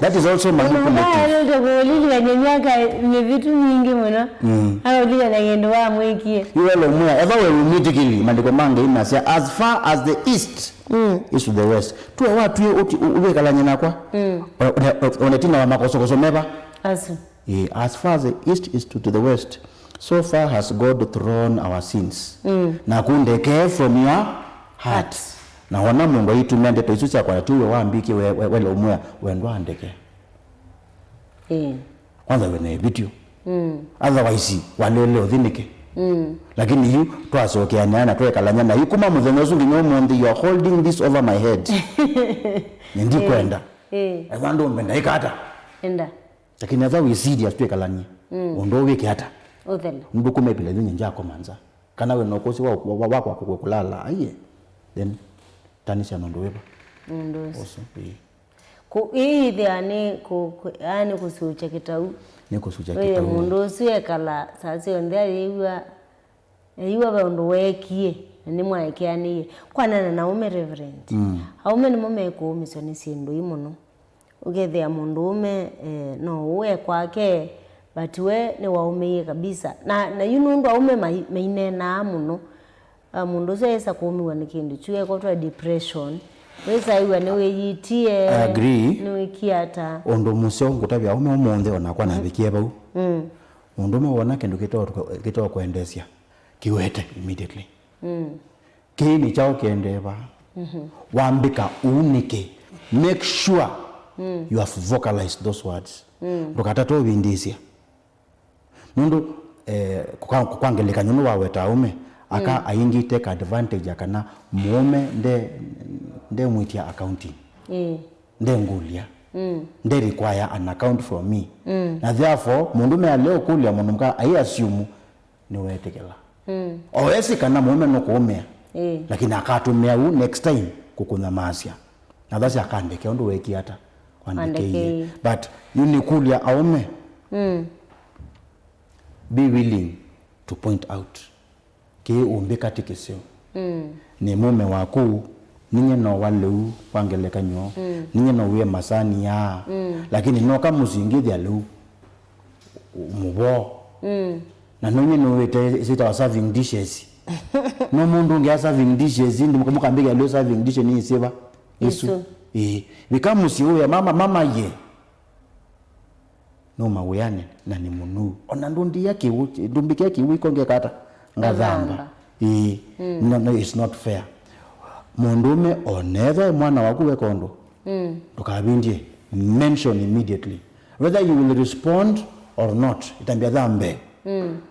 B: That is also manipulative.
A: Ndio kuuliza nyanyaka ni vitu nyingi mno. Akauliza na ngendo wa mwekie.
B: Iwe lo mwa ever we meet kili mandiko mange inasia as far as the east is to the west. Tuwe watu uwe kalanya nakwa. Onetina wa makoso meba. As far as the east is to the west, so far has God thrown our sins. Na kundeke from your heart. Na wana mungu yitumia ndeto isucha kwa tuwe wambiki wele umwe wendwa andeke kwanza wene video otherwise walele odhinike lakini yu twasokeanyana twekalanyana yikuma muthenga usungi nyomondi you are holding this over my head ndi kwenda ndo mbenda ikata
A: enda
B: lakini aza we serious twekalanye ondo weke hata
A: othela
B: ndu kumepila nyenye njako manza kana we nokosi wako kulala aye then tanisha nondo weba also
A: ku yani kusucha kitau
B: ni kusucha kitau
A: mundu siekala sasa onde yiwa bandu wekie ni mwaekianie kwana na ume reverend aume ni mume ko misoni sindu imuno ugethia mundu ume no uwe kwake but we ni waume kabisa na yunundu aume maine na muno mundu sesa kuumiwa ni kindu chuye kwa depression wesa iwa ni weyitie
B: agree
A: ni wikiata
B: ondo musyo ngutabya ume omonde onakwa na bikie bau mundu me wona kindu kito kuendesia kiwete immediately kini chao kiendeba wambika unike make sure you have vocalized those words ndokata to bindisia mundu kwangeleka nyunu waweta ume aka aingi take advantage akana muome nde mwitia accounting nde ngulia they require an account from me na therefore mundu me aleo kulia mundu mka ai assume ni wetekela owesi kana mume no kuumea lakini akatumia u next time kukuna masya na thasi akandeke ndo weki hata kwandike but unikulia aume be willing to point out ke umbe katikisio ni mume waku ninye no waleu wangeleka nyo ninye no we masani ya lakini no kama musingithi aleu mubo na ninye no wete sita serving dishes no mundu ngia serving dishes ndi mukambika leo serving dishes ni seba Yesu bikamusi uwe mama ye no maweyane na ni munu ona ndundi yake ndumbike yake wiko ngekata ngazamba no it's not fair mundume oneva mwana wako wekondo tukabindie mention immediately whether you will respond or not itambia dhambe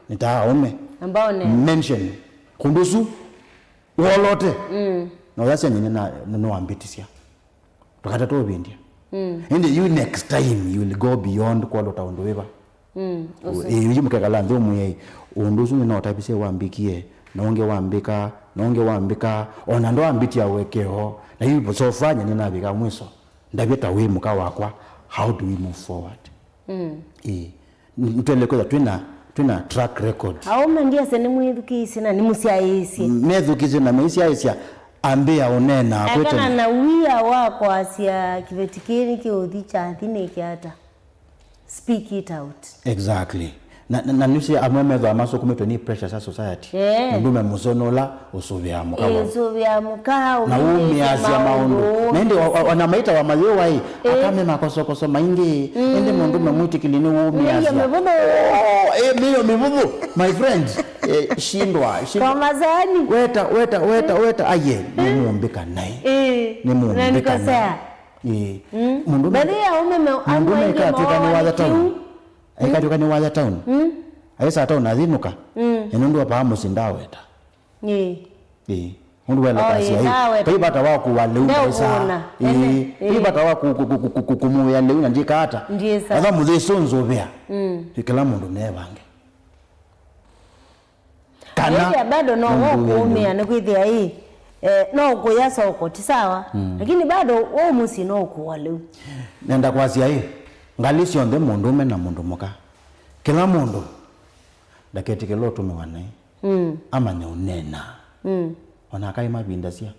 B: nitaome
A: ambaone
B: mention kundusu wolote no that's nina no ambitisia tukata to bindia and you next time you will go beyond kwa utaondoweba yiji mukakala ndomu yeye undusu no tabise wambikie nonge wambika ona ndo ambiti awekeo na hiyo sofanya ninabika mwiso ndabeta we muka wakwa how do we move forward ntele kwa twina track record
A: aume ndia sene mwidukisi na nimusiaisi
B: medukisi na meisiaisia ambia onena
A: kwete kana na wia wako asia kivetikiri kiuthi cha thine kiata speak it out
B: exactly na nusi amemeza amaso kumeto ni pressure society ndume musonola usuvya
A: muka
B: na umiasia maundu nende wanamaita wa mazio wai akame makoso maingi nende mundume mwitikilini umiasia miyo mivuvu my friend shindwa
A: kwa mazani
B: weta aye nimuombeka naye nimuombeka naye mundume katika ni waza town aikatuka ni waza town aisa town athinuka enundu apa musindaweta mundu wala kasi ai kaibata wako waleu isa kaibata wako kumuya leu na ndika hata ava muthesonzo bia kila mundu nebange
A: kana bado no kuumia ni kwithia hii no kuya soko ti sawa lakini bado wewe musi no kuwaleu
B: nenda kwasia hii ngalisi onde mundu me na mundu muka kila mundu daketi kelo tumewana ama nyeunena ona kai mabinda sia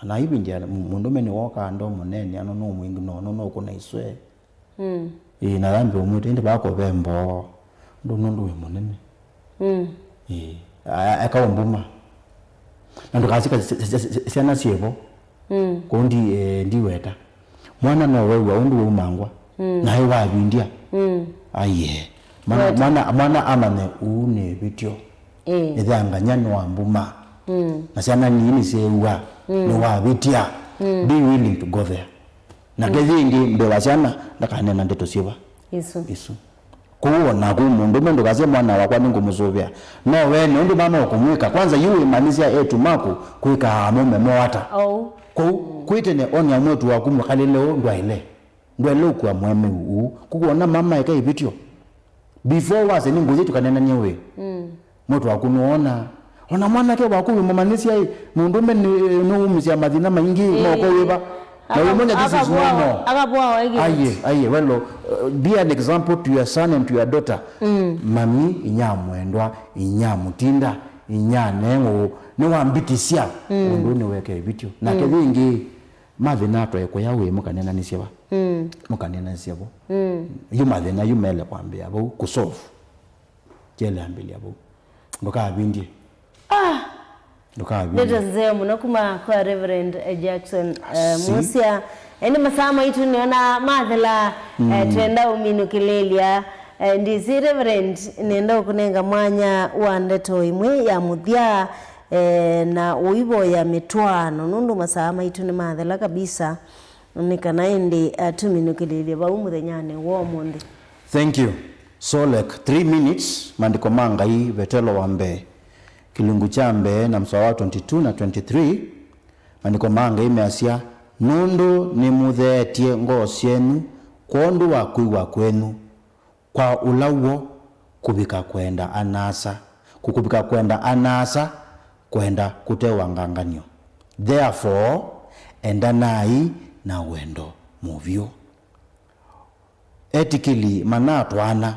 B: ana ibindia mundu me ni woka ndo munene ano no mwingi no kuna iswe na dhambi umuti ndi bako bembo ndo nundu we munene akaombuma na ndukazika siana siebo kundi ndiweta mwana no wewe undu we umangwa na hewa abindia aye mwana amane une bityo ethanga no ambuma na siana nini sewa no wabitia be willing to go there na kezingi mbewa sana ndakanena ndeto siba Yesu kuona kumundu mendo kaze mwana wakwa ningumuzovya no wene undu mama okumwika kwanza yuwe manisia etu mako kuika amume mwata kuitene onya mwetu wakumwakaleleo ndwaile kwa mweme kukuona mama eka ibityo before wase ninguzi tukanena nyewe mwetu wakunuona ona mwana ke wakuwe mamanisia mundu meni nuumisia madhina maingi moko weba na umoja this is normal aye well be an example to your son and to your daughter mami inyamwendwa inyamutinda inyanengo ni wambitisia mundu ni weke ibityo na kethingi mathina to eko yawe mukanena ni siba mukanena sibo yumathina yumele kwambia abo kusolve jele ambilia abo ndoka bindie
A: Ndio zeo munakuma kwa Reverend Jackson Musia eni masama itu niona mathela twenda uminu kilelia ndisi Reverend nenda kunenga mwanya wa ndeto imwe ya muthia na uibo ya mitwano nundu masama itu ni mathela kabisa nikana indi tuminu kilelia ba umuthenyane wo mundi.
B: Thank you. So like 3 minutes mandiko manga hii vetelo wambe kilungu chambe na msawa 22 na 23 mandiko manga imeasia nundu ni muthetie ngoo cienu kondu wa kuigwa kwenu kwa ulawo kubika kwenda anasa kukubika kwenda anasa kwenda kutewa nganganyo. Therefore endanai na wendo muvyo. Ethically manatwana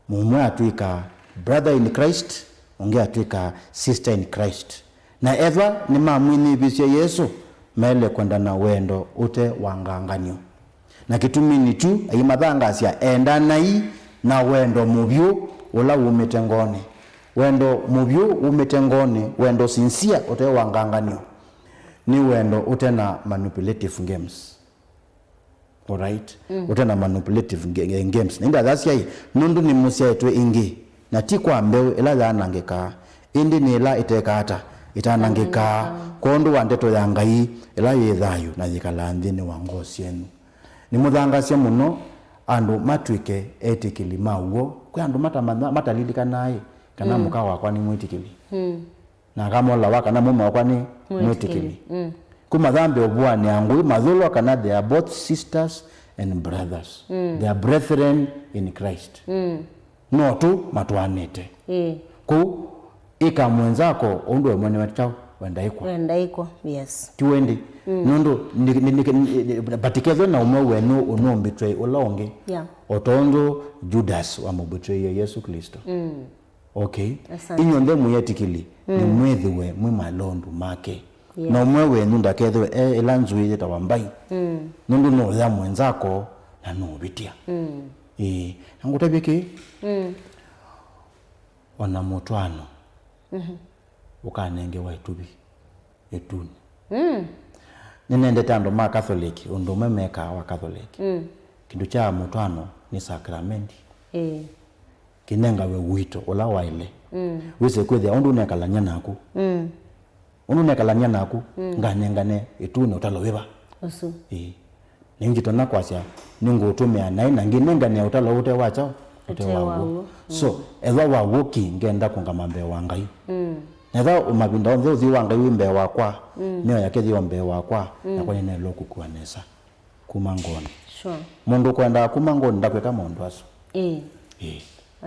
B: mumwe atwika brother in Christ, unge atwika sister in Christ, na eva ni mamwini bisye Yesu mele kwenda na wendo ute wanganganyo. Na kitumini tu aimathanga cia endanai na wendo muvyo ula umitengone. Wendo muvyo umitengone, wendo sincere ute wanganganyo ni wendo ute na manipulative games. Alright? Ute na manipulative games. Ninda thasya hii nundu ni musia etwe ingi na ti kwa mbeu ila yanangika indi ni ila itekata itanangika kondu wa ndeto ya Ngai ila yethayo na yikala nthini wa ngoo cienu. Ni muthangacia muno andu matwike ethically mauo kwa andu matalilikanai kana muka wakwa ni mwitikili na kamola waka na mume wakwa ni mwitikili kuma dhambi obwani angu mathulwa kana they are both sisters and brothers. They are brethren in Christ. No tu matwanete ku ika mwenzako undu mwene wachao wenda iko yes tuendi nundu batikezo na umwe wenu unombitwe ulonge otondo Judas wa mubitwe Yesu Kristo. Okay, inyo nde muyetikili ni mwethiwe mwe malondu make na umwe wenu ndakethwe elanzuye tawambai nundu no ya mwenzako na no bitia ngutabiki ona mutwano ukanenge wa itubi etuni nende tando ma Catholic undu memeka wa Catholic kindu cha mutwano ni sakramenti kinenga we wito ula waile wese kwethia undu nekalanya naku undu nekalanya naku nganengane etuni utalowiba osu ningi tona kwasya ningo utumia nai na nginengane utalo ute wacha utewawo so ewa wawoki ngenda kungamambe wa Ngai netha umabinda onthe uthi wa Ngai wimbe wakwa niyo yakethi ombe wakwa na kwa nene loku kuanesa kumangoni mundu kwenda kumangoni ndakweka mundu aso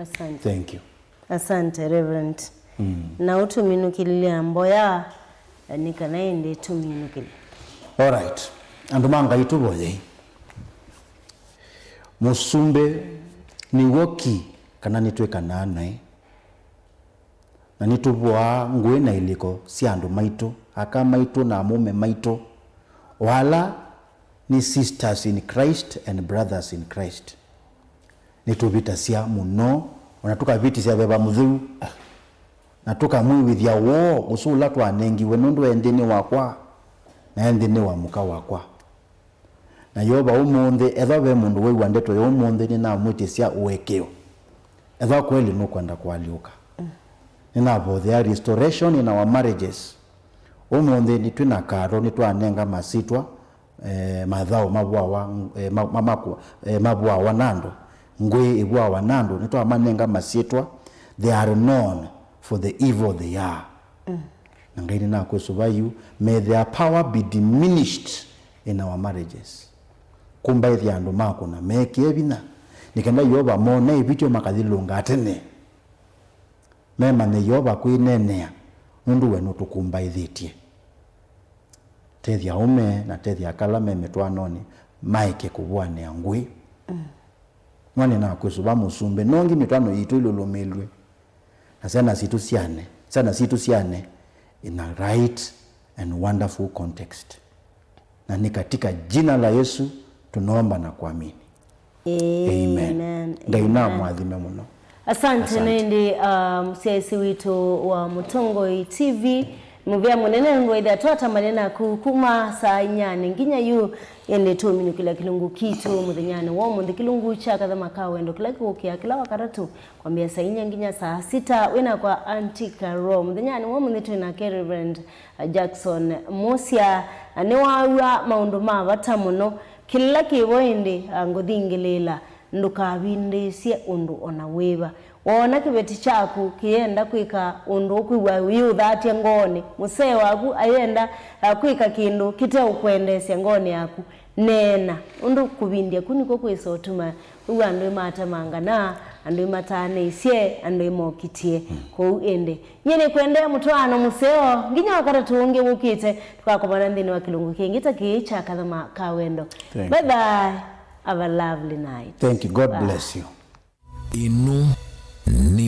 B: asante. Thank you.
A: Asante Reverend. Na utuminukililia mboya nikanaende tuminukili.
B: All right. Andumanga ituboye musumbe ni woki kana nitweka nane na nitubwa ngwe na iliko si andu maito aka maito na mume maito wala ni sisters in Christ and brothers in Christ. Nitubita sia muno onatuka viti sia beba muthu natuka mwithia wo usula twanengi wenundu endini wakwa na endini wa muka wakwa na yoba umunthe etha be mundu weiwa ndeto yo umunthe ni na mwitisia uwekeo etha kweli no kwenda kwaliuka nina bo there restoration in our marriages umunthe ni twina karo ni twanenga masitwa mathao mabwa wa nando ngwe ibwa wa nando ni twamanenga masitwa they are known for the evil they are nangaini na kusubayu may their power be diminished in our marriages kumba ithi andu mako na meki ebina nikenda yoba mona ibicho makathilunga atene mema ne yoba kwinenea nundu wenu tukumba ithitie tethia ume na tethia kala meme twanoni maike kubwane angui mwana na kusuba musumbe nongi mitwano yitu ilulumelwe na sana situ siane in a right and wonderful context na ni katika jina la Yesu tunaomba na kuamini amen. Ngaina mwadhime muno.
A: Asante nende msiaisi wito wa Mutongo TV muvya munene ngwetha twata manena kukuma saa inyane nginya yu yende tuminu kila kilungu kitu muthenyane wo muthi kilungu cha kathama kawendo kila kukia kila wakaratu kwambia saa inya nginya saa 6 wena kwa Antika Rome muthenyane wo muthi twina Reverend Jackson Musia ne wawa maundu ma bata muno kila kiboende ngothingilela ndukabindisye undu ona wiva wona kibeti chaku kienda kwika undu kwiwa yuthatie ngoni musee waku ayenda kwika kindu kite ukwendesya ngoni yaku nena undu kubindya kuniko kwisotuma uwa andu matamanga na andu matane isye andu imokitie ko ende nyene kwendea mutwano museo nginya wakati tuunge mukite tukakobana ndini wa kilungu kingita kicha kathama kawendo. Bye bye, have a lovely night.
B: Thank you. God bless you.
C: Inu ni